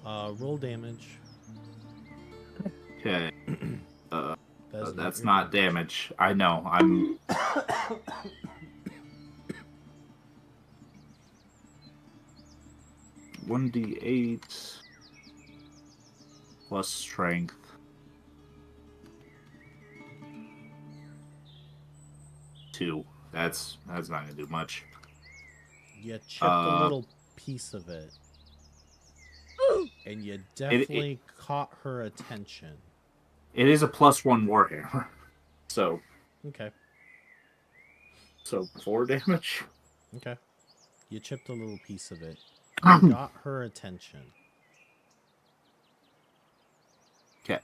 Roll damage. Okay. That's That's your not damage. I know. I'm. 1d8 plus strength. 2. That's not gonna do much. You chipped a little piece of it, and you definitely caught her attention. It is a +1 warhammer, so Okay. 4 damage. Okay. You chipped a little piece of it. You got her attention. Okay.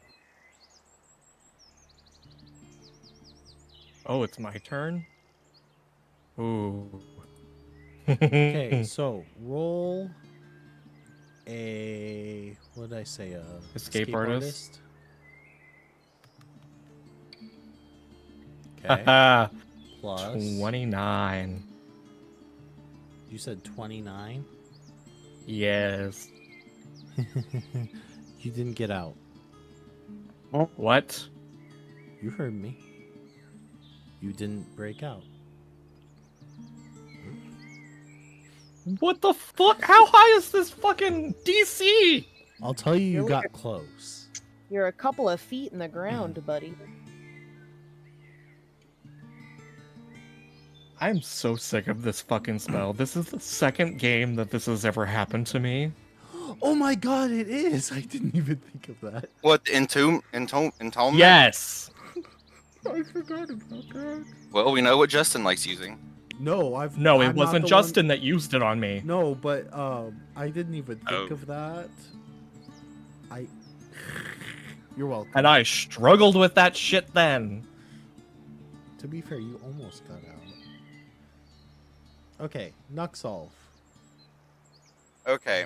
Oh, it's my turn? Ooh. Okay, so roll a what did I say? Escape artist? Okay. Plus 29. You said 29? Yes. You didn't get out. What? You heard me. You didn't break out. What the fuck? How high is this fucking DC? I'll tell you, you You're got close. You're a couple of feet in the ground, buddy. I'm so sick of this fucking spell. This is the second game that this has ever happened to me. Oh my god, it is! I didn't even think of that. What, entombment? Yes. I forgot about that. Well, we know what Justin likes using. No, No, it I'm not wasn't the Justin that used it on me. One... No, but I didn't even think Oh. of that. You're welcome. And I struggled with that shit then. To be fair, you almost got out. Okay, Nuxolf. Okay.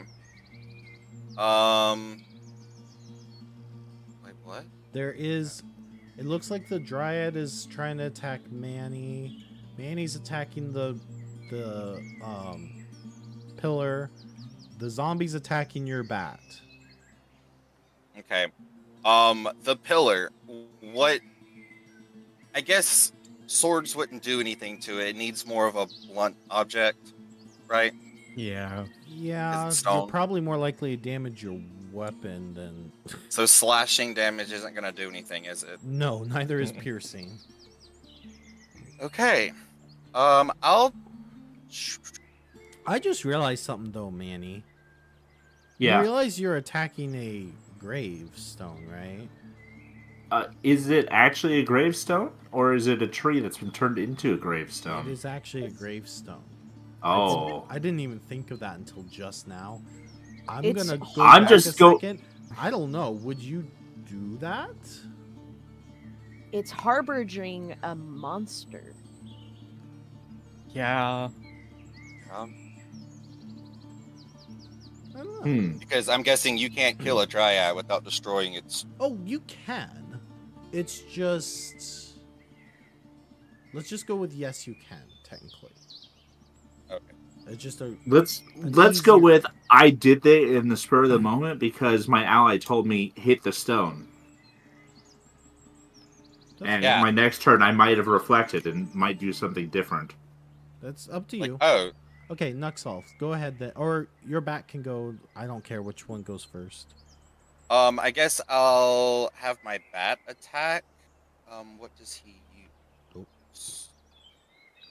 Wait, what? There is. It looks like the Dryad is trying to attack Manny. Manny's attacking the pillar. The zombie's attacking your bat. Okay. The pillar. What? I guess swords wouldn't do anything to it. It needs more of a blunt object, right? Yeah. Yeah, Is it you're stone? probably more likely to damage your weapon than. So slashing damage isn't gonna do anything, is it? No, neither is piercing. Okay. I'll. I just realized something though, Manny. You Yeah. realize you're attacking a gravestone, right? Is it actually a gravestone, or is it a tree that's been turned into a It gravestone? is actually a gravestone. Oh, I didn't even think of that until just now. I'm It's- gonna go I'm back just a go- second. I don't know. Would you do that? It's harboring a monster. Yeah. I don't know. Because I'm guessing you can't kill a dryad without destroying its. Oh, you can. It's just. Let's just go with yes, you can. Technically, Okay. it's just a. let's go with I did that in the spur of the moment because my ally told me hit the stone, and Yeah. my next turn I might have reflected and might do something different. That's up to Like, you. oh, Okay, Nuxolf, go ahead then, or your bat can go. I don't care which one goes first. I guess I'll have my bat attack. What does he Oh. use?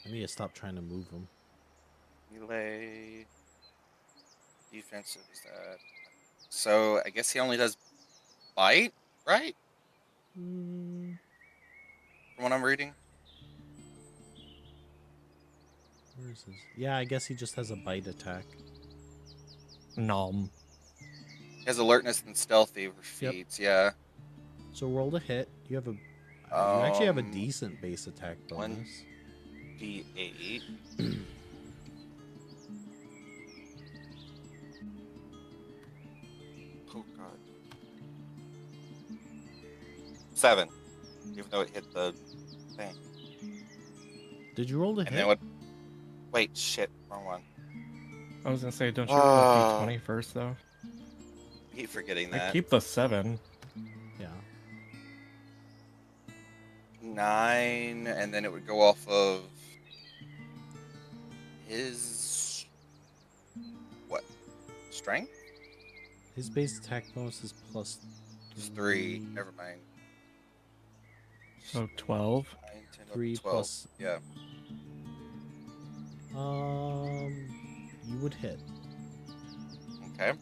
I need to stop trying to move him. Melee. Defensive is that. So I guess he only does bite, right? Mm, From what I'm reading. where is his? Yeah, I guess he just has a bite attack. Nom. He has alertness and stealthy for Yep. feats, yeah. So roll to hit. You have a. You actually have a Um, decent base attack one- bonus. D8. Oh god. 7. Even though it hit the thing. Did you roll to And hit? then what? Wait, shit, wrong one. I was gonna say, don't you roll a Ah. d20 first though? I keep forgetting I that. keep the 7. Yeah. 9, and then it would go off of his what? Strength? His base attack bonus is plus It's 3. Never mind. So 12. 9, 10, 3 12. plus. Yeah. You would hit Okay.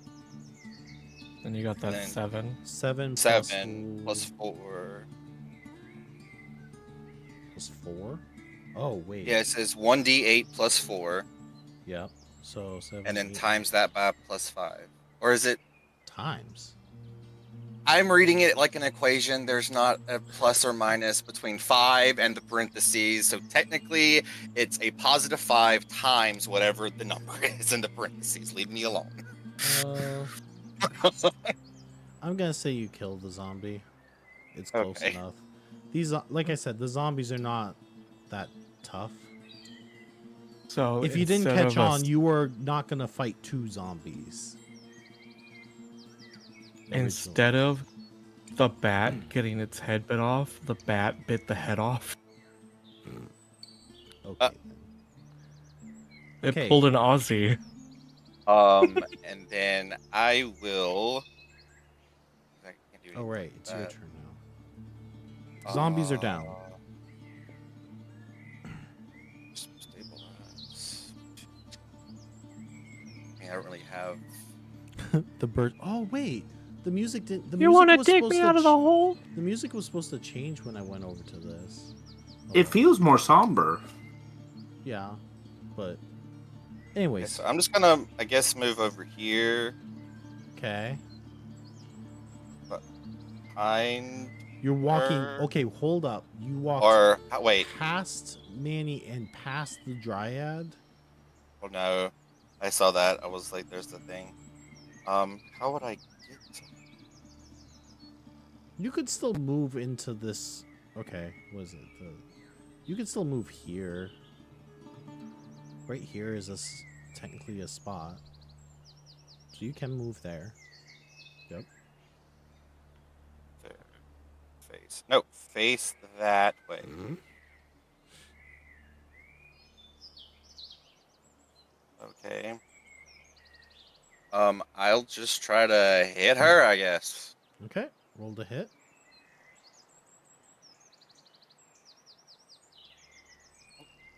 Then you got that then- 7. 7. 7 plus 4. Plus 4. Oh wait. Yeah, it says 1d8 plus 4, Yep. So 7. and then 8 times that by plus 5. Or is it? times. I'm reading it like an equation. There's not a plus or minus between 5 and the parentheses. So technically, it's a positive 5 times whatever the number is in the parentheses. Leave me alone. I'm gonna say you killed the zombie. It's close Okay. enough. These, like I said, the zombies are not that tough. So If you didn't instead catch of us- on, you were not gonna fight 2 zombies. instead of the bat getting its head bit off, the bat bit the head off. Okay. It Okay. pulled an Aussie. And then I will. I can't do Oh anything right, with it's your that. turn now. Zombies are down. Stabilize. I mean, I don't really have. The bird. Oh wait, the music didn't. The You music want to was take supposed me to. out of the hole? The music was supposed to change when I went over to this. It Okay. feels more somber. Yeah, but Okay, anyways. so I'm just gonna, I guess, move over here. Okay. But behind You're walking. her. Okay, hold up. You walked Or wait. past Manny and past the Dryad. Oh no, I saw that. I was like, "There's the thing." How would I get to? You could still move into this. Okay, what is it? You could still move here. Right here is technically a spot, so you can move there. Yep. There. Face. No, face that way. Okay. I'll just try to hit her, I guess. Okay. Roll the hit.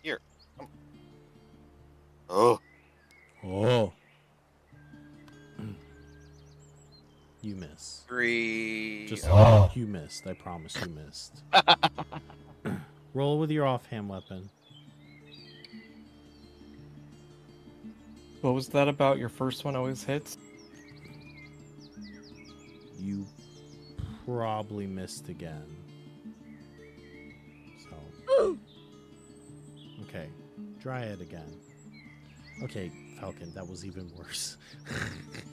Here. Oh, Oh. You miss. 3. Just Oh. you missed. I promise you missed. Roll with your offhand weapon. What was that about? Your first one always hits? You probably missed again. So. Okay. Dryad again. Okay, Falcon, that was even worse.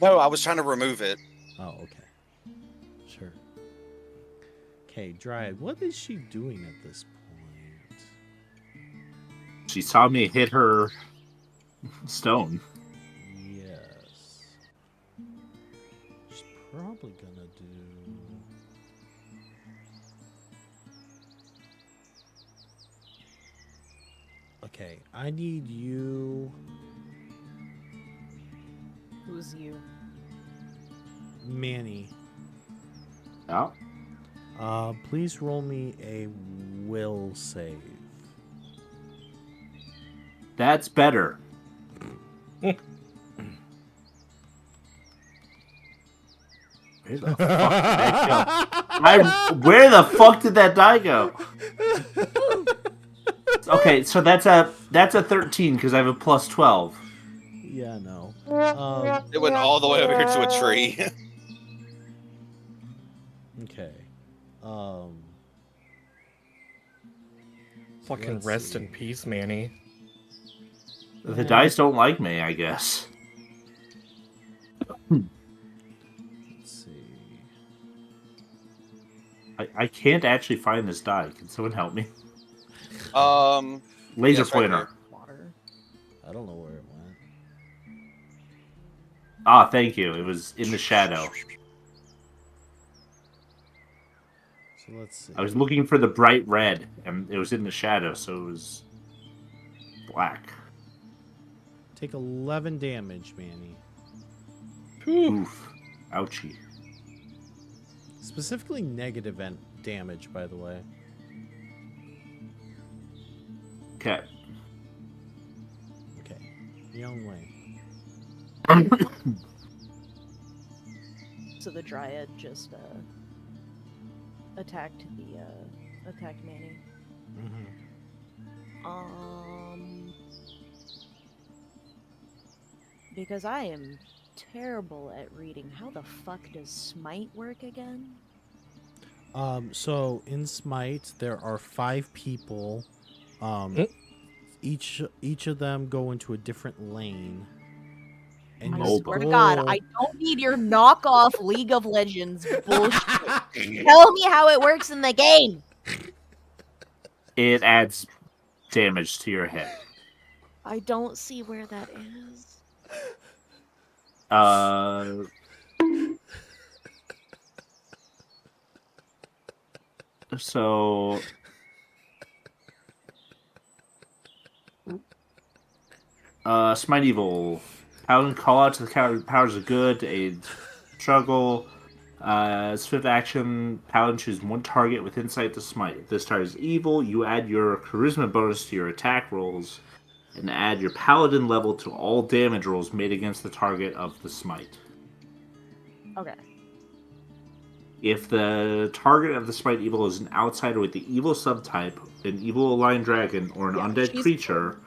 No, I was trying to remove it. Oh, okay. Sure. Okay, Dryad, what is she doing at this point? She saw me hit her stone. Yes. She's probably gonna do... Okay, I need you... Who's you? Manny. Yeah. Please roll me a will save. That's better. Where the fuck did that go? Where the fuck did that die go? Okay, so that's a 13 because I have a plus 12. Yeah, no. It went all the way over here to a tree. Okay. Fucking let's rest see. in peace, Manny. The dice don't like me, I guess. Let's see. I can't actually find this die. Can someone help me? Laser yes, right pointer. here. Water. I don't know where it went. Ah, thank you. It was in the shadow. So let's see. I was looking for the bright red, and it was in the shadow, so it was black. Take 11 damage, Manny. Oof. Ouchie. Specifically negative damage, by the way. Okay. Okay. Your own way. So the Dryad just attacked Manny. Mm-hmm. Because I am terrible at reading. How the fuck does smite work again? So in Smite, there are 5 people. Each of them go into a different lane. And I your swear to God, goal- I don't need your knockoff League of Legends bullshit. Tell me how it works in the game. It adds damage to your head. I don't see where that is. So Smite Evil. Paladin call out to the powers of good to aid struggle. Swift action. Paladin choose one target with insight to smite. If this target is evil, you add your charisma bonus to your attack rolls and add your paladin level to all damage rolls made against the target of the smite. Okay. If the target of the smite evil is an outsider with the evil subtype, an evil aligned dragon, or an undead she's creature,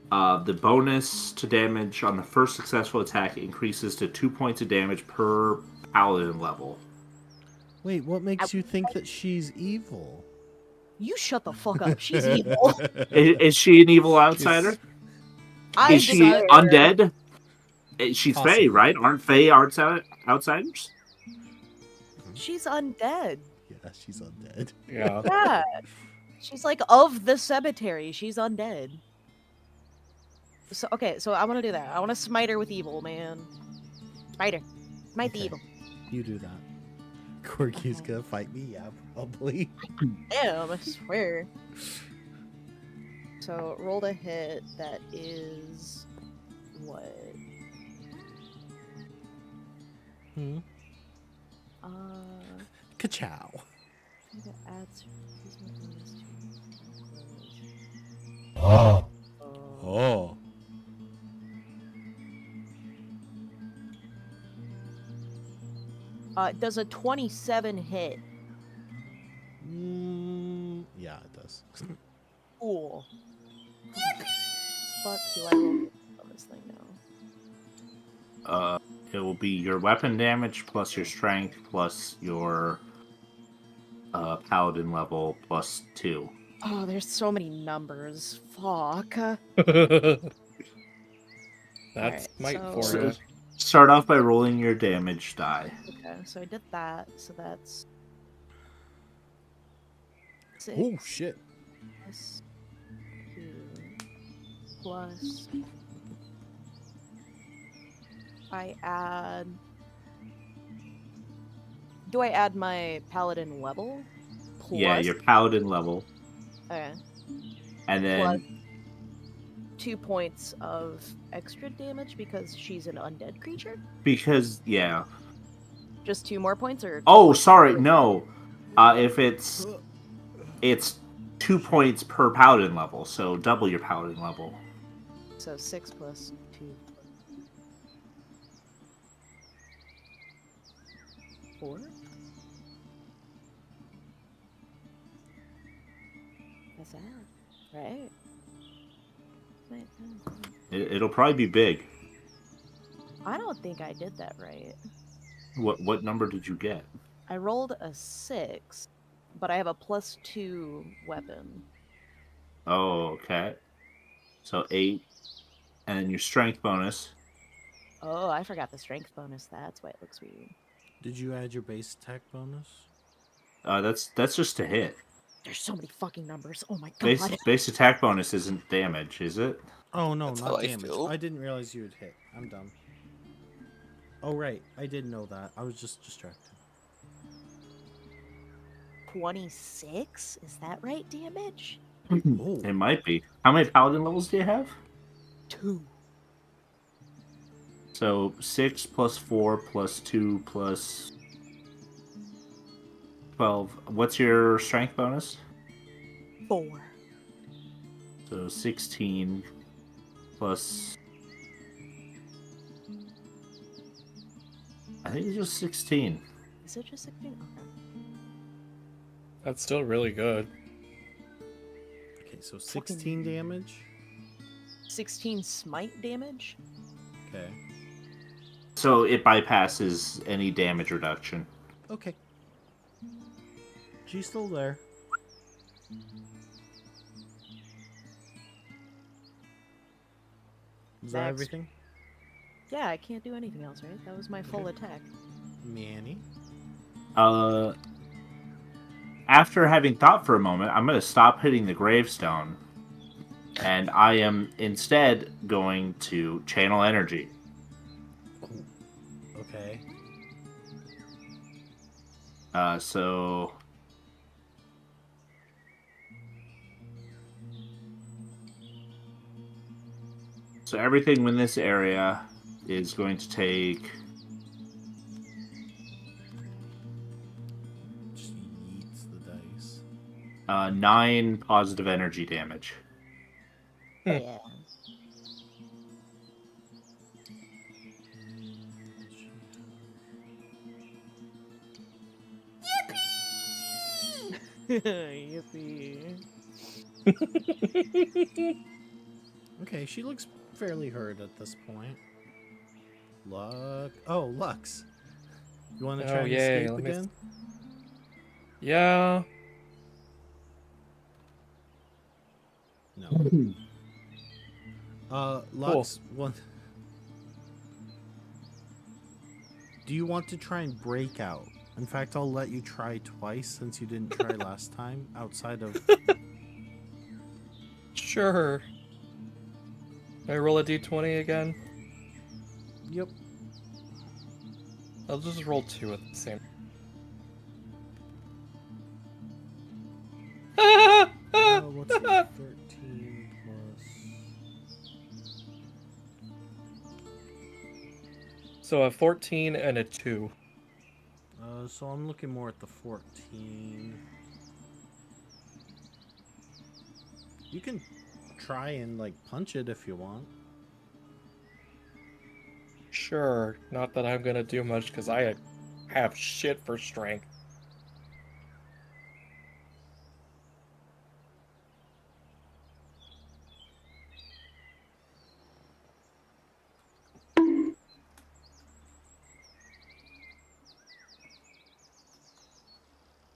the bonus to damage on the first successful attack increases to 2 points of damage per paladin level. Wait, what makes you think that she's evil? You shut the fuck up. She's evil. Is she an evil outsider? I Is she swear. undead? She's Possibly. Fae, right? Aren't Fae outsiders? She's undead. Yeah, she's undead. Yeah. Yeah. She's like of the cemetery. She's undead. So okay, so I want to do that. I want to smite her with evil, man. Smite her. Smite the Okay. evil. You do that. Corky's gonna fight me, yeah, probably. Damn, I swear. So rolled a hit that is what? Hmm. Uh, Ka-chow. I think it adds charisma bonus to Oh. rolls. Oh. Does a 27 hit? Yeah, it does. Cool. Fuck do I roll on this thing now? It will be your weapon damage plus your strength plus your paladin level plus 2. Oh, there's so many numbers. Fuck. That's Alright, might so- for you. Start off by rolling your damage die. Okay, so I did that. So that's 6 Oh shit. plus 2 plus I add. Do I add my paladin level? Plus, Yeah, your paladin level. okay. And then Plus 2 points of extra damage because she's an undead creature. because yeah. Just 2 more points, or Oh, sorry, no. If it's 2 points per paladin level, so double your paladin level. so 6 plus 2. 4? That's that, right? Wait, It'll probably be big. I don't think I did that right. What number did you get? I rolled a 6, but I have a plus 2 weapon. Oh, okay. So 8, and then your strength bonus. Oh, I forgot the strength bonus. That's why it looks weird. Did you add your base attack bonus? That's just a hit. There's so many fucking numbers. Oh my god. Base attack bonus isn't damage, is it? Oh no, That's how not I damage. feel. I didn't realize you would hit. I'm dumb. Oh right, I did know that. I was just distracted. 26? Is that right, damage? Oh. It might be. How many paladin levels do you have? 2. So 6 plus 4 plus 2 plus 12. What's your strength bonus? 4. So 16 plus. I think it's just 16. Is it just 16? Okay. That's still really good. Okay, so 16 damage. 16 smite damage? Okay. So it bypasses any damage reduction. Okay. She's still there. Is that Next. everything? Yeah, I can't do anything else, right? That was my full attack. Manny? After having thought for a moment, I'm going to stop hitting the gravestone. And I am instead going to channel energy. Okay. So So everything in this area is going to take Just yeets the dice. 9 positive energy damage. Yeah. Yippee. Okay, she looks fairly hurt at this point. Lux. You want to try Oh, and yay, escape let me again? Yeah. No. Cool. Lux, one. Do you want to try and break out? In fact, I'll let you try twice since you didn't try last time. Outside of Sure. Can I roll a d20 again? yep. I'll just roll 2 at the same. Let's see. 13 plus. So a 14 and a 2. So I'm looking more at the 14. You can try and like punch it if you want. Sure. Not that I'm gonna do much because I have shit for strength.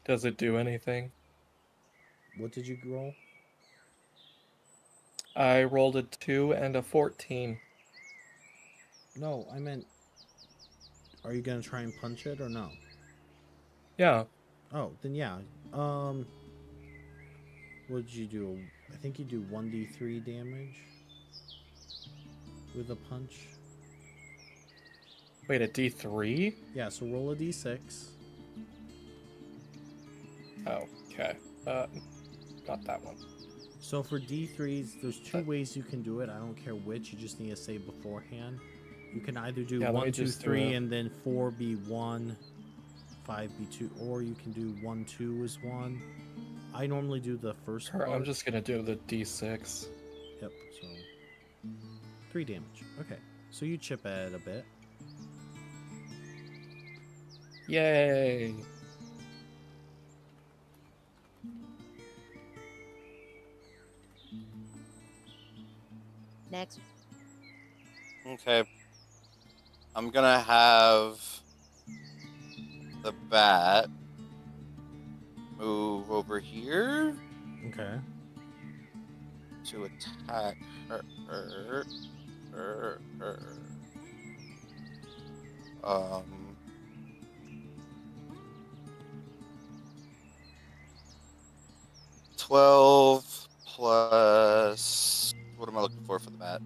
Does it do anything? What did you roll? I rolled a 2 and a 14. No, I meant. Are you gonna try and punch it or no? Yeah. Oh, then yeah. What did you do? I think you do 1d3 damage with a punch. Wait, a d3? Yeah, so roll a d6. Oh, okay. Got that one. So for d3s, there's 2 ways you can do it. I don't care which. You just need to say beforehand. You can either do Yeah, let 1, me 2, just do 3, it. and then 4 be 1, 5 be 2, or you can do 1, 2 is 1. I normally do the first Sure, part. I'm just gonna do the d6. Yep, so 3 damage. Okay, so you chip at it a bit. Yay! Next. Okay. I'm gonna have the bat move over here Okay. to attack her. Um, 12 plus. What am I looking for the bat?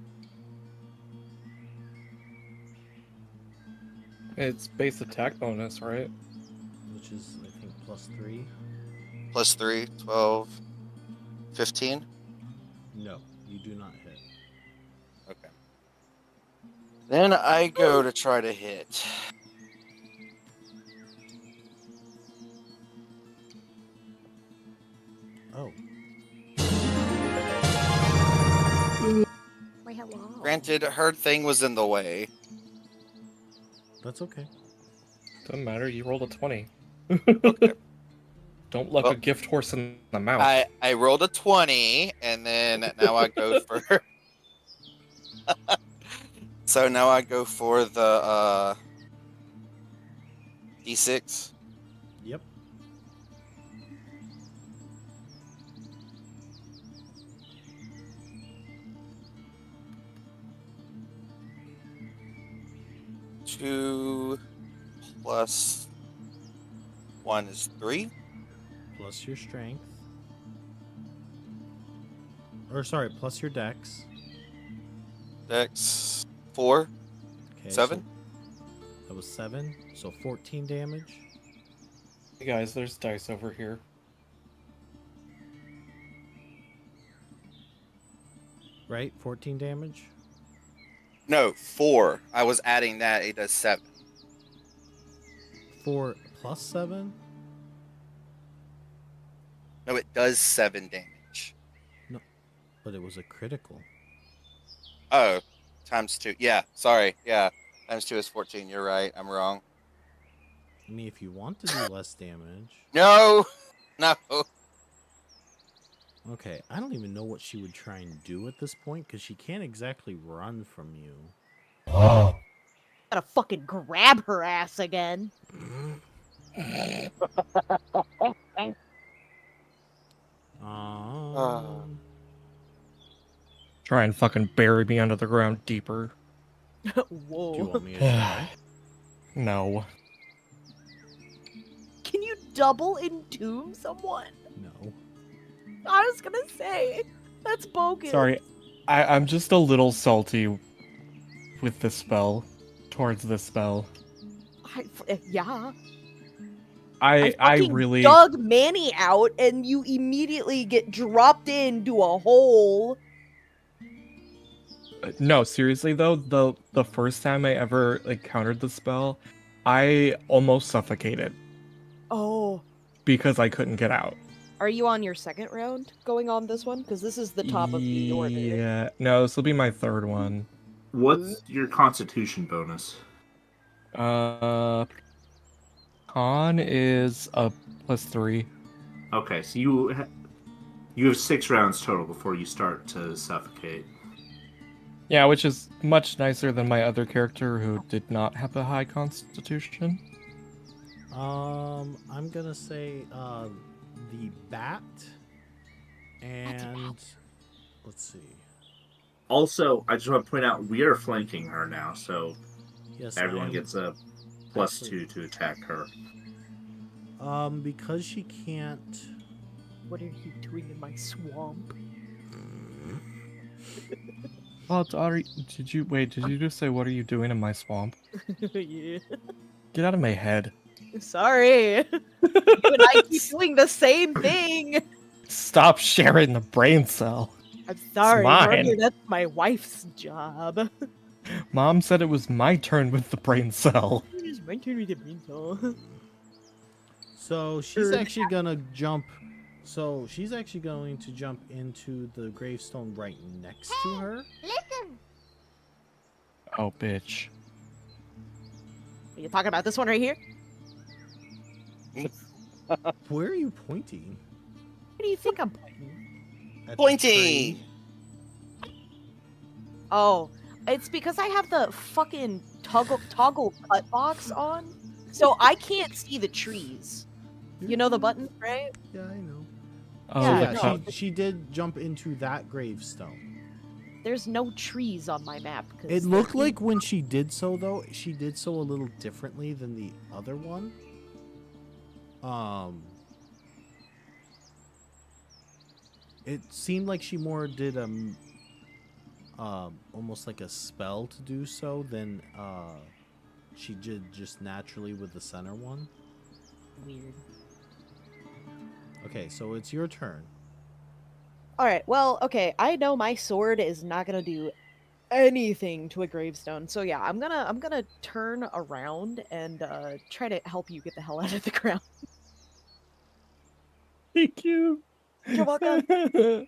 It's base attack bonus, right? Which is, I think, +3. Plus 3, 12, 15. No, you do not hit. Okay. Then I go to try to hit. Oh. Why, hello. Granted, her thing was in the way. That's okay. Doesn't matter, you rolled a 20. Okay. Don't look Well, a gift horse in the mouth. I rolled a 20, and then now I go for. So now I go for the D6. Yep. Two plus 1 is 3. Plus your strength. Or, sorry, plus your dex. Dex 4. Okay, 7. So that was 7. So 14 damage. Hey guys, there's dice over here. Right? 14 damage? No, 4. I was adding that. It does 7. 4 plus 7? No, it does 7 damage. No, but it was a critical. Oh, times 2. Yeah, sorry. Yeah, times 2 is 14. You're right. I'm wrong. I mean, if you want to do less damage. No, no. Okay, I don't even know what she would try and do at this point because she can't exactly run from you. Gotta fucking grab her ass again. Try and fucking bury me under the ground deeper. Whoa. Do you want me to try? No. Can you double entomb someone? No. I was gonna say. That's bogus. Sorry, I'm just a little salty with the spell, towards the spell. Yeah. I fucking really dug Manny out and you immediately get dropped into a hole. no, seriously though, the first time I ever encountered the spell, I almost suffocated Oh. because I couldn't get out. Are you on your second round going on this one? Because this is the top of the order. Yeah, no, this will be my third one. What's your Constitution bonus? Con is a +3. Okay, so you have 6 rounds total before you start to suffocate. Yeah, which is much nicer than my other character who did not have a high constitution. I'm gonna say the bat and let's see. Also, I just want to point out we are flanking her now, so Yes, everyone gets a +2 to attack her. Because she can't. What are you doing in my swamp? Oh, did you just say what are you doing in my swamp? Yeah. Get out of my head. Sorry. But I keep doing the same thing. Stop sharing the brain cell. I'm sorry. mine. Remember, that's my wife's job. Mom said it was my turn with the brain cell. It is my turn with the brain cell. So she's actually gonna jump. So she's actually going to jump into the gravestone right next to her. Oh, bitch. Are you talking about this one right here? Where are you pointing? Where do you think I'm pointing? At the Pointing! tree? Oh, it's because I have the fucking toggle cut box on, so I can't see the trees. You know the button, right? Yeah, I know. Oh, Yeah, So no. she did jump into that gravestone. There's no trees on my map. It looked like when she did so, though, she did so a little differently than the other one. It seemed like she more did almost like a spell to do so than she did just naturally with the center one. Weird. Okay, so it's your turn. Alright, well, okay, I know my sword is not gonna do anything to a gravestone, so yeah, I'm gonna turn around and try to help you get the hell out of the ground. Thank you. You're welcome.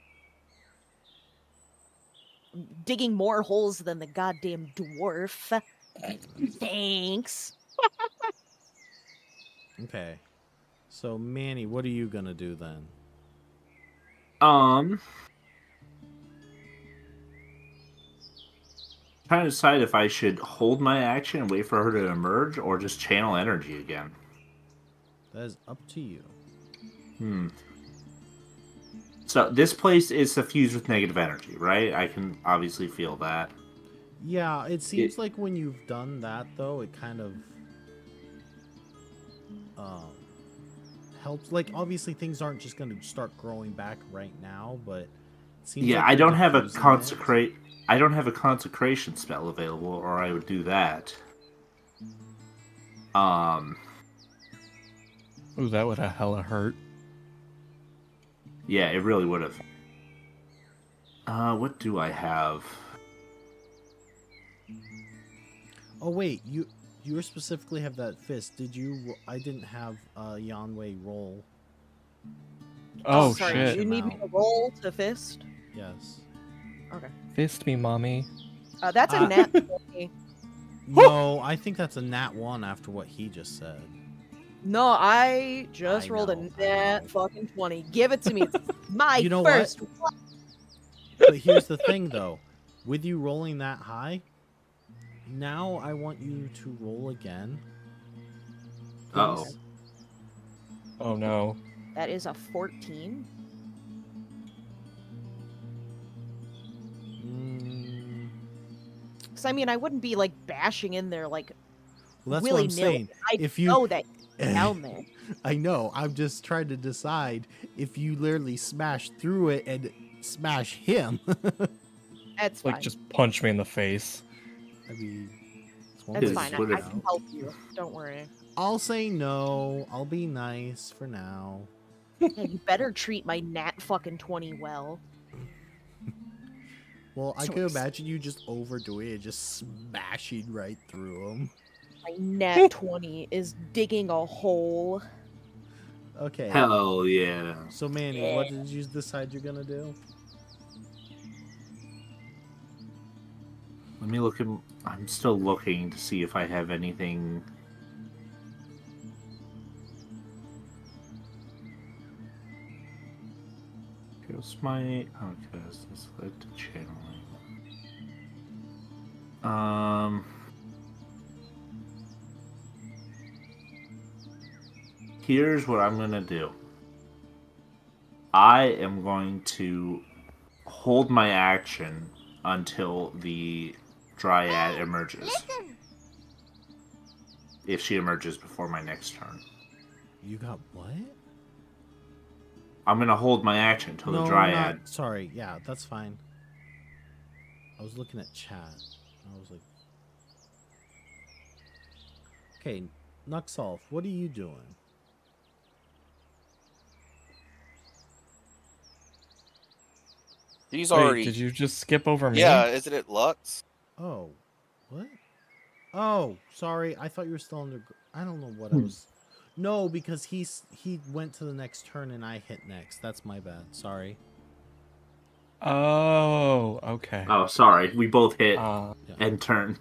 Digging more holes than the goddamn dwarf. Thanks. Okay. So Manny, what are you gonna do then? Trying to decide if I should hold my action and wait for her to emerge or just channel energy again. That is up to you. So this place is suffused with negative energy, right? I can obviously feel that. Yeah, it seems like when you've done that, though, it kind of helps. Like, obviously, things aren't just going to start growing back right now, but it seems Yeah, like I you're don't have a diffusing it. consecrate. I don't have a consecration spell available, or I would do that. Ooh, that would have hella hurt. Yeah, it really would have. What do I have? Oh wait, you specifically have that fist. Did you? I didn't have Yanwei roll. Oh sorry. Smash shit! You him need me out. to roll to fist? Yes. Okay. Fist me, mommy. That's a Uh, nat 20. No, I think that's a nat 1 after what he just said. No, I just I rolled know, a I nat know. fucking 20. Give it to me. It's my You know first. what? But here's the thing, though. With you rolling that high, now I want you to roll again. Uh-oh. Please. Oh no. That is a 14. Mm, Because, I mean, I wouldn't be, like, bashing in there, like, well, that's what I'm willy-nilly. saying. I If you, know that down there. I know. I'm just trying to decide if you literally smash through it and smash him. That's Like fine. just punch me in the face. I mean, it's one That's way to fine. figure I it can out. help you. Don't worry. I'll say no. I'll be nice for now. Yeah, you better treat my nat fucking 20 well. Well, I So could ex- imagine you just overdoing it, just smashing right through him. My nat 20 is digging a hole. Okay. Hell yeah. So, Manny, what did you decide you're gonna do? Let me look at. I'm still looking to see if I have anything. Here's my. Okay, so this led to channeling. Here's what I'm gonna do. I am going to hold my action until the Dryad emerges. If she emerges before my next turn. You got what? I'm gonna hold my action until No, the Dryad. not. Sorry. Yeah, that's fine. I was looking at chat. I was like, okay, Nuxolf, what are you doing? He's Wait, already. did you just skip over me? Yeah, isn't it Lux? Oh, what? Oh, sorry. I thought you were still under. I don't know what I was. No, because he went to the next turn and I hit next. That's my bad. Sorry. Oh, okay. Oh, sorry. We both hit Uh, Yeah. end turn.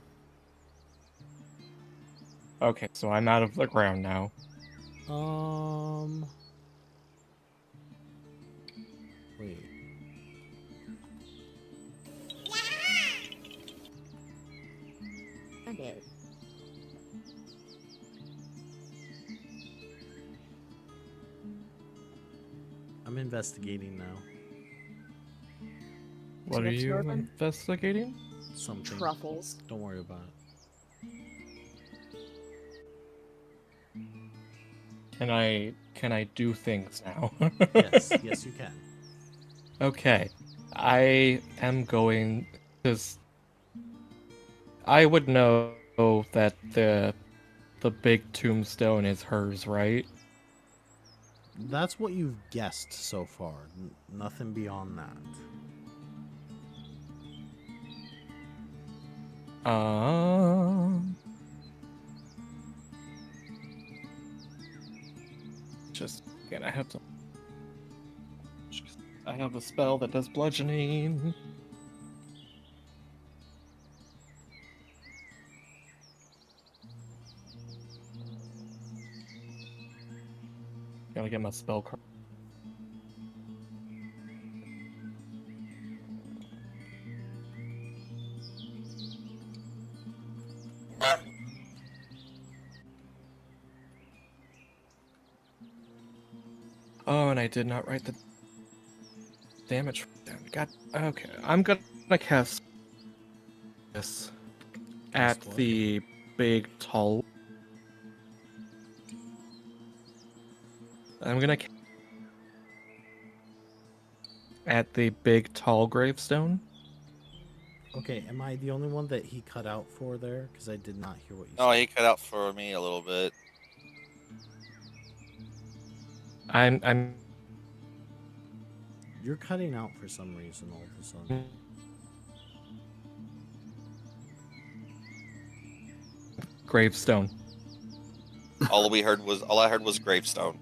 okay, so I'm out of the ground now. Wait. I did. I'm investigating now. What are Sniff you Snorvin? investigating? Something. Truffles. Don't worry about it. Can I do things now? Yes, yes, you can. Okay. I am going because I would know that the big tombstone is hers, right? That's what you've guessed so far. Nothing beyond that. Just again, I have a spell that does bludgeoning. Gotta get my spell card. Oh, and I did not write the damage down. God, okay. I'm gonna cast this at Cast what? the big tall. I'm gonna at the big tall gravestone. Okay, am I the only one that he cut out for there? Because I did not hear what you No, said. he cut out for me a little bit. I'm You're cutting out for some reason all of a sudden. Gravestone. All I heard was gravestone.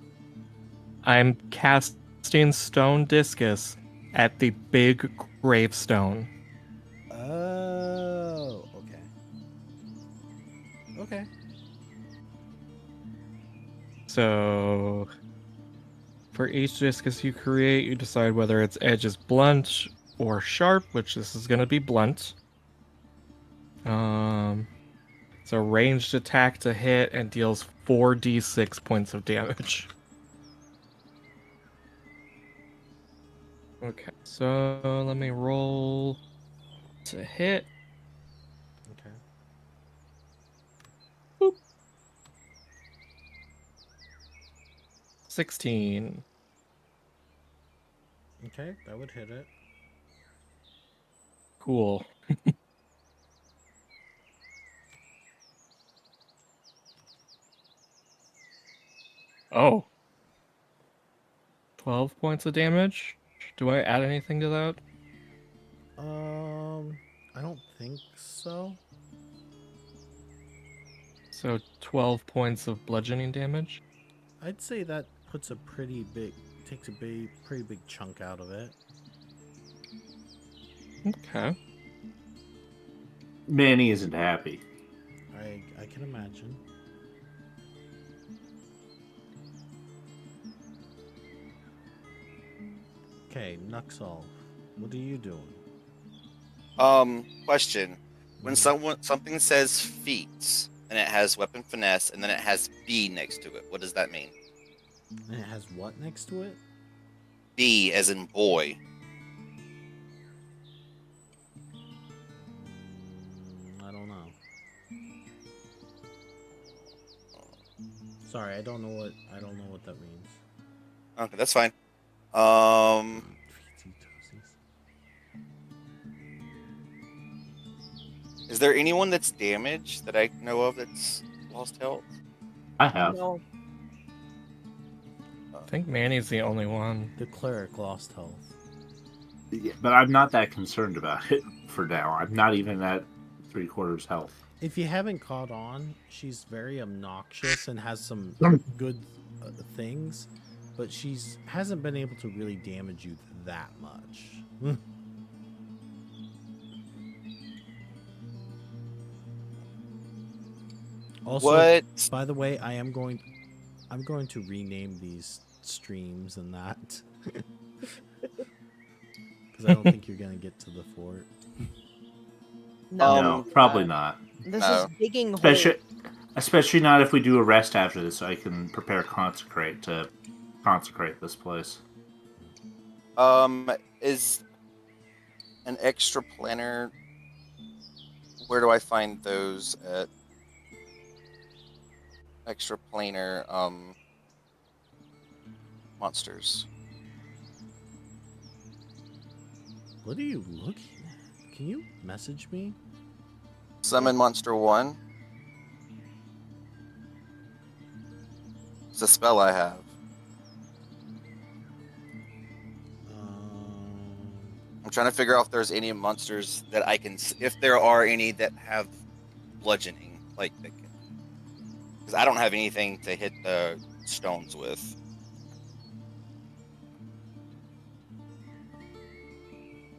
I'm casting Stone Discus at the big gravestone. Oh, okay. Okay. So, for each discus you create, you decide whether its edge is blunt or sharp, which this is going to be blunt. It's a ranged attack to hit and deals 4d6 points of damage. Okay, so let me roll to hit. Okay. 16. Okay, that would hit it. Cool. Oh. 12 points of damage? Do I add anything to that? I don't think so. So 12 points of bludgeoning damage? I'd say that puts a pretty big, takes a pretty big chunk out of it. Okay. Manny isn't happy. I can imagine. Okay, Nuxol, what are you doing? Question. When something says feats and it has weapon finesse and then it has B next to it, what does that mean? And it has what next to it? B as in boy. I don't know. Sorry, I don't know what that means. Okay, that's fine. Is there anyone that's damaged that I know of that's lost health? I have. No. I think Manny's the only one. The cleric lost health. Yeah, but I'm not that concerned about it for now. I'm not even at 3/4 health. If you haven't caught on, she's very obnoxious and has some good things, but hasn't been able to really damage you that much. Also, What? by the way, I'm going to rename these streams and that because I don't think you're gonna get to the fort. No. No, probably not. This No. is digging holes. Especially not if we do a rest after this, so I can prepare consecrate to consecrate this place. Is an extra planner? Where do I find those at? Extra planar monsters. What are you looking at? Can you message me? Summon monster 1. It's a spell I have. I'm trying to figure out if there's any monsters that I can, if there are any that have bludgeoning, like, because I don't have anything to hit the stones with.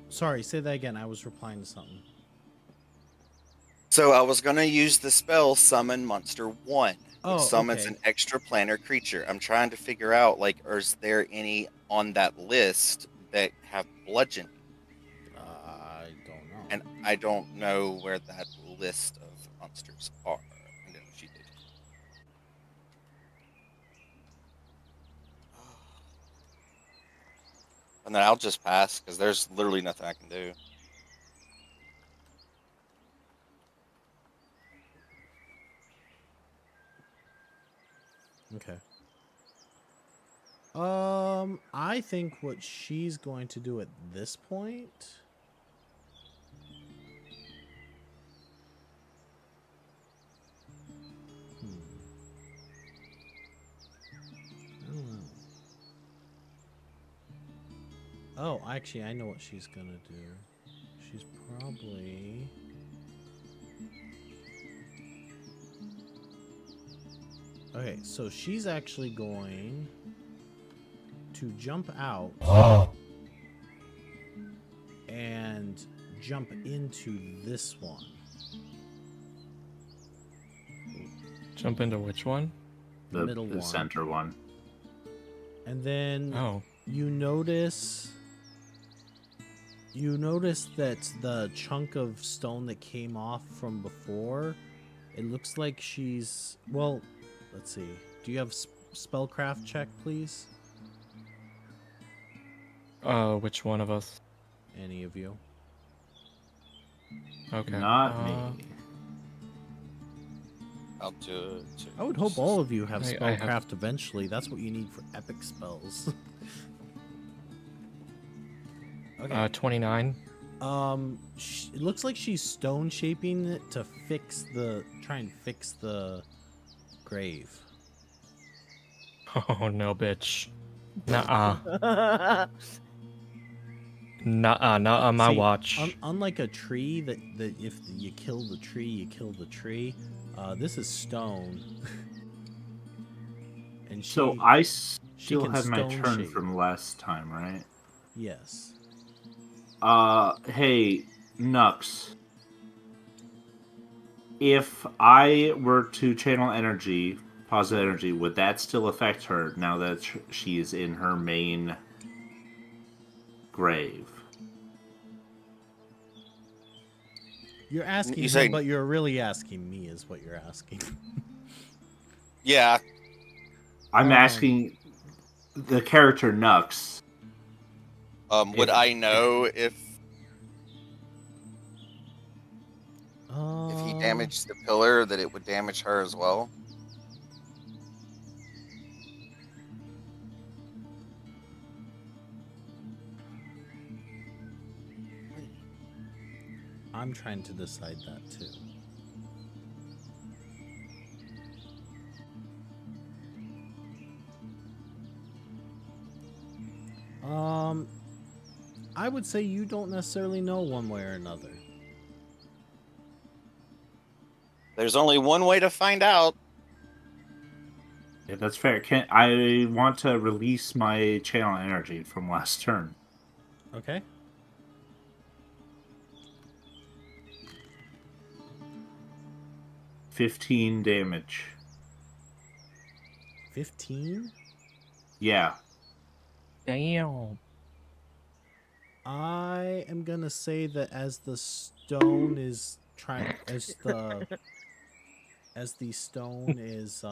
Sorry, say that again. I was replying to something. So I was gonna use the spell Summon Monster 1, which summons okay. an extra planar creature. I'm trying to figure out, like, is there any on that list that have bludgeoning? I don't know. And I don't know where that list of monsters are. I know she did. And then I'll just pass because there's literally nothing I can do. Okay. I think what she's going to do at this point. I don't know. Oh, actually, I know what she's gonna do. She's probably Okay, so she's actually going to jump out and jump into this one. Jump into which one? The middle the one. center one. And then Oh. you notice that the chunk of stone that came off from before, it looks like she's, well, let's see. Do you have spellcraft check, please? Which one of us? Any of you? Okay. Not me. I'll do it. Too. I would hope all of you have I have- spellcraft eventually. That's what you need for epic spells. Okay. 29. It looks like she's stone shaping it to try and fix the grave. Oh no, bitch. Nuh-uh. Nuh-uh, not on my See, watch. Unlike a tree that if you kill the tree, you kill the tree. This is stone. And So I she still can have my stone turn shape. from last time, right? Yes. Hey, Nux. If I were to channel energy, positive energy, would that still affect her now that she is in her main grave? You're asking You him, say- but you're really asking me is what you're asking. Yeah, I'm asking the character Nux. would If- I know if he Um, damaged the pillar that it would damage her as well? I'm trying to decide that too. I would say you don't necessarily know one way or another. There's only one way to find out. Yeah, that's fair. I want to release my channel energy from last turn. Okay. $15 damage. 15? Yeah. Damn. I am gonna say that as the stone is trying as the stone is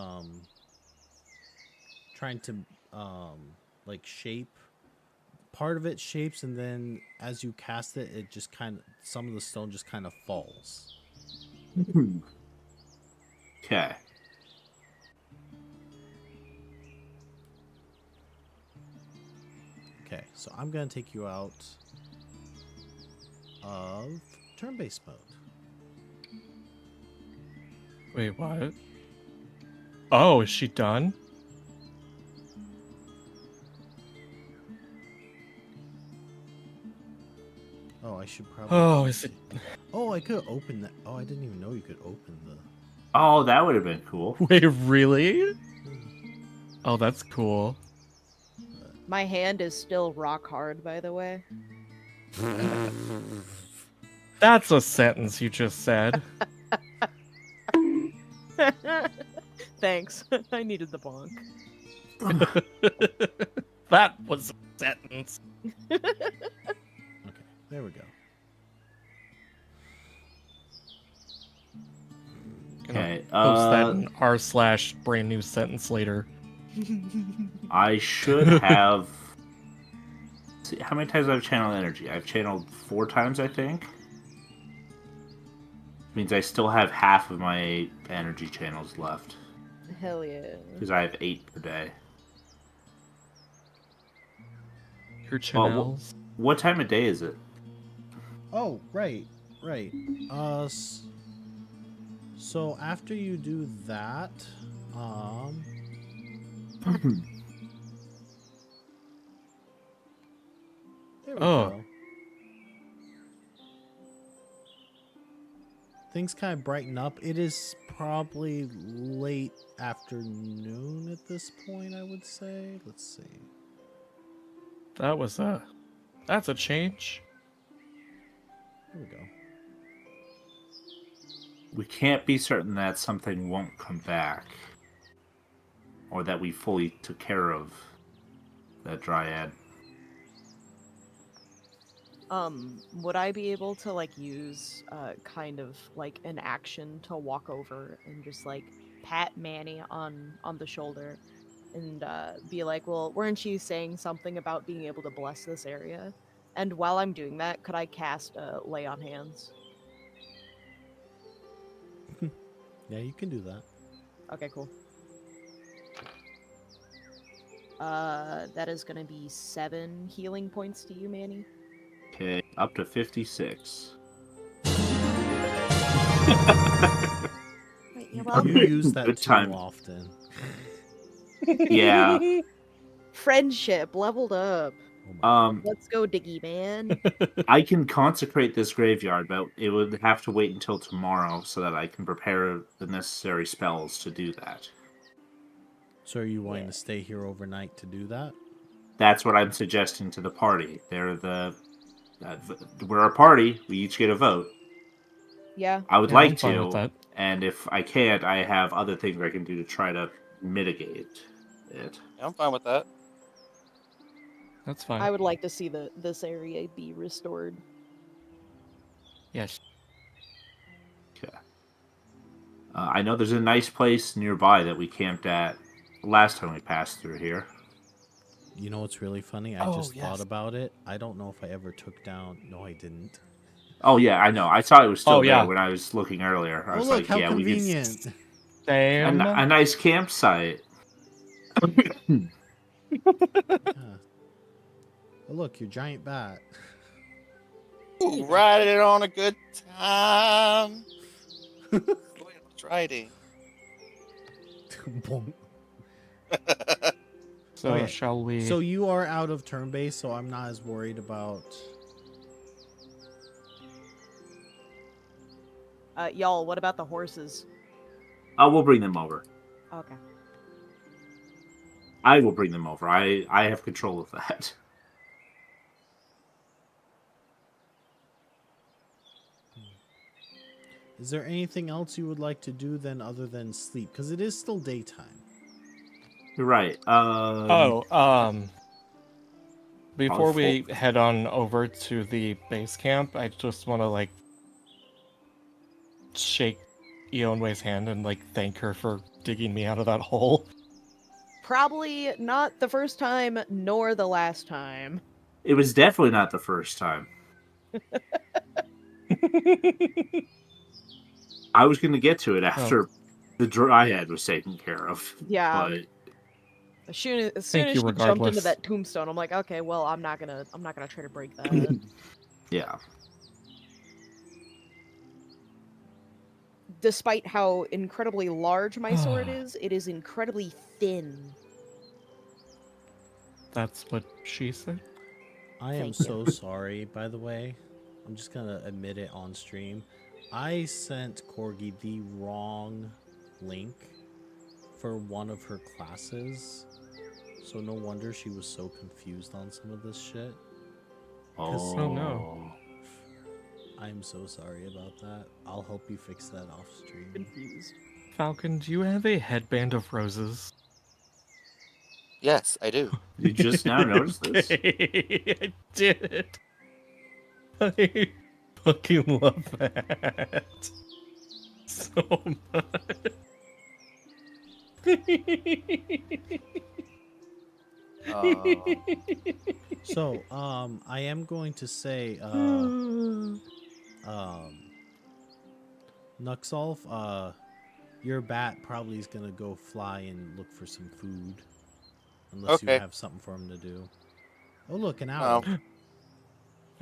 trying to like shape, part of it shapes, and then as you cast it, it just kind of, some of the stone just kind of falls. Okay. Okay, so I'm gonna take you out of turn-based mode. Wait, what? Oh, is she done? Oh, I should probably. Oh, is it? Oh, I could open that. Oh, I didn't even know you could open the. Oh, that would have been cool. Wait, really? Oh, that's cool. My hand is still rock hard, by the way. That's a sentence you just said. Thanks. I needed the bonk. That was a sentence. Okay, there we go. Okay. Post that in r/brand new sentence later. I should have. See, how many times I've channeled energy? I've channeled 4 times, I think. Means I still have half of my energy channels left Hell yeah. because I have 8 per day. Your Well, channels. What time of day is it? Oh, right. So after you do that, there we Oh. go. Things kind of brighten up. It is probably late afternoon at this point, I would say. Let's see. That's a change. Here we go. We can't be certain that something won't come back. Or that we fully took care of that dryad. Would I be able to like use kind of like an action to walk over and just like pat Manny on the shoulder and be like, "Well, weren't you saying something about being able to bless this area?" And while I'm doing that, could I cast lay on hands? Yeah, you can do that. Okay, cool. That is gonna be 7 healing points to you, Manny. Okay, up to 56. Wait, you're You welcome. use that Good too time. often. Yeah. Friendship leveled up. Oh my Let's go, Diggy man. I can consecrate this graveyard, but it would have to wait until tomorrow so that I can prepare the necessary spells to do that. So are you wanting Yeah. to stay here overnight to do that? That's what I'm suggesting to the party. We're a party. We each get a vote. Yeah. I would Yeah, I'm like fine with to, that. and if I can't, I have other things I can do to try to mitigate it. Yeah, I'm fine with that. That's fine. I would like to see this area be restored. Yes. Okay. I know there's a nice place nearby that we camped at last time we passed through here. You know what's really funny? I Oh, just yes. thought about it. I don't know if I ever took down... No, I didn't. Oh yeah, I know. I saw it was still Oh, there yeah. when I was looking earlier. I Oh, was look, like, how yeah, convenient. we Same. could a nice campsite. Yeah. Oh, look, your giant bat. Ooh, riding on a good time. Buenos riding. Bonk. So Okay, shall we? So you are out of turn base, so I'm not as worried about... Y'all, what about the horses? We'll bring them over. Okay. I will bring them over. I have control of that. Is there anything else you would like to do then other than sleep? Because it is still daytime. You're right. Before we full- head on over to the base camp, I just want to like shake Eonway's hand and like thank her for digging me out of that hole. Probably not the first time nor the last time. It was definitely not the first time. I was going to get to it after the dryad was taken care of. Yeah. But As soon as Thank she you jumped regardless. into that tombstone, I'm like, okay, well, I'm not gonna try to break that. yeah. Despite how incredibly large my sword is, it is incredibly thin. That's what she said. I am Thank you. so sorry, by the way. I'm just going to admit it on stream. I sent Corgi the wrong link for one of her classes. So no wonder she was so confused on some of this shit. Oh, no. I'm so sorry about that. I'll help you fix that off stream. Confused. Falcon, do you have a headband of roses? Yes, I do. You just now noticed this? Okay, I did. I fucking love that so much. So, I am going to say, Nuxolf, your bat probably is gonna go fly and look for some food. Unless you Okay. have something for him to do. Oh, look, an owl.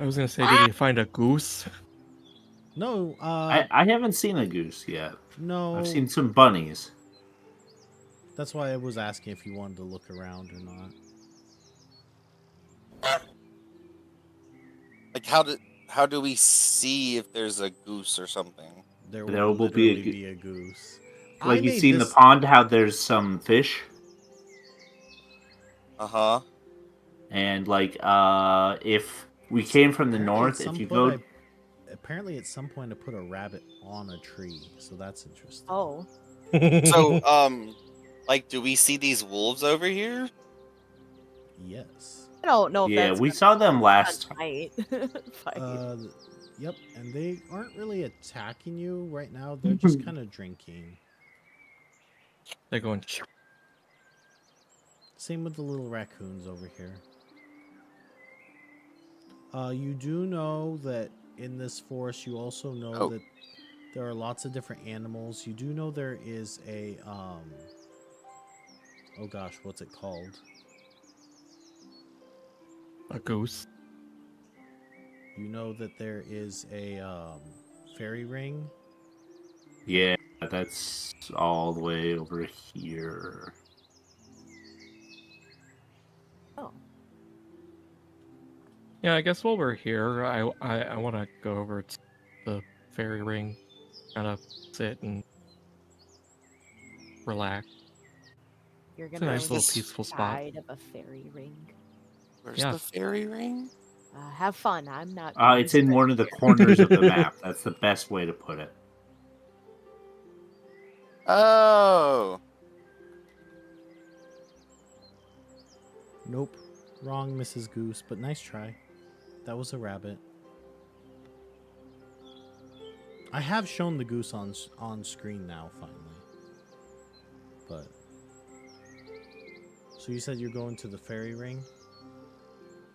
I was gonna say, did you find a goose? No, I haven't seen a goose yet. no. I've seen some bunnies. That's why I was asking if you wanted to look around or not. Like, how do we see if there's a goose or something? There There will will be a literally goo- be a goose. Like you made see in the this. pond how there's some fish, Uh-huh. and like if we came from the Apparently, at north, if some you point, go, apparently at some point I put a rabbit on a tree, so that's interesting. Oh, So, like, do we see these wolves over here? Yes. I don't know if yeah, that's we gonna saw them be last fun time. fight. Yep, and they aren't really attacking you right now. They're just kind of drinking. They're going. Same with the little raccoons over here. You do know that in this forest, you also know Oh. that there are lots of different animals. You do know there is a oh gosh, what's it called? A goose. You know that there is a fairy ring. Yeah, that's all the way over here. Oh, Yeah, I guess while we're here, I want to go over to the fairy ring, kind of sit and relax. you're It's gonna a go nice little This- peaceful spot. inside of a fairy ring. Where's Yeah. the fairy ring? Have fun. I'm not. It's in one of the corners of the map. That's the best way to put it. Oh. Nope, wrong, Mrs. Goose. But nice try. That was a rabbit. I have shown the goose on screen now, finally. But so you said you're going to the fairy ring?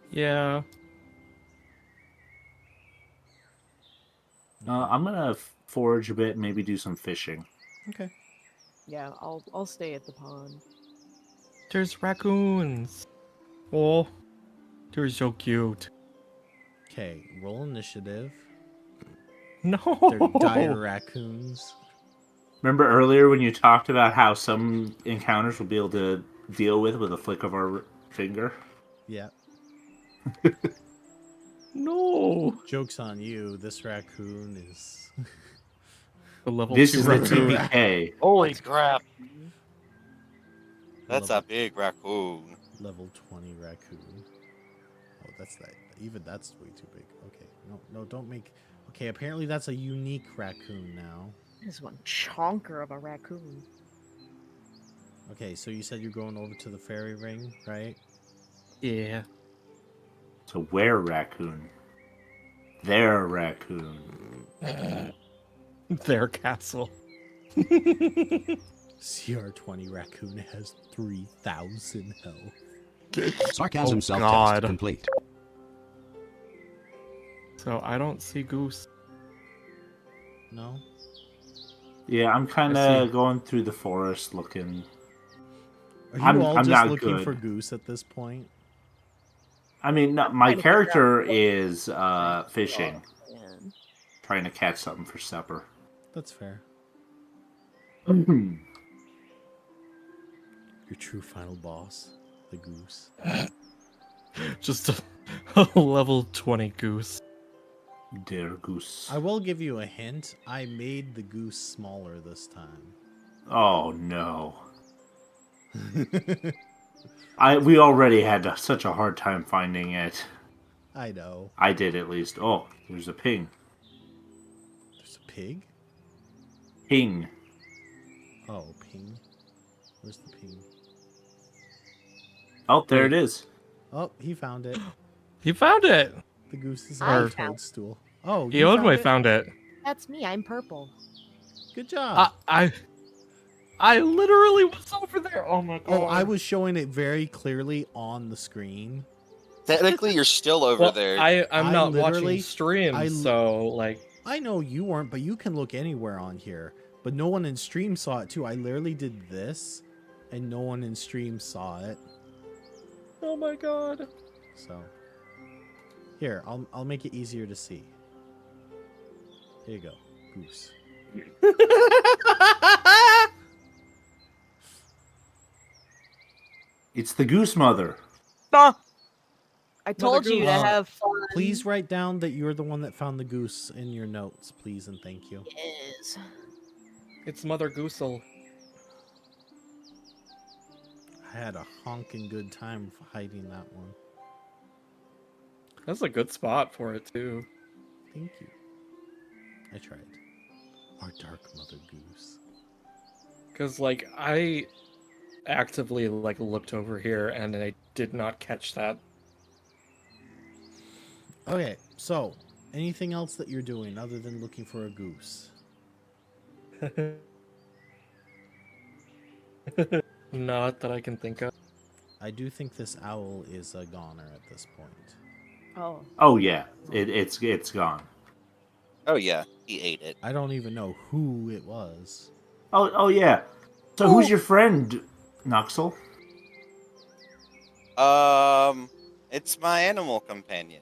Yeah. I'm gonna forage a bit, maybe do some fishing. Okay. Yeah, I'll stay at the pond. There's raccoons. Oh, they're so cute. Okay, roll initiative. No. They're dire raccoons. Remember earlier when you talked about how some encounters we'll be able to deal with a flick of our finger? Yeah. No. Joke's on you. This raccoon is The level This 2 is the raccoon. TPK. Holy crap. That's level, a big raccoon. level 20 raccoon. Oh, that's that. Even that's way too big. Okay. No, don't make. Okay, apparently that's a unique raccoon now. This is one chonker of a raccoon. Okay, so you said you're going over to the fairy ring, right? Yeah. So where raccoon? Their raccoon. Their castle. CR20 raccoon has 3,000 health. Sarcasm Oh, self-test God. complete. So I don't see goose. No? Yeah, I'm kind I of see. going through the forest looking. Are you I'm all just not looking good. for goose at this point? I mean, no, I'm my trying to figure out character what is I fishing, Man. trying to catch something for supper. That's fair. Well, Your true final boss, the goose. Just a level 20 goose. dear goose. I will give you a hint. I made the goose smaller this time. Oh no. We already had such a hard time finding it. I know. I did at least. Oh, there's a ping. There's a pig? Ping. Oh, ping. Where's the ping? Oh, there it is. Oh, he found it. He found it. The goose is I on a found- toadstool. Oh, you Eodway it? found it. That's me. I'm purple. Good job. I literally was over there. Oh my god. Oh, I was showing it very clearly on the screen. Technically, you're still over Well, there. I'm I not literally- watching streams, I- so like I know you weren't, but you can look anywhere on here. But no one in stream saw it too. I literally did this, and no one in stream saw it. oh my god. So here, I'll make it easier to see. Here you go, goose. It's the goose mother. I told you to Goose. have fun. Please write down that you're the one that found the goose in your notes, please and thank you. Yes. It's Mother Goosel. I had a honking good time hiding that one. That's a good spot for it too. Thank you. I tried. Our dark mother goose. Because like I actively like looked over here and I did not catch that. Okay, so anything else that you're doing other than looking for a goose? Not that I can think of. I do think this owl is a goner at this point. Oh, Oh yeah, it's gone. Oh yeah, he ate it. I don't even know who it was. Oh yeah. So who's your friend, Nuxel? It's my animal companion.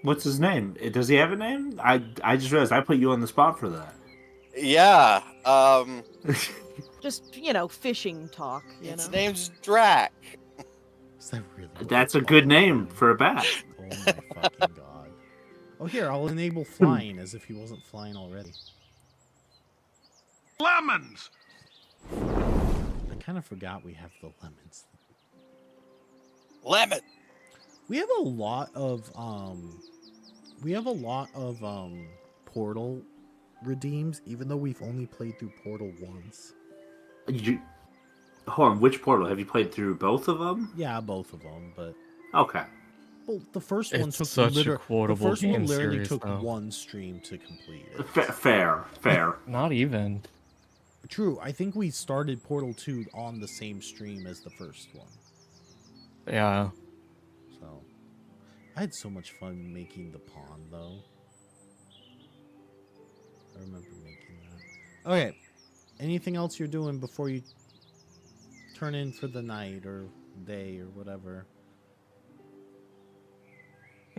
What's his name? Does he have a name? I just realized I put you on the spot for that. Yeah. just fishing talk. Its name's Drac. Is that really? what That's it's a good called? name for a bat. Oh my fucking god. Oh, here, I'll enable flying as if he wasn't flying already. Lemons! I kind of forgot we have the lemons. Lemon. We have a lot of Portal redeems, even though we've only played through Portal once. Hold on, which portal? Have you played through both of them? Yeah, both of them, but Okay. well, the first one It's took such a the quotable first one game literally series, took though. one stream to complete it. Fair. Not even. True, I think we started Portal 2 on the same stream as the first one. Yeah. So, I had so much fun making the pond, though. I remember making that. Okay, anything else you're doing before you turn in for the night or day or whatever?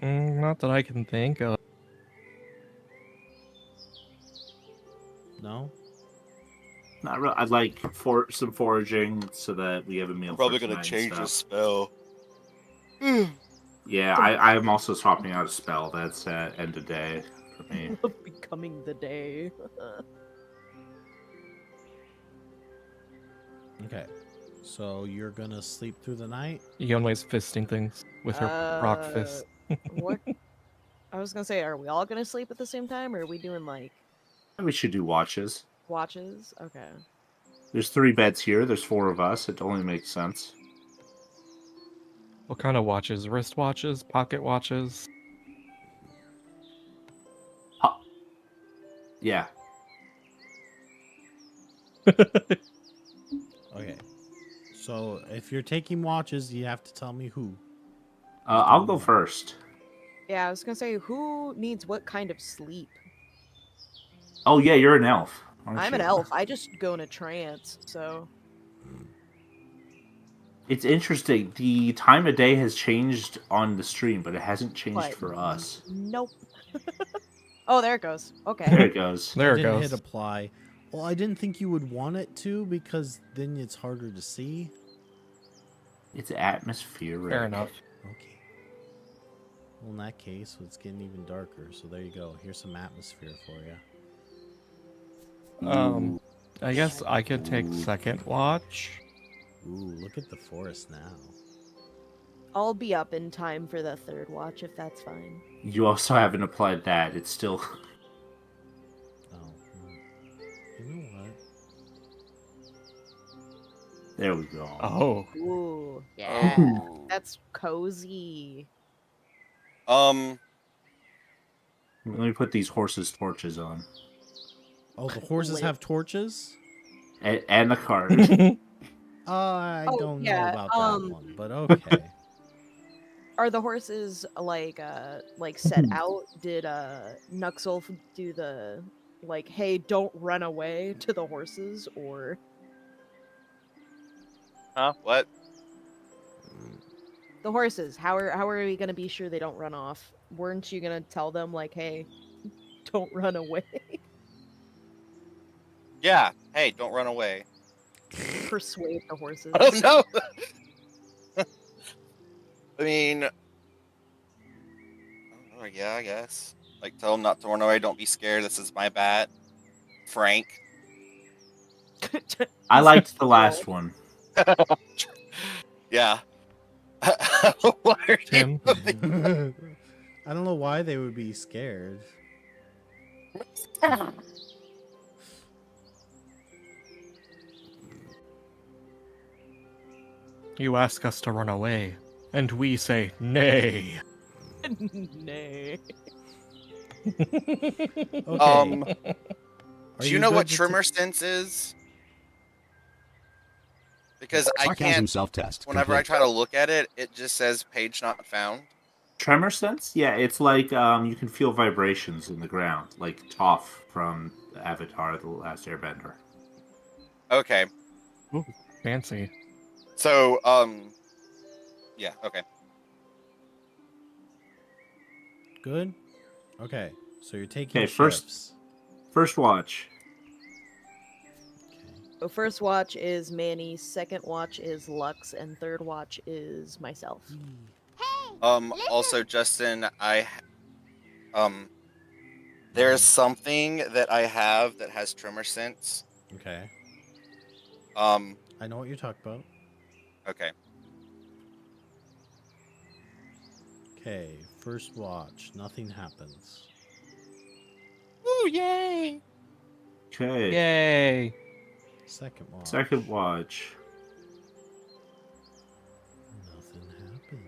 Not that I can think of. No? Not real. I'd like some foraging so that we have a meal. I'm probably for gonna tonight and change the stuff. spell. Yeah, I'm also swapping out a spell. That's end of day for me. Becoming the day. Okay. So you're gonna sleep through the night? Yonway's fisting things with her rock fist. What? I was gonna say, are we all gonna sleep at the same time, or are we doing like We should do watches. watches? Okay. There's 3 beds here. There's 4 of us. It only makes sense. What kind of watches? Wrist watches? Pocket watches? Yeah. Okay. So if you're taking watches, you have to tell me who. I'll go first. Yeah, I was gonna say, who needs what kind of sleep? Oh yeah, you're an elf. Aren't I'm you? an elf. I just go in a trance, so. It's interesting. The time of day has changed on the stream, but it hasn't changed But for us. Nope. Oh, there it goes. Okay. There it goes. There I it didn't goes. hit apply. Well, I didn't think you would want it to because then it's harder to see. It's atmospheric. Fair enough. Okay. Well, in that case, it's getting even darker. So there you go. Here's some atmosphere for you. I guess I could take second watch. Ooh, look at the forest now. I'll be up in time for the third watch if that's fine. You also haven't applied that. It's still. Oh, you know what? There we go. Oh. Ooh, yeah. Oh. That's cozy. Let me put these horses' torches on. Oh, the horses Lit. have torches? And the cart. I Oh, don't know yeah, about that one, but okay. Are the horses like set out? Did Nuxulf do the like, hey, don't run away to the horses, or Huh? What? the horses? How are we gonna be sure they don't run off? Weren't you gonna tell them like, hey, don't run away? Yeah. Hey, don't run away. Persuade the horses. Oh no. I mean, oh, yeah, I guess. Like, tell them not to run away. Don't be scared. This is my bat, Frank. I liked the last one. Yeah. Why are Tim? you- I don't know why they would be scared. You ask us to run away, and we say nay. Nay. Okay. Do Are you know what good to tremor sense is? Because I Sarcasm can't. self-test. Whenever I Complete. try to look at it, it just says page not found. Tremor sense? Yeah, it's like you can feel vibrations in the ground, like Toph from Avatar: The Last Airbender. Okay. Ooh, fancy. So, yeah, okay. Good? Okay. So you're taking Okay, shifts. first watch. Okay. So first watch is Manny, second watch is Lux, and third watch is myself. Also, Justin, there's something that I have that has tremor sense. Okay. Um, I know what you're talking about. okay. Okay. First watch. Nothing happens. Ooh, yay! Okay, Yay! Second watch. second watch. Nothing happens.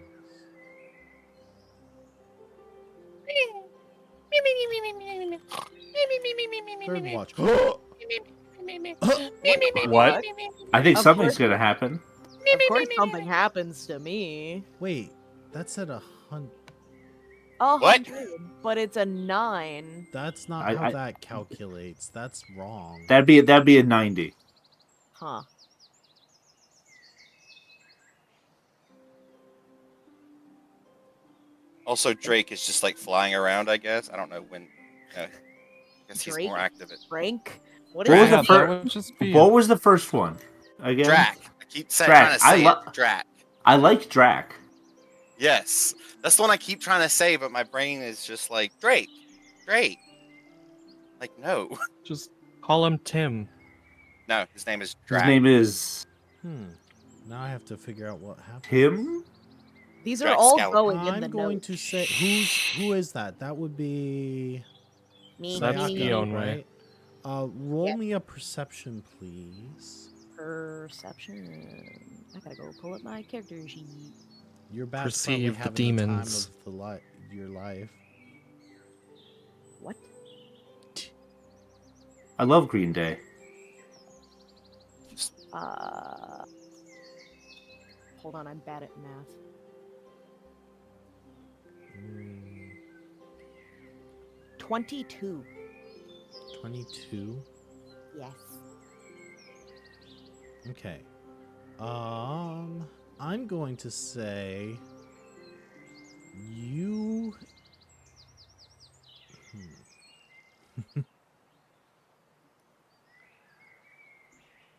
Third watch. What? I think Of something's course- gonna happen. Of course something happens to me. Wait, that's at 100. 100, but it's a 9. That's not I- how I- that calculates. That's wrong. That'd be a 90. Huh. Also, Drake is just like flying around, I guess. I don't know when. I guess he's more Drake? active at Frank? What was the Yeah, that fir- would just be What was the first one? Again? Drac. I keep saying, Drac. trying to say it. Drac. I like Drac. Yes. That's the one I keep trying to say, but my brain is just like, Drake. Drake. Like, no. just call him Tim. No, his name is His Drac. name is Now I have to figure out what happened. Tim. These are Drac all Scout. going in the I'm going notes. to say who is that? That would be Me, That's Sayaka, Keonway. right? Roll Yeah. me a perception, please. Perception. I gotta go pull up my character sheet. Your bat's Perceive the probably having demons. the time of your life. What? I love Green Day. Hold on, I'm bad at math. Mm, 22. 22. Yes. Okay. I'm going to say you.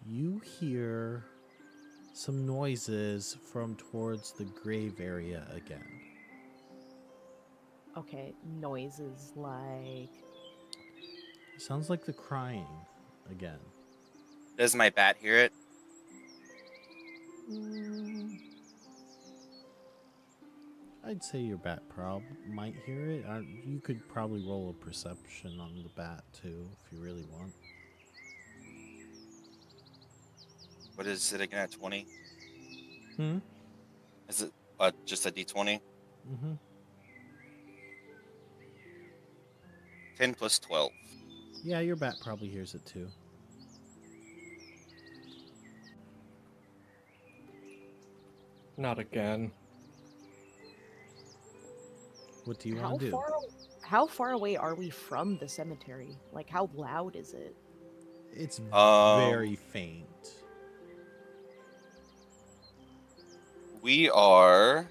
You hear some noises from towards the grave area again. Okay, noises like. Sounds like the crying again. Does my bat hear it? Mm, I'd say your bat might hear it. You could probably roll a perception on the bat too, if you really want. What is it again at 20? Hmm. Is it just a d20? Mm-hmm. 10 plus 12. Yeah, your bat probably hears it too. Not again. What do you want to do? How far away are we from the cemetery? Like, how loud is it? It's Um, very faint. We are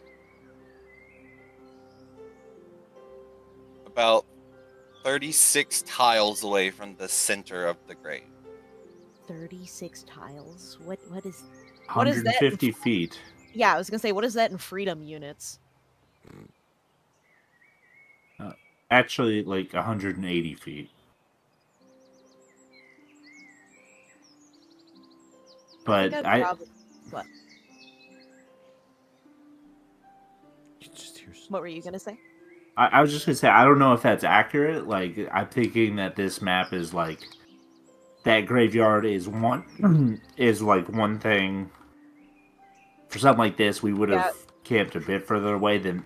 about 36 tiles away from the center of the grave. 36 tiles. What is What is that? 150 feet. Yeah, I was gonna say, what is that in freedom units? Actually, like 180 feet. But I'd I probably. What? You just hear What were you gonna say? I was just gonna say I don't know if that's accurate. Like I'm thinking that this map is like that graveyard is one is like one thing. For something like this, we would have Yeah. camped a bit further away than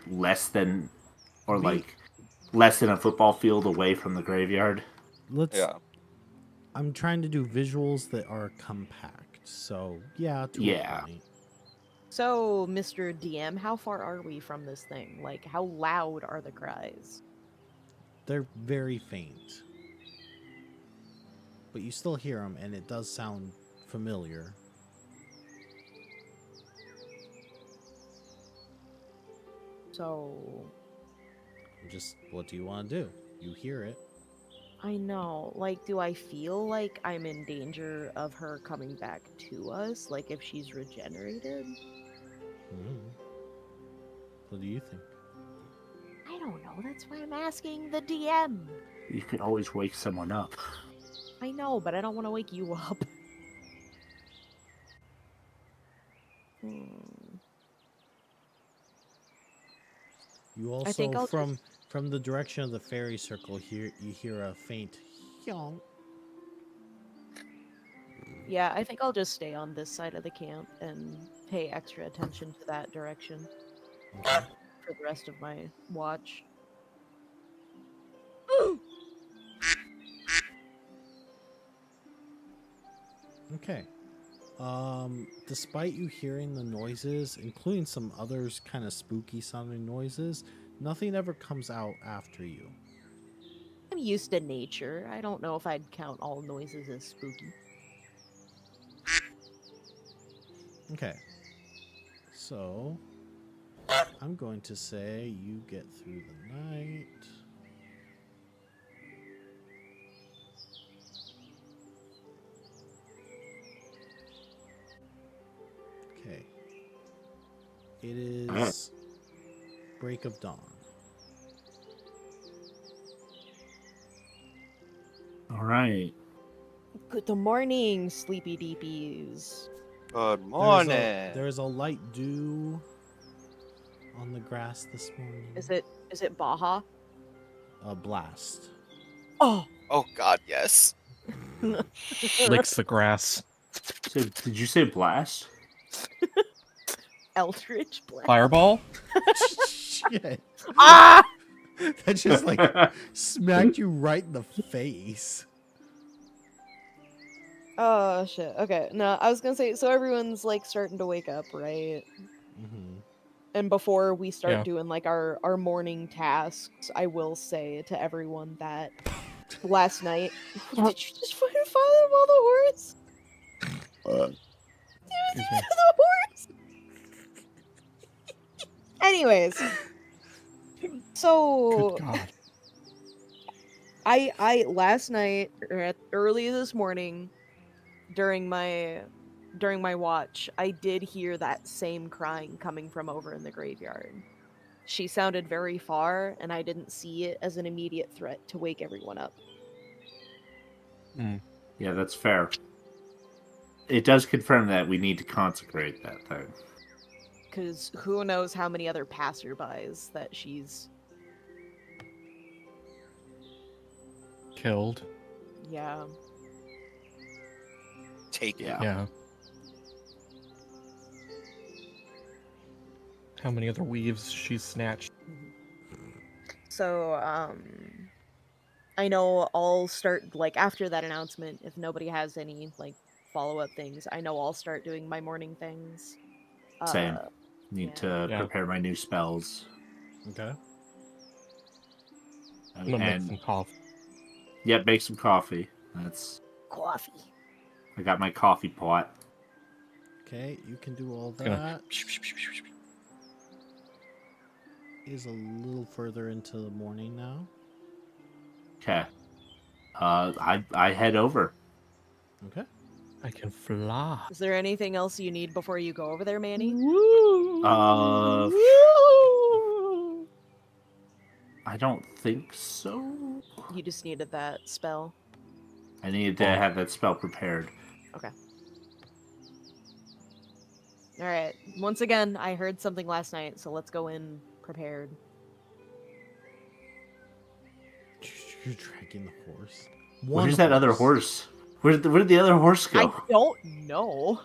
or We- like less than a football field away from the graveyard. let's. Yeah. I'm trying to do visuals that are compact. So yeah, to Yeah. a point. So, Mr. DM, how far are we from this thing? Like, how loud are the cries? They're very faint, but you still hear them, and it does sound familiar. So, Just what do you want to do? You hear it. I know. Like, do I feel like I'm in danger of her coming back to us? Like, if she's regenerated? Mhm. What do you think? I don't know. That's why I'm asking the DM. You could always wake someone up. I know, but I don't want to wake you up. You I think also I'll from the direction of the fairy circle you hear a faint yonk. Yeah, I think I'll just stay on this side of the camp and pay extra attention to that direction Okay. for the rest of my watch. Okay. Despite you hearing the noises, including some others kind of spooky sounding noises, nothing ever comes out after you. I'm used to nature. I don't know if I'd count all noises as spooky. Okay. So, I'm going to say you get through the night. Okay. It is break of dawn. All right. Good morning, sleepy deepies. Good morning. There's a light dew on the grass this morning. Is it Baja? A blast. Oh, Oh God, yes. Licks the grass. So, did you say blast? Eldritch Blast. Fireball? Shit. Ah! That just like smacked you right in the face. Oh shit. Okay. No, I was gonna say. So everyone's like starting to wake up, right? Mm-hmm. And before we start Yeah. doing like our morning tasks, I will say to everyone that last night. Did you just fucking follow all the horse? Excuse me. The horse. Anyways, so Good God. I last night or early this morning during my watch, I did hear that same crying coming from over in the graveyard. She sounded very far, and I didn't see it as an immediate threat to wake everyone up. Yeah, that's fair. It does confirm that we need to consecrate that thing. Because who knows how many other passerbys that she's... Killed. Yeah. Take it. Yeah. Yeah. How many other weaves she's snatched? So, I know I'll start, like, after that announcement, if nobody has any, like, follow-up things, I know I'll start doing my morning things. Same. Need yeah. to Yeah. prepare my new spells. Okay. I'm gonna make And some coffee. yep, make some coffee. That's Coffee. I got my coffee pot. Okay, you can do all Gonna- that. Is a little further into the morning now. Okay. I head over. Okay. I can fly. Is there anything else you need before you go over there, Manny? Uh, I don't think so. You just needed that spell. I need to have that spell prepared. Okay. All right. Once again, I heard something last night, so let's go in prepared. You're dragging the horse. Where's that other horse? Where did the other horse I go? don't know.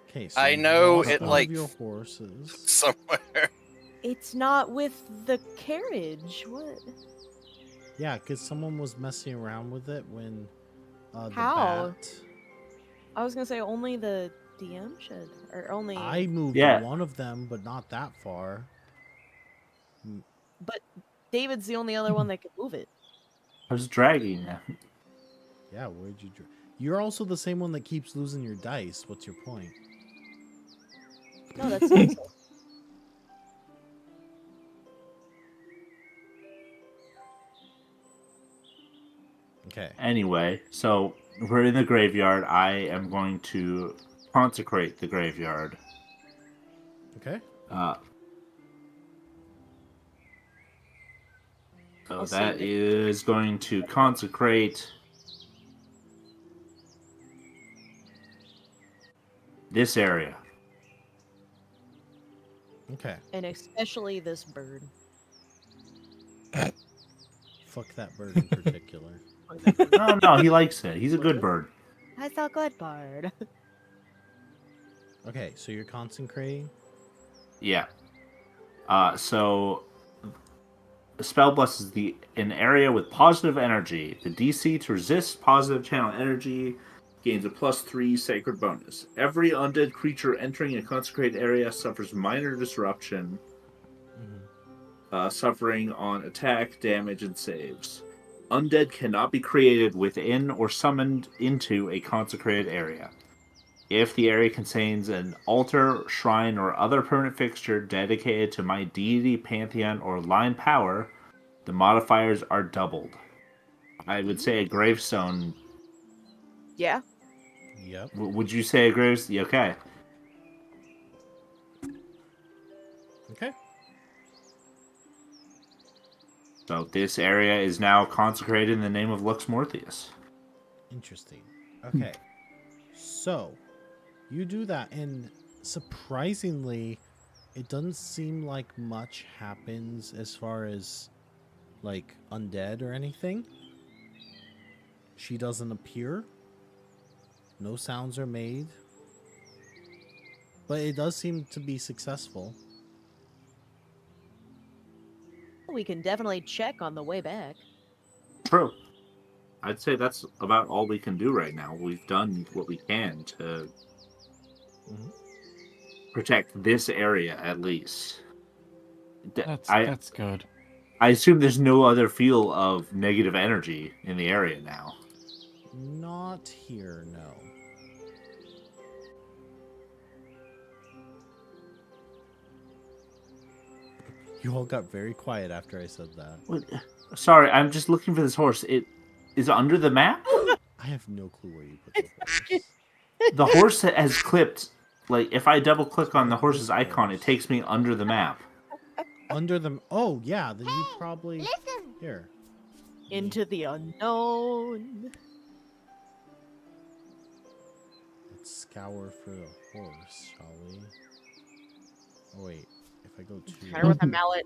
Okay, so I you know lost it, one like, of your horses. somewhere. It's not with the carriage. What? Yeah, because someone was messing around with it when the How? bat. I was gonna say only the DM should, or only. I moved Yeah. one of them, but not that far. But David's the only other one that can move it. I was dragging him. Yeah, where'd you? You're also the same one that keeps losing your dice. What's your point? No, that's Cecil. Okay. Anyway, so we're in the graveyard. I am going to consecrate the graveyard. Okay. So I'll see that it. is going to consecrate this area. Okay. And especially this bird. Fuck that bird in particular. No, he likes it. He's a good bird. That's a good bird. Okay, so you're consecrating. Yeah. So the spell blesses an area with positive energy. The DC to resist positive channel energy gains a +3 sacred bonus. Every undead creature entering a consecrated area suffers minor disruption, suffering on attack, damage, and saves. Undead cannot be created within or summoned into a consecrated area. If the area contains an altar, shrine, or other permanent fixture dedicated to my deity, pantheon, or line power, the modifiers are doubled. I would say a gravestone. Yeah. Yep. Would you say a gravestone? Okay. Okay. So this area is now consecrated in the name of Lux Morpheus. Interesting. Okay. So, you do that, and surprisingly, it doesn't seem like much happens as far as, like, undead or anything. She doesn't appear. No sounds are made. But it does seem to be successful. We can definitely check on the way back. True. I'd say that's about all we can do right now. We've done what we can to protect this area, at least. That's good. I assume there's no other feel of negative energy in the area now. Not here, no. You all got very quiet after I said that. What? Sorry, I'm just looking for this horse. It is under the map? I have no clue where you put the horse. The horse that has clipped, like, if I double click on the horse's icon, it takes me under the map. Under them. Oh, yeah, then you probably. Listen. Here. Into the unknown. Let's scour for the horse, shall we? Oh, wait. If I go Try to. with a mallet.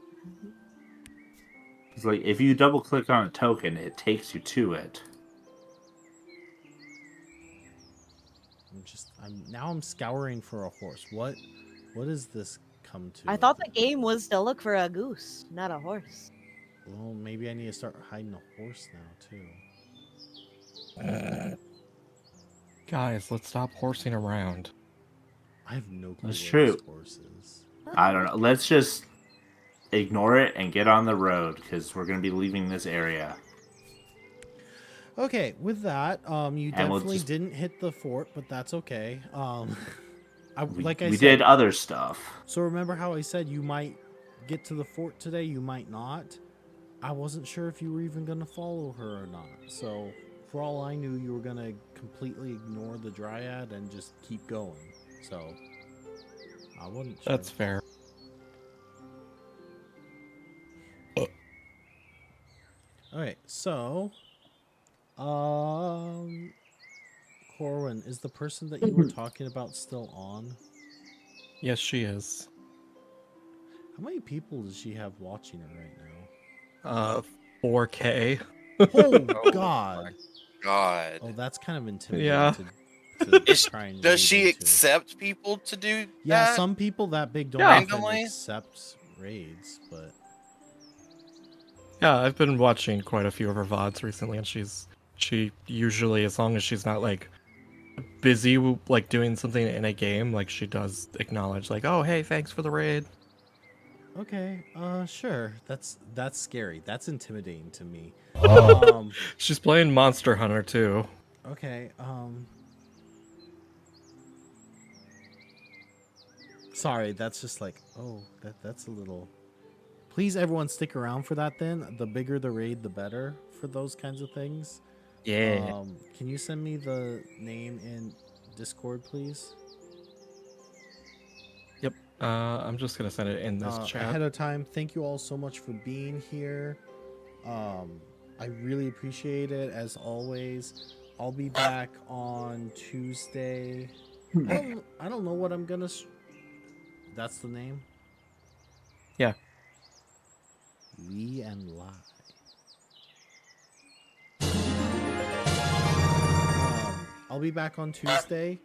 It's like, if you double click on a token, it takes you to it. I'm scouring for a horse. What does this come to? I thought the game was to look for a goose, not a horse. Well, maybe I need to start hiding a horse now too. Guys, let's stop horsing around. I have no clue That's where true. this horse is. I don't know. Let's just ignore it and get on the road, because we're going to be leaving this area. Okay, with that, you And we'll definitely just- didn't hit the fort, but that's okay. We said, did other stuff. So remember how I said you might get to the fort today, you might not? I wasn't sure if you were even going to follow her or not. So, for all I knew, you were going to completely ignore the dryad and just keep going. So, I wasn't sure. That's fair. Alright, so... Corwin, is the person that you were talking about still on? Yes, she is. How many people does she have watching her right now? 4K. Oh Oh God! my God. Oh, that's kind of intimidating Yeah. to Is, try and does read she into. accept people to do Yeah, that? some people that big don't Yeah. often Randomly? accept raids, but Yeah, I've been watching quite a few of her VODs recently, and she usually, as long as she's not like busy like doing something in a game, like she does acknowledge like, oh hey, thanks for the raid. okay, sure. That's scary. That's intimidating to me. She's playing Monster Hunter too. Okay, sorry, that's just like, oh, that's a little. Please, everyone, stick around for that. Then the bigger the raid, the better for those kinds of things. Yeah. Can you send me the name in Discord, please? Yep. I'm just gonna send it in this chat. Ahead of time, thank you all so much for being here. I really appreciate it as always. I'll be back on Tuesday. I don't know what I'm gonna. That's the name. Yeah. Lee and Lie. I'll be back on Tuesday.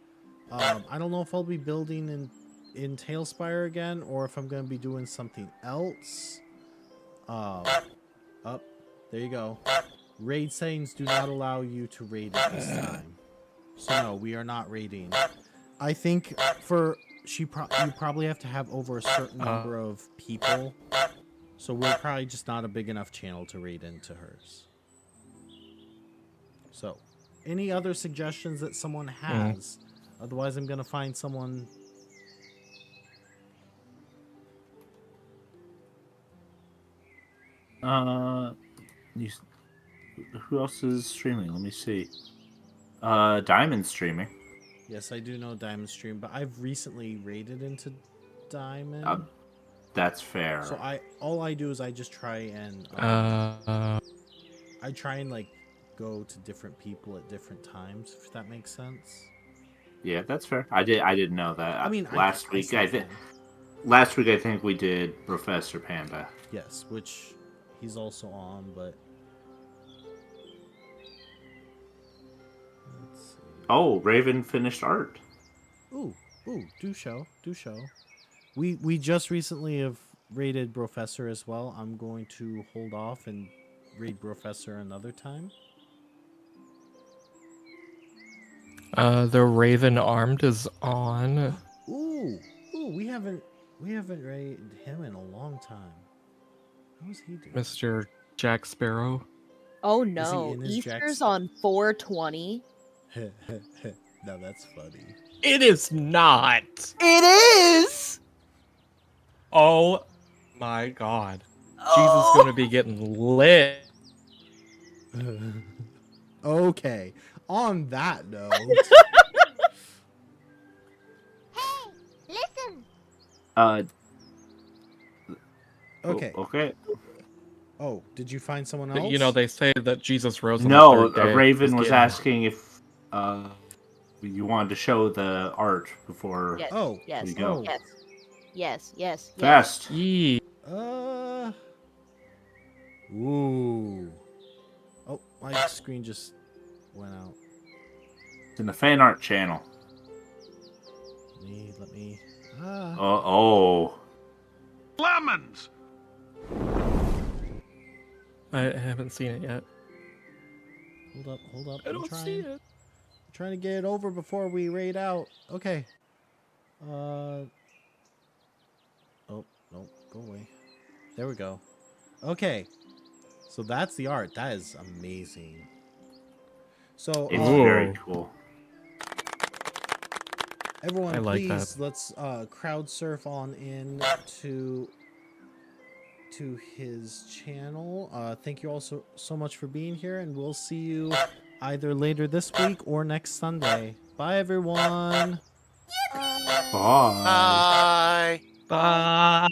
I don't know if I'll be building in Tailspire again or if I'm gonna be doing something else. Up, there you go. Raid settings do not allow you to raid at this time, so no, we are not raiding. I think you probably have to have over a certain number of people, so we're probably just not a big enough channel to raid into hers. So, any other suggestions that someone has? Otherwise, I'm gonna find someone. Who else is streaming? Let me see. Diamond's streaming. Yes, I do know Diamond stream, but I've recently raided into Diamond. That's fair. So all I do is I just try and I try and like go to different people at different times, if that makes sense. Yeah, that's fair. I didn't know that. I mean, last week still I think can. last week I think we did Professor Panda. Yes, which he's also on, but let's see. Oh, Raven finished art. Ooh, do show. We just recently have raided Professor as well. I'm going to hold off and raid Professor another time. The Raven Armed is on. Ooh, we haven't raided him in a long time. How's he doing? Mr. Jack Sparrow. Oh Is he no, in his Easter's Jack's- on 420. Now that's funny. It is not. It is. Oh my god. Jesus Oh. is gonna be getting lit. Okay. On that note, Hey, listen. okay. Okay. Oh, did you find someone But, else? you know, they say that Jesus rose on No, the third day. Raven Just was kidding. asking if you wanted to show the art before. Yes. Oh, Yes. we go. Yes. Yes. Yes. Fast. Yee. Ooh. Oh, my screen just went out. It's in the fan art channel. Let me. Oh. Lemons! I haven't seen it yet. Hold up. I don't see it. I'm trying to get it over before we raid out. Okay. Oh, no, go away. There we go. Okay. So that's the art. That is amazing. So It's Ooh. very cool. everyone, I like please that. let's crowd surf on in to his channel. Thank you all so much for being here, and we'll see you either later this week or next Sunday. Bye, everyone. Bye. Bye. Bye.